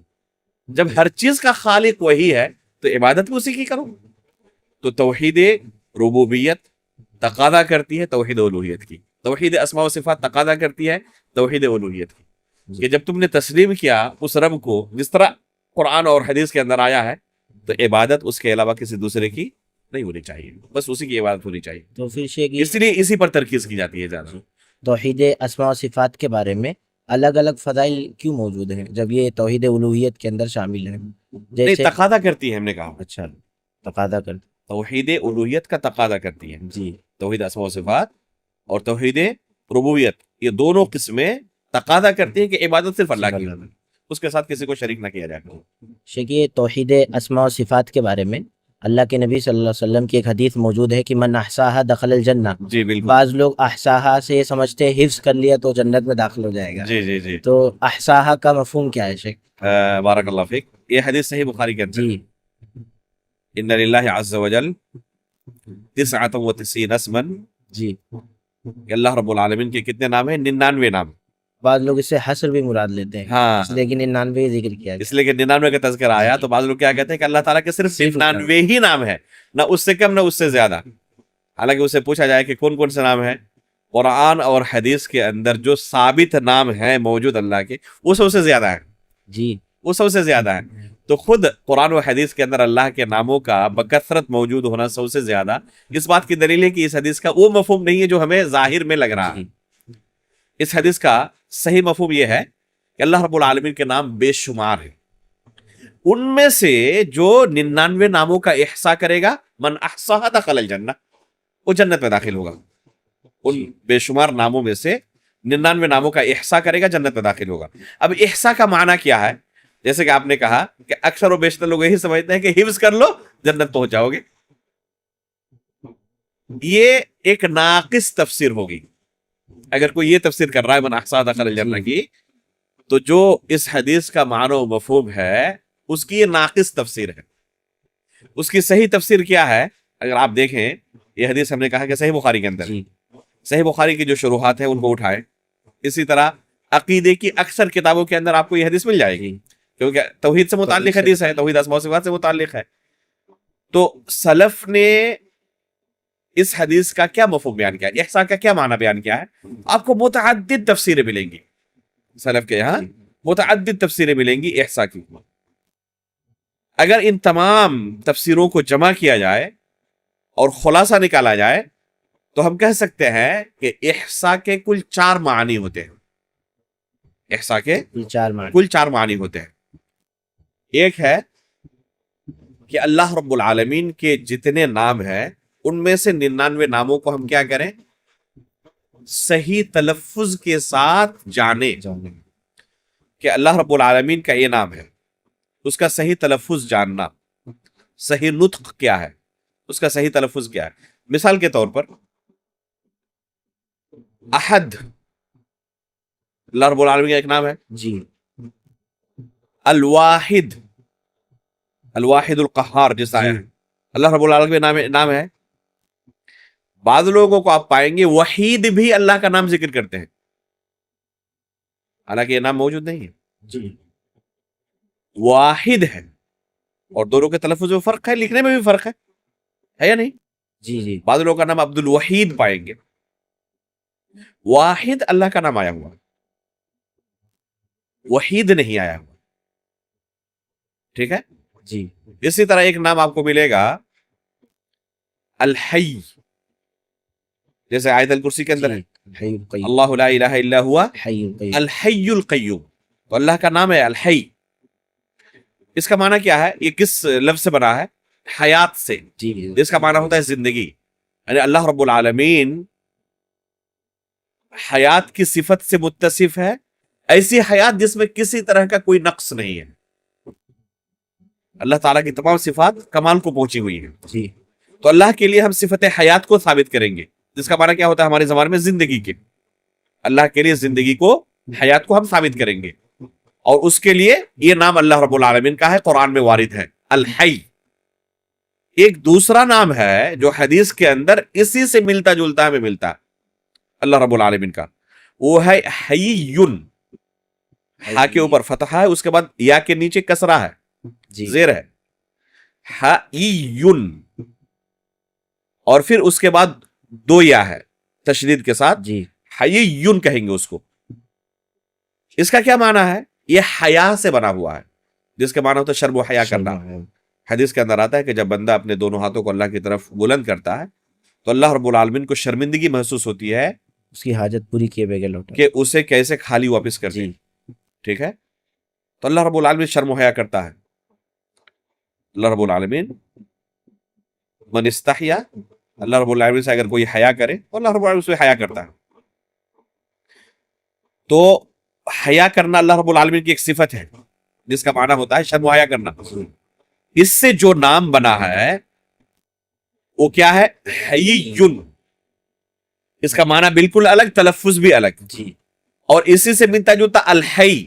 جب ہر چیز کا خالق وہی ہے تو عبادت بھی اسی کی کرو. تو توحید ربوبیت تقاضا کرتی ہے توحید الوہیت کی، توحید اسماء و صفات تقاضا کرتی ہے توحید الوہیت کی. کہ جب تم نے تسلیم کیا اس رب کو جس طرح قرآن اور حدیث کے اندر آیا ہے، تو عبادت اس کے علاوہ کسی دوسرے کی نہیں ہونی چاہیے، بس اسی کی عبادت ہونی چاہیے. تو پھر شیخ اس لیے اسی پر ترکیز کی جاتی ہے زیادہ. توحید اسماء و صفات کے بارے میں الگ الگ فضائل کیوں موجود ہیں جب یہ توحید الوہیت کے اندر شامل ہیں؟ نہیں، تقاضا کرتی ہے، ہم نے کہا اچھا تقاضا کر توحید الوہیت کا تقاضا کرتی ہے. جی توحید اسماء و صفات اور توحید ربوبیت یہ دونوں قسمیں تقاضا کرتی ہیں کہ عبادت صرف اللہ کی، اس کے ساتھ کسی کو شریک نہ کیا جائے. شیخ یہ توحید اسماء و صفات کے بارے میں اللہ کے نبی صلی اللہ علیہ وسلم کی ایک حدیث موجود ہے کہ من احصاہا دخل الجنہ. جی بالکل. بعض لوگ احصاہا سے یہ سمجھتے ہیں حفظ کر لیا تو جنت میں داخل ہو جائے گا. جی جی جی تو احصاہا کا مفہوم کیا ہے شیخ؟ بارک اللہ فیک. یہ حدیث صحیح بخاری کے اندر جی ان للہ عز وجل 99 اسما. جی کہ اللہ رب العالمین کے کتنے نام ہیں؟ 99 نام. بعض لوگ اس سے حصر بھی مراد لیتے ہیں، ہاں، لیکن 99 ذکر کیا اس لیے کہ 99 کا تذکرہ آیا تو بعض لوگ کیا کہتے ہیں کہ اللہ تعالیٰ کے صرف 99 ہی نام ہے، نہ اس سے کم نہ اس سے زیادہ. حالانکہ اسے پوچھا جائے کہ کون کون سے نام ہیں، قرآن اور حدیث کے اندر جو ثابت نام ہیں موجود اللہ کے وہ سب سے زیادہ ہیں. جی وہ سب سے زیادہ ہیں. تو خود قرآن و حدیث کے اندر اللہ کے ناموں کا بکثرت موجود ہونا سب سے زیادہ اس بات کی دلیل ہے کہ اس حدیث کا وہ مفہوم نہیں ہے جو ہمیں ظاہر میں لگ رہا ہے. اس حدیث کا صحیح مفہوم یہ ہے کہ اللہ رب العالمین کے نام بے شمار ہیں، ان میں سے جو 99 ناموں کا احصاء کرے گا، من احصاها دخل الجنہ، وہ جنت میں داخل ہوگا. ان بے شمار ناموں میں سے 99 ناموں کا احصاء کرے گا، جنت میں داخل ہوگا. اب احصاء کا معنی کیا ہے؟ جیسے کہ آپ نے کہا کہ اکثر و بیشتر لوگ یہی سمجھتے ہیں کہ حفظ کر لو جنت پہنچ جاؤ گے. یہ ایک ناقص تفسیر ہوگی. اگر کوئی یہ تفسیر کر رہا ہے من احصاها دخل الجنہ کی، تو جو اس حدیث کا معنی و مفہوم ہے اس کی یہ ناقص تفسیر ہے. اس کی صحیح تفسیر کیا ہے؟ اگر آپ دیکھیں یہ حدیث ہم نے کہا کہ صحیح بخاری کے اندر، صحیح بخاری کی جو شروحات ہیں ان کو اٹھائیں. اسی طرح عقیدے کی اکثر کتابوں کے اندر آپ کو یہ حدیث مل جائے گی، کیونکہ توحید سے متعلق حدیث ہے، توحید اسماء و صفات سے متعلق ہے. تو سلف نے اس حدیث کا کیا مفہوم بیان کیا، احصاء کا کیا معنی بیان کیا ہے؟ آپ کو متعدد تفسیریں ملیں گی، سلف کے یہاں متعدد تفسیریں ملیں گی احصاء کی. اگر ان تمام تفسیروں کو جمع کیا جائے اور خلاصہ نکالا جائے تو ہم کہہ سکتے ہیں کہ احصاء کے کل 4 معنی ہوتے ہیں. احصاء کے کل 4 معنی ہوتے ہیں. ایک ہے کہ اللہ رب العالمین کے جتنے نام ہیں ان میں سے 99 ناموں کو ہم کیا کریں؟ صحیح تلفظ کے ساتھ جانیں کہ اللہ رب العالمین کا یہ نام ہے، اس کا صحیح تلفظ جاننا، صحیح نطق کیا ہے، اس کا صحیح تلفظ کیا ہے. مثال کے طور پر احد اللہ رب العالمین کا ایک نام ہے. جی الواحد، الواحد القہار جس آیا ہے اللہ رب العالمین کا نام ہے. بعض لوگوں کو آپ پائیں گے وحید بھی اللہ کا نام ذکر کرتے ہیں، حالانکہ یہ نام موجود نہیں ہے. جی واحد ہے، اور دونوں کے تلفظ میں فرق ہے، لکھنے میں بھی فرق ہے یا نہیں؟ جی جی بعض لوگوں کا نام عبد الوحید پائیں گے، واحد اللہ کا نام آیا ہوا، وحید نہیں آیا ہوا. ٹھیک ہے. جی اسی طرح ایک نام آپ کو ملے گا الحی، جیسے آیت الکرسی کے اندر ہے الحی القیوم، اللہ لا الہ الا ہوا الحی القیوم، الحی القیوم، تو اللہ کا نام ہے الحی. اس کا معنی کیا ہے؟ یہ کس لفظ سے بنا ہے؟ حیات سے. جی اس کا معنی ہوتا ہے زندگی. یعنی اللہ رب العالمین حیات کی صفت سے متصف ہے، ایسی حیات جس میں کسی طرح کا کوئی نقص نہیں ہے. اللہ تعالیٰ کی تمام صفات کمال کو پہنچی ہوئی ہیں. جی تو اللہ کے لیے ہم صفت حیات کو ثابت کریں گے، جس کا معنی کیا ہوتا ہے ہمارے زبان میں؟ زندگی کے. اللہ کے لیے زندگی کو، حیات کو ہم ثابت کریں گے، اور اس کے لیے یہ نام اللہ رب العالمین کا ہے، قرآن میں وارد ہے الحی. ایک دوسرا نام ہے جو حدیث کے اندر اسی سے ملتا جلتا ہمیں ملتا ہے اللہ رب العالمین کا، وہ ہے حییٌ. ہا کے اوپر فتحہ ہے، اس کے بعد یا کے نیچے کسرہ ہے، جی زیر ہے، حییٌ، اور پھر اس کے بعد دو یا ہے تشدید کے ساتھ، جی حییٌ کہیں گے اس کو. اس کا کیا معنی ہے؟ یہ حیا سے بنا ہوا ہے، جس کے معنی ہوتا ہے شرم و حیا کرنا. حدیث کے اندر آتا ہے کہ جب بندہ اپنے دونوں ہاتھوں کو اللہ کی طرف بلند کرتا ہے تو اللہ رب العالمین کو شرمندگی محسوس ہوتی ہے اس کی حاجت پوری کیے بغیر لوٹا، کہ اسے کیسے خالی واپس کر دیں. ٹھیک ہے، تو اللہ رب العالمین شرم و حیا کرتا ہے. اللہ رب العالمین من استحیا، اللہ رب العالمین سے اگر کوئی حیا کرے تو اللہ رب العالمین سے حیا کرتا ہے. تو حیا کرنا اللہ رب العالمین کی ایک صفت ہے جس کا معنی ہوتا ہے شرم و حیا کرنا. اس سے جو نام بنا ہے وہ کیا ہے؟ حییٌ. اس کا معنی بالکل الگ، تلفظ بھی الگ. جی اور اسی سے ملتا جلتا الحی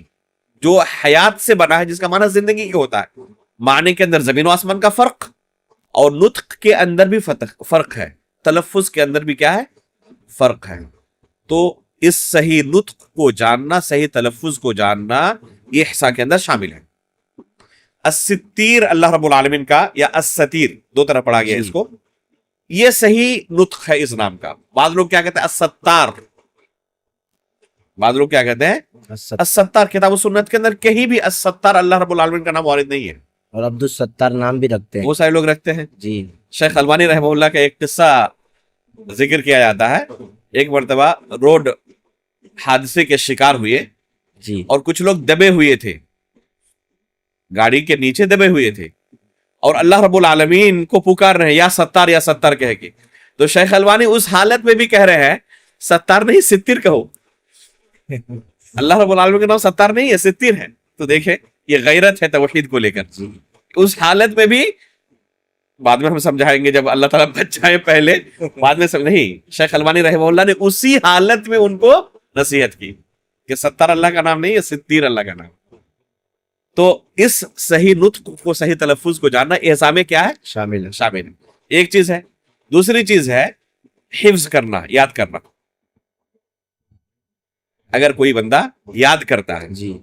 جو حیات سے بنا ہے، جس کا معنی زندگی کا ہوتا ہے. معنی کے اندر زمین و آسمان کا فرق، اور نطق کے اندر بھی فرق ہے، تلفظ کے اندر بھی کیا ہے؟ فرق ہے. تو اس صحیح نطق کو جاننا، صحیح تلفظ کو جاننا، یہ احصاء کے اندر شامل ہے. الستیر اللہ رب العالمین کا، یا الستیر، دو طرح پڑھا گیا اس کو، یہ صحیح نطق ہے اس نام کا. بعض لوگ کیا کہتے ہیں؟ الستار. بعض لوگ کیا کہتے ہیں؟ الستار. کتاب و سنت کے اندر کہیں بھی الستار اللہ رب العالمین کا نام وارد نہیں ہے. اور عبد الستار نام بھی رکھتے ہیں، وہ سارے لوگ رکھتے ہیں. جی شیخ البانی رحمہ اللہ کا ایک قصہ ذکر کیا جاتا ہے. ایک مرتبہ روڈ حادثے کے شکار ہوئے، جی اور کچھ لوگ دبے ہوئے تھے، گاڑی کے نیچے دبے ہوئے تھے، اور اللہ رب العالمین کو پکار رہے ہیں یا ستار یا ستار کہہ کے. تو شیخ البانی اس حالت میں بھی کہہ رہے ہیں ستار نہیں ستیر کہو. اللہ رب العالمین کا نام ستار نہیں ہے، ستیر ہے. تو دیکھیں یہ غیرت ہے توحید کو لے کر. اس حالت میں بھی، بعد میں ہم سمجھائیں گے جب اللہ تعالیٰ بچ جائیں، پہلے بعد میں نہیں. شیخ البانی رحمہ اللہ نے اسی حالت میں ان کو نصیحت کی کہ ستار اللہ کا نام نہیں ہے، ستیر اللہ کا نام. تو اس صحیح نطق کو، صحیح تلفظ کو جاننا احساء میں کیا ہے؟ شامل ہے. شامل ہے. ایک چیز ہے. دوسری چیز ہے حفظ کرنا، یاد کرنا. اگر کوئی بندہ یاد کرتا ہے جی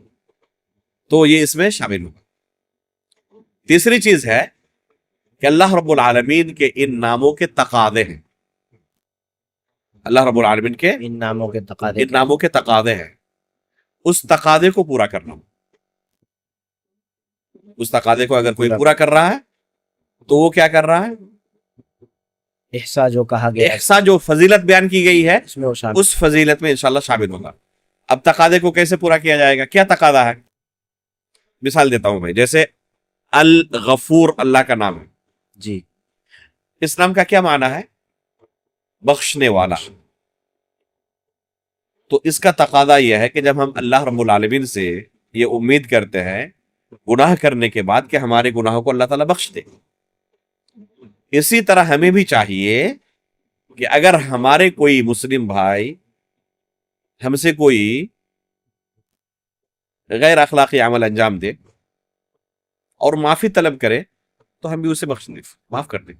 تو یہ اس میں شامل ہوگا. تیسری چیز ہے کہ اللہ رب العالمین کے ان ناموں کے تقاضے ہیں. اللہ رب العالمین کے ان ناموں کے تقاضے، ان ناموں کے تقاضے ہیں. اس تقاضے کو پورا کرنا. اس تقاضے کو اگر کوئی پورا کر رہا ہے تو وہ کیا کر رہا ہے؟ احصاء جو کہا گیا، احصاء جو فضیلت بیان کی گئی ہے اس میں وہ شامل. اس فضیلت میں انشاءاللہ شامل ہوگا. اب تقاضے کو کیسے پورا کیا جائے گا؟ کیا تقاضا ہے؟ مثال دیتا ہوں میں. جیسے الغفور اللہ کا نام ہے. جی اس نام کا کیا معنی ہے؟ بخشنے والا. تو اس کا تقاضا یہ ہے کہ جب ہم اللہ رب العالمین سے یہ امید کرتے ہیں گناہ کرنے کے بعد کہ ہمارے گناہوں کو اللہ تعالیٰ بخش دے، اسی طرح ہمیں بھی چاہیے کہ اگر ہمارے کوئی مسلم بھائی ہم سے کوئی غیر اخلاقی عمل انجام دے اور معافی طلب کرے تو ہم بھی اسے بخش دیں، معاف کر دیں.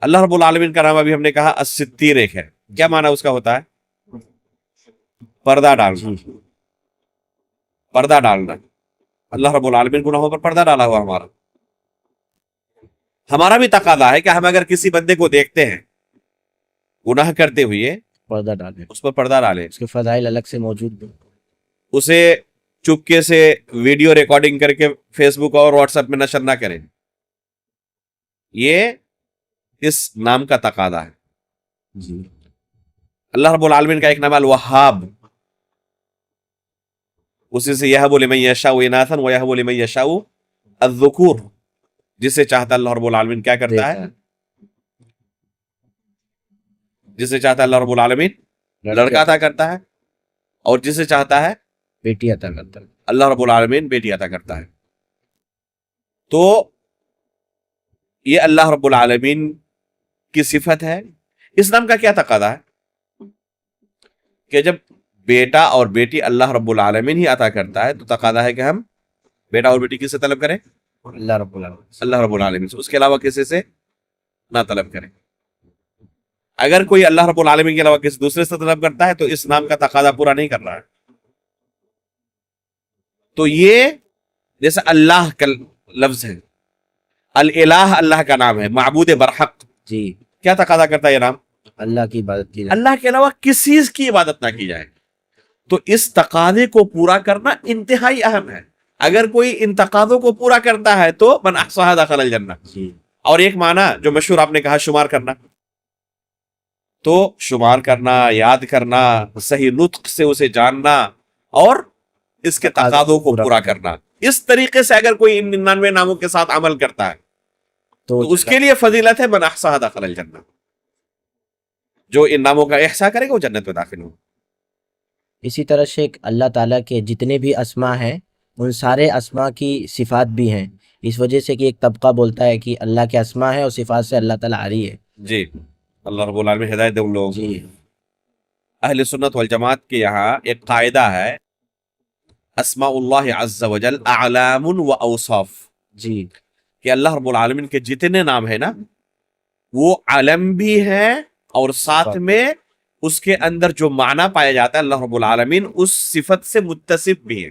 اللہ رب العالمین کا نام ابھی ہم نے کہا الستیر ایک ہے. کیا معنی اس کا ہوتا ہے؟ پردہ ڈالنا. پردہ ڈالنا. اللہ رب العالمین گناہوں پر پردہ ڈالا ہوا ہمارا. ہمارا بھی تقاضا ہے کہ ہم اگر کسی بندے کو دیکھتے ہیں گناہ کرتے ہوئے، پردہ ڈالیں، اس پر پردہ ڈالیں. اس کے فضائل الگ سے موجود ہیں. اسے چپکے سے ویڈیو ریکارڈنگ کر کے فیس بک اور واٹس ایپ میں نشر نہ کریں. یہ اس نام کا تقاضا ہے. جی اللہ رب العالمین کا ایک نام ہے الوہاب، اسی سے یہب لمن یشاء اناثا ویہب لمن یشاء الذکور، جسے چاہتا اللہ رب العالمین کیا کرتا ہے، جسے چاہتا اللہ رب العالمین لڑکا عطا کرتا ہے، اور جسے چاہتا ہے بیٹی عطا کرتا ہے. اللہ رب العالمین بیٹی عطا کرتا ہے. تو یہ اللہ رب العالمین کی صفت ہے. اس نام کا کیا تقاضا ہے کہ جب بیٹا اور بیٹی اللہ رب العالمین ہی عطا کرتا ہے تو تقاضا ہے کہ ہم بیٹا اور بیٹی کس سے طلب کریں؟ اللہ رب العالمین. اللہ رب العالمین سے، اس کے علاوہ کسی سے نہ طلب کریں. اگر کوئی اللہ رب العالمین کے علاوہ کسی دوسرے سے طلب کرتا ہے تو اس نام کا تقاضا پورا نہیں کر رہا ہے. تو یہ جیسے اللہ کا لفظ ہے، الالہ اللہ کا نام ہے، معبود برحق، جی کیا تقاضا کرتا ہے یہ نام؟ اللہ کی عبادت کی جائے. اللہ کے علاوہ کسی کی عبادت نہ کی جائے. تو اس تقاضے کو پورا کرنا انتہائی اہم ہے. اگر کوئی ان تقاضوں کو پورا کرتا ہے تو من احصاها دخل الجنہ. جی اور ایک معنی جو مشہور آپ نے کہا شمار کرنا، تو شمار کرنا، یاد کرنا، صحیح نطق سے اسے جاننا اور اس کے تقاضوں کو پورا کرنا، اس طریقے سے اگر کوئی ان 99 ناموں کے ساتھ عمل کرتا ہے تو اس کے لیے فضیلت ہے من احصاها دخل الجنہ. جو ان ناموں کا احصاء کرے گا وہ جنت میں داخل ہوگا. اسی طرح سے اللہ تعالیٰ کے جتنے بھی اسماء ہیں ان سارے اسماء کی صفات بھی ہیں، اس وجہ سے کہ ایک طبقہ بولتا ہے کہ اللہ کے اسماء ہیں اور صفات سے اللہ تعالیٰ عاری ہے. جی اللہ رب العالمین ہدایت دے ان لوگوں کو. جی اہل سنت والجماعت کے یہاں ایک قاعدہ ہے، اسماء اللہ عز وجل اعلام و اوصاف، جی کہ اللہ رب العالمین کے جتنے نام ہیں نا وہ علم بھی ہیں اور ساتھ میں اس کے اندر جو معنی پایا جاتا ہے اللہ رب العالمین اس صفت سے متصف بھی ہے.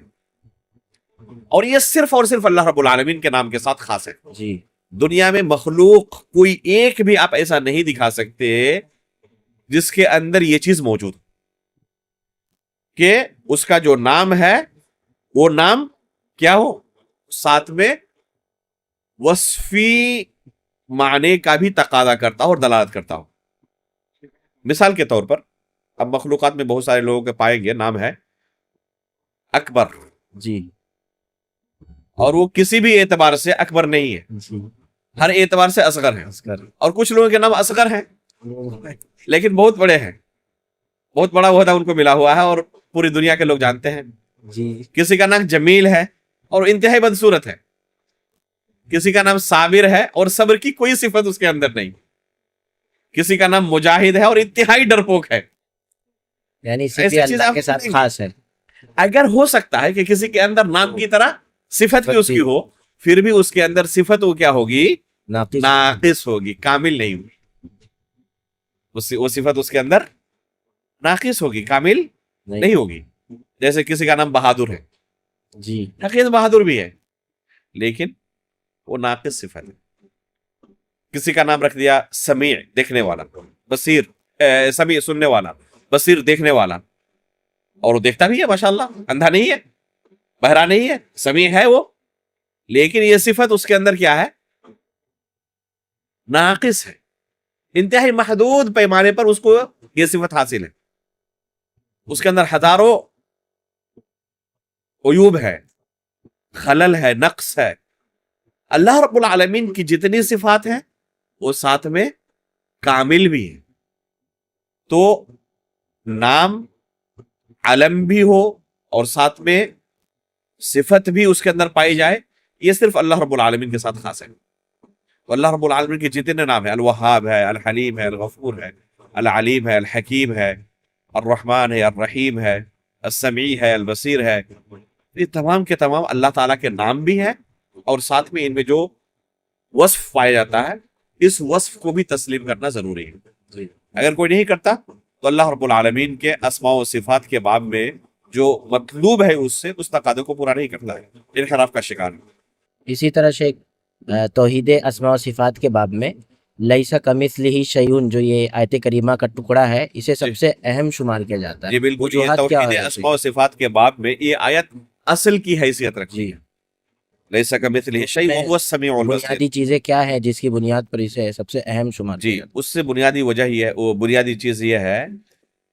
اور یہ صرف اور صرف اللہ رب العالمین کے نام کے ساتھ خاص ہے. جی دنیا میں مخلوق کوئی ایک بھی آپ ایسا نہیں دکھا سکتے جس کے اندر یہ چیز موجود کہ اس کا جو نام ہے وہ نام کیا ہو، ساتھ میں وصفی معنی کا بھی تقاضا کرتا ہو اور دلالت کرتا ہو. مثال کے طور پر اب مخلوقات میں بہت سارے لوگوں کے پائیں گے نام ہے اکبر، جی اور وہ کسی بھی اعتبار سے اکبر نہیں ہے، جی ہر اعتبار سے اصغر ہے. اصغر. اور کچھ لوگوں کے نام اصغر ہیں لیکن بہت بڑے ہیں، بہت بڑا عہدہ ان کو ملا ہوا ہے اور پوری دنیا کے لوگ جانتے ہیں. جی کسی کا نام جمیل ہے اور انتہائی بدصورت ہے، کسی کا نام صابر ہے اور صبر کی کوئی صفت اس کے اندر نہیں، کسی کا نام مجاہد ہے اور انتہائی ڈرپوک ہے. یعنی صرف اللہ کے ساتھ خاص ہے. اگر ہو سکتا ہے کہ کسی کے اندر نام کی طرح صفت بھی اس کی ہو، پھر بھی اس کے اندر صفت وہ کیا ہوگی، ناقص ہوگی، کامل نہیں ہوگی. وہ صفت اس کے اندر ناقص ہوگی، کامل نہیں ہوگی. جیسے کسی کا نام بہادر ہے، جی حقیقت بہادر بھی ہے لیکن وہ ناقص صفت ہے. کسی کا نام رکھ دیا سمیع، دیکھنے والا، بصیر، سمیع سننے والا، بصیر دیکھنے والا، اور وہ دیکھتا بھی ہے ماشاءاللہ، اندھا نہیں ہے، بہرا نہیں ہے، سمیع ہے وہ، لیکن یہ صفت اس کے اندر کیا ہے، ناقص ہے. انتہائی محدود پیمانے پر اس کو یہ صفت حاصل ہے. اس کے اندر ہزاروں عیوب ہے، خلل ہے، نقص ہے. اللہ رب العالمین کی جتنی صفات ہیں وہ ساتھ میں کامل بھی ہے. تو نام علم بھی ہو اور ساتھ میں صفت بھی اس کے اندر پائی جائے، یہ صرف اللہ رب العالمین کے ساتھ خاص ہے. اللہ رب العالمین کے جتنے نام ہیں، الوہاب ہے، الحلیم ہے، الغفور ہے، العلیم ہے، الحکیم ہے، الرحمن ہے، الرحیم ہے، السمیع ہے، البصیر ہے، یہ تمام کے تمام اللہ تعالیٰ کے نام بھی ہیں اور ساتھ میں ان میں جو وصف پایا جاتا ہے اس وصف کو بھی تسلیم کرنا ضروری ہے. اگر کوئی نہیں کرتا تو اللہ رب العالمین کے اسماء و صفات کے باب میں جو مطلوب ہے اس سے اس تقاضے کو پورا نہیں کرتا ہے، انحراف کا شکار ہے. اسی طرح سے توحید اسماء و صفات کے باب میں لیسا کمثلہ شیء، جو یہ آیت کریمہ کا ٹکڑا ہے، اسے سب سے اہم شمار کیا جاتا ہے. جی بالکل، یہ وجوہات کیا توحید ہے؟ اسماء و صفات کے باب میں یہ آیت اصل کی حیثیت رکھتی ہے. لیس کمثلہ شیء وہو السمیع البصیر. بنیادی چیزیں کیا ہیں جس کی بنیاد پر اسے سب سے اہم شمار جی کیا جاتا اس سے بنیادی وجہ یہ ہے، وہ بنیادی چیز یہ ہے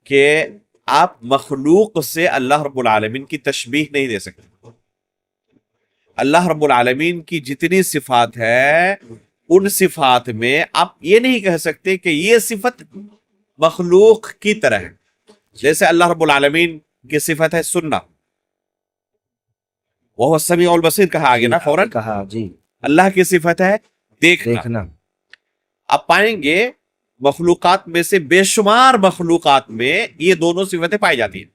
کہ آپ مخلوق سے اللہ رب العالمین کی تشبیہ نہیں دے سکتے. اللہ رب العالمین کی جتنی صفات ہے ان صفات میں آپ یہ نہیں کہہ سکتے کہ یہ صفت مخلوق کی طرح ہے. جیسے اللہ رب العالمین کی صفت ہے سننا، وہ السمیع البصیر کہا آگے نا فوراً. کہا جی اللہ کی صفت ہے دیکھنا. دیکھنا. آپ پائیں گے مخلوقات میں سے بے شمار مخلوقات میں یہ دونوں صفتیں پائی جاتی ہیں.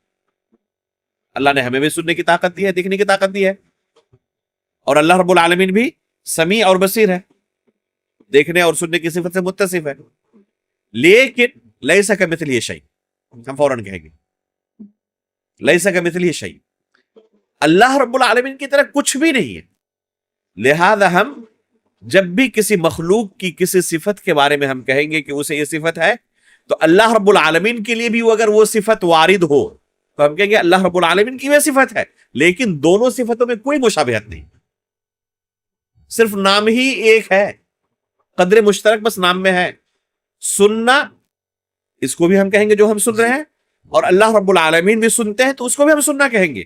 اللہ نے ہمیں بھی سننے کی طاقت دی ہے، دیکھنے کی طاقت دی ہے، اور اللہ رب العالمین بھی سمیع اور بصیر ہے، دیکھنے اور سننے کی صفت سے متصف ہے. لیکن لیس کمثلہ شیء، ہم فوراً کہیں گے لیس کمثلہ شیء، اللہ رب العالمین کی طرح کچھ بھی نہیں ہے. لہذا ہم جب بھی کسی مخلوق کی کسی صفت کے بارے میں ہم کہیں گے کہ اسے یہ صفت ہے، تو اللہ رب العالمین کے لیے بھی اگر وہ صفت وارد ہو تو ہم کہیں گے اللہ رب العالمین کی وہ صفت ہے، لیکن دونوں صفتوں میں کوئی مشابہت نہیں، صرف نام ہی ایک ہے، قدر مشترک بس نام میں ہے. سننا اس کو بھی ہم کہیں گے جو ہم سن رہے ہیں، اور اللہ رب العالمین بھی سنتے ہیں تو اس کو بھی ہم سننا کہیں گے.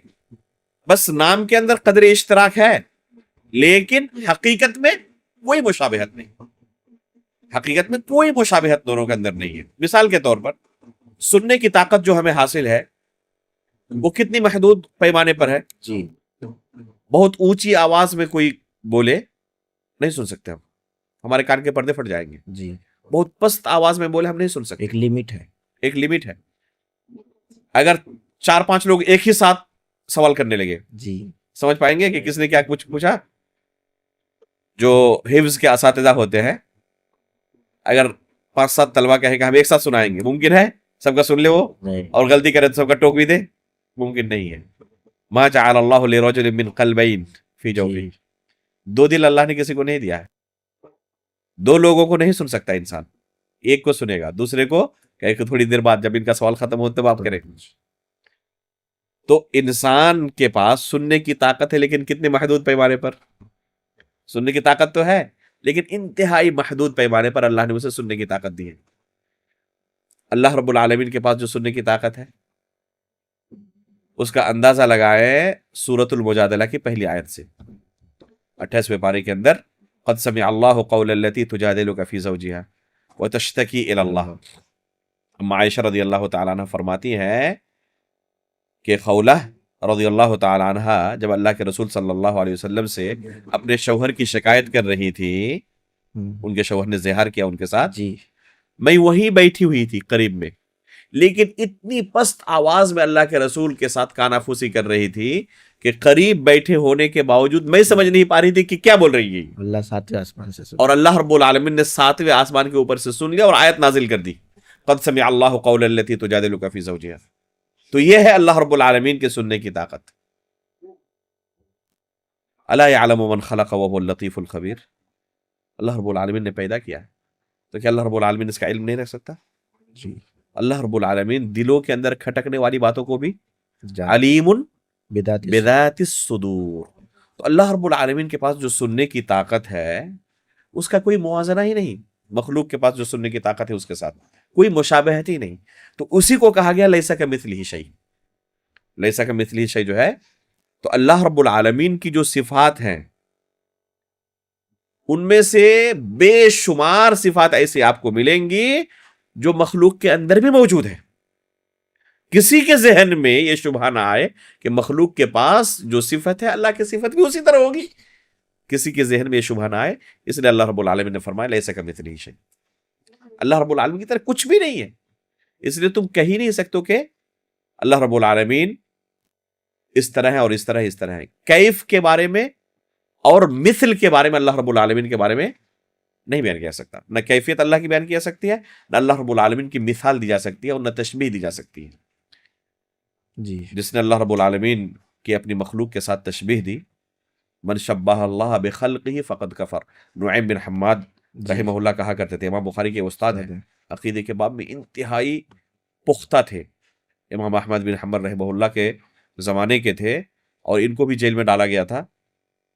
بس نام کے اندر قدر اشتراک ہے، لیکن حقیقت میں کوئی مشابہت نہیں. حقیقت میں کوئی مشابہت دونوں کے اندر نہیں ہے. مثال کے طور پر سننے کی طاقت جو ہمیں حاصل ہے وہ کتنی محدود پیمانے پر ہے. جی بہت اونچی آواز میں کوئی بولے نہیں سن سکتے ہم، ہمارے کان کے پردے پھٹ جائیں گے. جی بہت پست آواز میں بولے ہم نہیں سن سکتے. ایک لمٹ ہے. ایک لمٹ ہے. اگر 4-5 لوگ ایک ہی ساتھ سوال کرنے لگے جی سمجھ پائیں گے کہ کس نے کیا کچھ پوچھا. جو حفظ کے اساتذہ ہوتے ہیں اگر 5-7 طلبہ کہیں کہ ہم ایک ساتھ سنائیں گے، ممکن ہے سب کا سن لے وہ نہیں. اور غلطی کرے تو سب کا ٹوک بھی دے؟ ممکن نہیں ہے. ما جعل اللہ لرجل من قلبین فی جوفہ، 2 دل اللہ نے کسی کو نہیں دیا ہے. 2 لوگوں کو نہیں سن سکتا انسان. ایک کو سنے گا، دوسرے کو کہ تھوڑی دیر بعد جب ان کا سوال ختم ہوتا ہے آپ کریں. تو انسان کے پاس سننے کی طاقت ہے لیکن کتنے محدود پیمانے پر. سننے کی طاقت تو ہے لیکن انتہائی محدود پیمانے پر اللہ نے اسے سننے کی طاقت دی ہے. اللہ رب العالمین کے پاس جو سننے کی طاقت ہے اس کا اندازہ لگائے سورۃ المجادلہ کی پہلی آیت سے، 28ویں پارے کے اندر قد سمع اللہ قول التی تجادلک فی زوجہا وتشتکی الی اللہ. عائشہ رضی اللہ تعالیٰ عنہ فرماتی ہیں کہ خولہ رضی اللہ تعالیٰ عنہ جب اللہ کے رسول صلی اللہ علیہ وسلم سے اپنے شوہر کی شکایت کر رہی تھی، ان کے شوہر نے زہار کیا ان کے ساتھ، جی میں وہیں بیٹھی ہوئی تھی قریب میں، لیکن اتنی پست آواز میں اللہ کے رسول کے ساتھ کانافوسی کر رہی تھی کہ قریب بیٹھے ہونے کے باوجود میں سمجھ نہیں پا رہی تھی کہ کیا بول رہی ہے. اللہ 7ویں آسمان سے سن. اور اللہ رب العالمین نے 7ویں آسمان کے اوپر سے سن لیا اور آیت نازل کر دی قد سمع اللہ قول التی تجادلک فی زوجہا. تو یہ ہے اللہ رب العالمین کے سننے کی طاقت. الا یعلم من خلق وهو اللطیف الخبیر. اللہ رب العالمین نے پیدا کیا ہے تو کیا اللہ رب العالمین اس کا علم نہیں رکھ سکتا؟ جی اللہ رب العالمین دلوں کے اندر کھٹکنے والی باتوں کو بھی جان علیم بدعت بذات الصدور. تو اللہ رب العالمین کے پاس جو سننے کی طاقت ہے اس کا کوئی موازنہ ہی نہیں مخلوق کے پاس جو سننے کی طاقت ہے اس کے ساتھ، کوئی مشابہت ہی نہیں. تو اسی کو کہا گیا لیس کمثلہ شیء. لیس کمثلہ شیء جو ہے تو اللہ رب العالمین کی جو صفات ہیں ان میں سے بے شمار صفات ایسی آپ کو ملیں گی جو مخلوق کے اندر بھی موجود ہے. کسی کے ذہن میں یہ شبہ نہ آئے کہ مخلوق کے پاس جو صفت ہے اللہ کی صفت بھی اسی طرح ہوگی. کسی کے ذہن میں یہ شبہ نہ آئے، اس لیے اللہ رب العالمین نے فرمایا لیس کمثلہ شیء. اللہ رب العالمین کی طرح کچھ بھی نہیں ہے. اس لیے تم کہہ ہی نہیں سکتے کہ اللہ رب العالمین اس طرح ہے اور اس طرح اس طرح ہے. کیف کے بارے میں اور مثل کے بارے میں اللہ رب العالمین کے بارے میں نہیں بیان کیا سکتا. نہ کیفیت اللہ کی بیان کیا سکتی ہے، نہ اللہ رب العالمین کی مثال دی جا سکتی ہے، اور نہ تشبیہ دی جا سکتی ہے. جی جس نے اللہ رب العالمین کی اپنی مخلوق کے ساتھ تشبیہ دی، من شبہ اللہ بخلقہ فقد کفر. نعیم بن حماد رحمہ اللہ کہا کرتے تھے، امام بخاری کے استاد ہیں، عقیدے کے باب میں انتہائی پختہ تھے. امام احمد بن حنبل رحمہ اللہ کے زمانے کے تھے اور ان کو بھی جیل میں ڈالا گیا تھا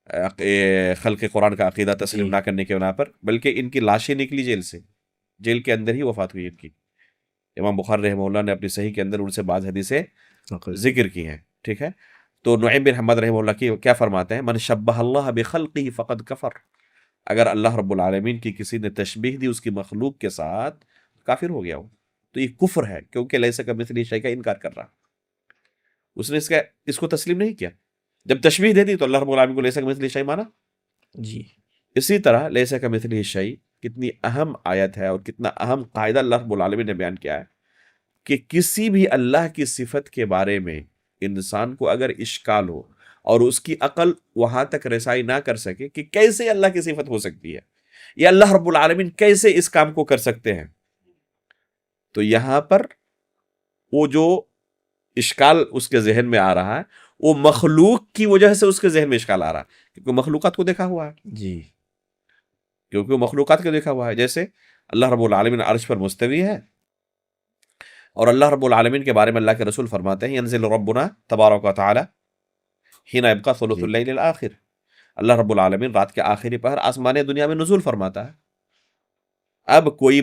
خلق قرآن کا عقیدہ تسلیم نہ کرنے کے بنا پر، بلکہ ان کی لاشیں نکلی جیل سے، جیل کے اندر ہی وفات ہوئی ان کی۔ امام بخاری رحمہ اللہ نے اپنی صحیح کے اندر ان سے بعض حدیثیں ذکر کی ہیں، ٹھیک ہے۔ تو نعیم بن حماد رحمہ اللہ کی کیا فرماتے ہیں، من شبہ اللہ بخلقہ فقد کفر، اگر اللہ رب العالمین کی کسی نے تشبیہ دی اس کی مخلوق کے ساتھ، کافر ہو گیا وہ۔ تو یہ کفر ہے، کیونکہ لیس کمثلہ شیء کا انکار کر رہا، اس نے اس کو تسلیم نہیں کیا۔ جب تشبیہ دے دی تو اللہ رب العالمین کو لیس کمثلہ شیء مانا۔ جی اسی طرح لیس کمثلہ شیء کتنی اہم آیت ہے اور کتنا اہم قاعدہ اللہ رب العالمین نے بیان کیا ہے کہ کسی بھی اللہ کی صفت کے بارے میں انسان کو اگر اشکال ہو اور اس کی عقل وہاں تک رسائی نہ کر سکے کہ کیسے اللہ کی صفت ہو سکتی ہے یا اللہ رب العالمین کیسے اس کام کو کر سکتے ہیں، تو یہاں پر وہ جو اشکال اس کے ذہن میں آ رہا ہے وہ مخلوق کی وجہ سے اس کے ذہن میں اشکال آ رہا ہے، کیونکہ مخلوقات کو دیکھا ہوا ہے، جی کیونکہ وہ مخلوقات کو دیکھا ہوا ہے۔ جیسے اللہ رب العالمین عرش پر مستوی ہے، اور اللہ رب العالمین کے بارے میں اللہ کے رسول فرماتے ہیں ینزل ربنا تبارک و تعالی حین یبقی ثلث اللیل الاخر، اللہ رب العالمین رات کے آخری پہر آسمان دنیا میں نزول فرماتا ہے۔ اب کوئی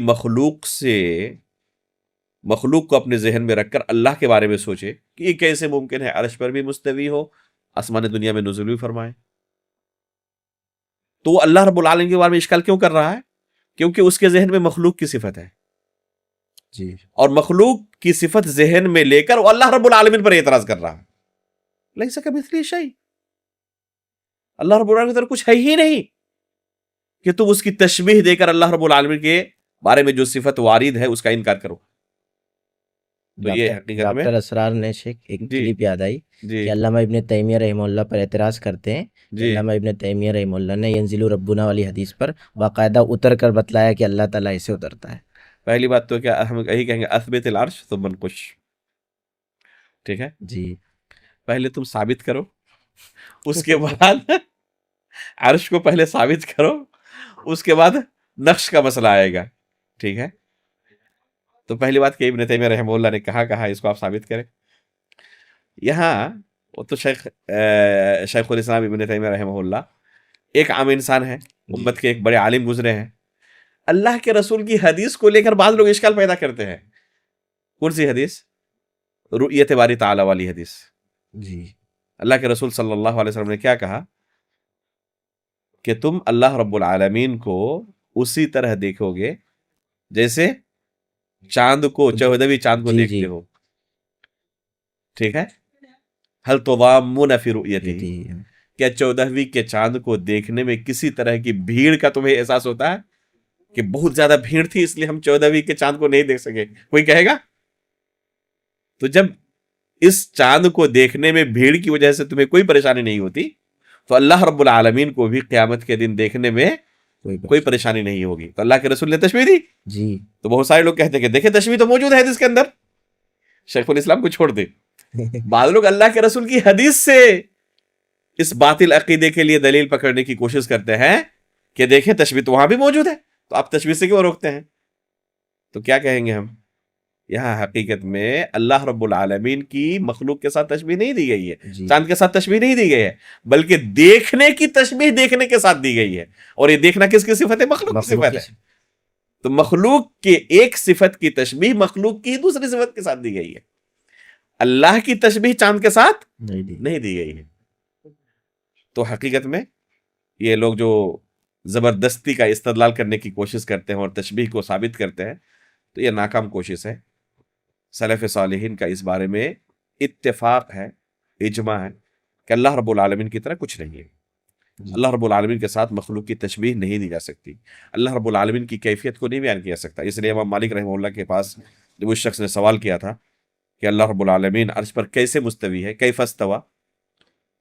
مخلوق کو اپنے ذہن میں رکھ کر اللہ کے بارے میں سوچے کہ یہ کیسے ممکن ہے عرش پر بھی مستوی ہو، آسمان دنیا میں نزول بھی فرمائے، تو وہ اللہ رب العالمین کے بارے میں اشکال کیوں کر رہا ہے؟ کیونکہ اس کے ذہن میں مخلوق کی صفت ہے، جی اور مخلوق کی صفت ذہن میں لے کر وہ اللہ رب العالمین پر اعتراض کر رہا ہے۔ لیس کمثلہ شیء، اللہ رب العالمین کی طرف کچھ ہے ہی نہیں کہ تم اس کی تشبیہ دے کر اللہ رب العالمین کے بارے میں جو صفت وارد ہے اس کا انکار کرو۔ تو یہ حقیقت میں ڈاکٹر اسرار نے شیخ ایک جی کلپ یاد آئی جی کہ علامہ ابن تیمیہ رحمہ اللہ پر اعتراض کرتے ہیں کہ جی علامہ ابن تیمیہ رحمہ اللہ نے ینزل ربنا والی حدیث پر باقاعدہ اتر کر بتلایا کہ اللہ تعالیٰ اسے اترتا ہے۔ پہلی بات تو کیا ہم یہی کہیں گے اثبت العرش ثم انقش، ٹھیک ہے، جی پہلے تم ثابت کرو، اس کے بعد عرش کو پہلے ثابت کرو، اس کے بعد نقش کا مسئلہ آئے گا، ٹھیک ہے۔ تو پہلی بات کہ ابن تیمیہ رحمہ اللہ نے کہا اس کو آپ ثابت کریں۔ یہاں وہ تو شیخ الاسلام ابن تیمیہ رحمہ اللہ ایک عام انسان ہے، امت کے ایک بڑے عالم گزرے ہیں، اللہ کے رسول کی حدیث کو لے کر بعض لوگ اشکال پیدا کرتے ہیں۔ کون سی حدیث؟ رؤیت باری تعالی والی حدیث۔ جی اللہ کے رسول صلی اللہ علیہ وسلم نے کیا کہا کہ تم اللہ رب العالمین کو اسی طرح دیکھو گے جیسے چاند کو، 14ویں چاند کو جی دیکھتے ہو، ٹھیک ہے۔ هل تضامون فی رؤیتہ، کیا 14ویں کے چاند کو دیکھنے میں کسی طرح کی بھیڑ کا تمہیں احساس ہوتا ہے کہ بہت زیادہ بھیڑ تھی اس لیے ہم 14ویں کے چاند کو نہیں دیکھ سکے؟ کوئی کہے گا؟ تو جب اس چاند کو دیکھنے میں بھیڑ کی وجہ سے تمہیں کوئی پریشانی نہیں ہوتی تو اللہ رب العالمین کو بھی قیامت کے دن دیکھنے میں کوئی پریشانی نہیں ہوگی۔ تو اللہ کے رسول نے تشبیہ دی، جی تو بہت سارے لوگ کہتے ہیں کہ دیکھیں تشبیہ تو موجود ہے حدیث کے اندر، شیخ الاسلام کو چھوڑ دے۔ بعض لوگ اللہ کے رسول کی حدیث سے اس باطل عقیدے کے لیے دلیل پکڑنے کی کوشش کرتے ہیں کہ دیکھیں تشبیہ تو وہاں بھی موجود ہے، تو آپ تشبیہ سے کیوں روکتے ہیں؟ تو کیا کہیں گے ہم؟ یہاں حقیقت میں اللہ رب العالمین کی مخلوق کے ساتھ تشبیہ نہیں دی گئی ہے، جی چاند کے ساتھ تشبیہ نہیں دی گئی ہے، بلکہ دیکھنے کی تشبیہ دیکھنے کے ساتھ دی گئی ہے، اور یہ دیکھنا کس کی صفت ہے؟ مخلوق کی صفت ہے۔ تو مخلوق کے ایک صفت کی تشبیہ مخلوق کی دوسری صفت کے ساتھ دی گئی ہے، اللہ کی تشبیہ چاند کے ساتھ نہیں دی گئی ہے۔ تو حقیقت میں یہ لوگ جو زبردستی کا استدلال کرنے کی کوشش کرتے ہیں اور تشبیہ کو ثابت کرتے ہیں تو یہ ناکام کوشش ہے۔ سلف صالحین کا اس بارے میں اتفاق ہے، اجماع ہے کہ اللہ رب العالمین کی طرح کچھ نہیں ہے، اللہ رب العالمین کے ساتھ مخلوق کی تشبیہ نہیں دی جا سکتی، اللہ رب العالمین کی کیفیت کو نہیں بیان کیا سکتا۔ اس لیے امام مالک رحمہ اللہ کے پاس جب اس شخص نے سوال کیا تھا کہ اللہ رب العالمین عرش پر کیسے مستوی ہے، کیف استوى،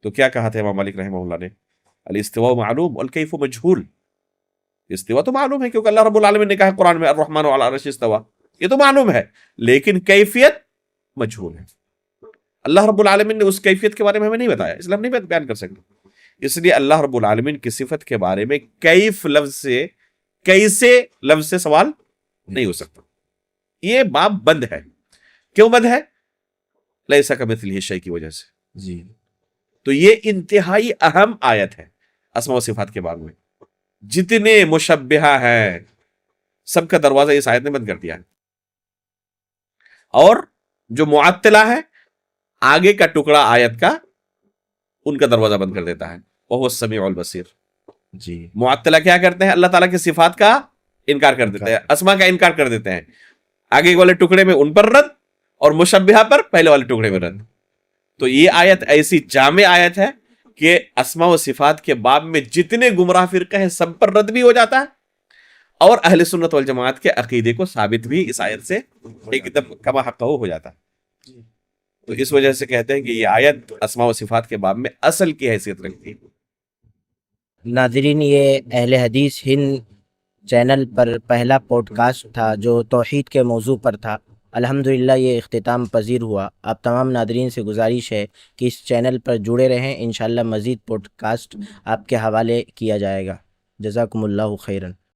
تو کیا کہا تھا امام مالک رحمہ اللہ نے؟ الاستواء معلوم والکیف مجہول۔ استوا تو معلوم ہے کیونکہ اللہ رب العالمین نے کہا ہے قرآن میں الرحمن علی العرش استوى، یہ تو معلوم ہے، لیکن کیفیت مجہول ہے۔ اللہ رب العالمین نے اس کیفیت کے بارے میں ہمیں نہیں بتایا، اس لیے ہم نہیں بیان کر سکتے۔ اس لیے اللہ رب العالمین کی صفت کے بارے میں کیف لفظ سے، کیسے لفظ سے سوال نہیں ہو سکتا، یہ باب بند ہے۔ کیوں بند ہے؟ لیس کمثلہ شیء کی وجہ سے۔ جی تو یہ انتہائی اہم آیت ہے اسما و صفات کے باب میں جتنے مشبہہ ہیں سب کا دروازہ اس آیت نے بند کر دیا ہے. اور جو معطلہ ہے آگے کا ٹکڑا آیت کا ان کا دروازہ بند کر دیتا ہے. وہو السمیع البصیر. جی معطلہ کیا کرتے ہیں؟ اللہ تعالیٰ کی صفات کا انکار کر دیتے ہیں، اسما کا انکار کر دیتے ہیں. آگے والے ٹکڑے میں ان پر رد اور مشبہہ پر پہلے والے ٹکڑے میں رد. تو یہ آیت ایسی جامع آیت ہے کہ اسما و صفات کے باب میں جتنے گمراہ فرقے ہیں سب پر رد بھی ہو جاتا ہے اور اہل سنت والجماعت کے عقیدے کو ثابت بھی اس آیت سے ایک دم کما حقہ ہو جاتا ہے. تو اس وجہ سے کہتے ہیں کہ یہ آیت اسما و صفات کے باب میں اصل کی حیثیت رکھتی ہے. ناظرین، یہ اہل حدیث ہند چینل پر پہلا پوڈ کاسٹ تھا جو توحید کے موضوع پر تھا. الحمدللہ یہ اختتام پذیر ہوا. آپ تمام ناظرین سے گزارش ہے کہ اس چینل پر جڑے رہیں. انشاءاللہ مزید پوڈ کاسٹ آپ کے حوالے کیا جائے گا. جزاکم اللہ خیراً.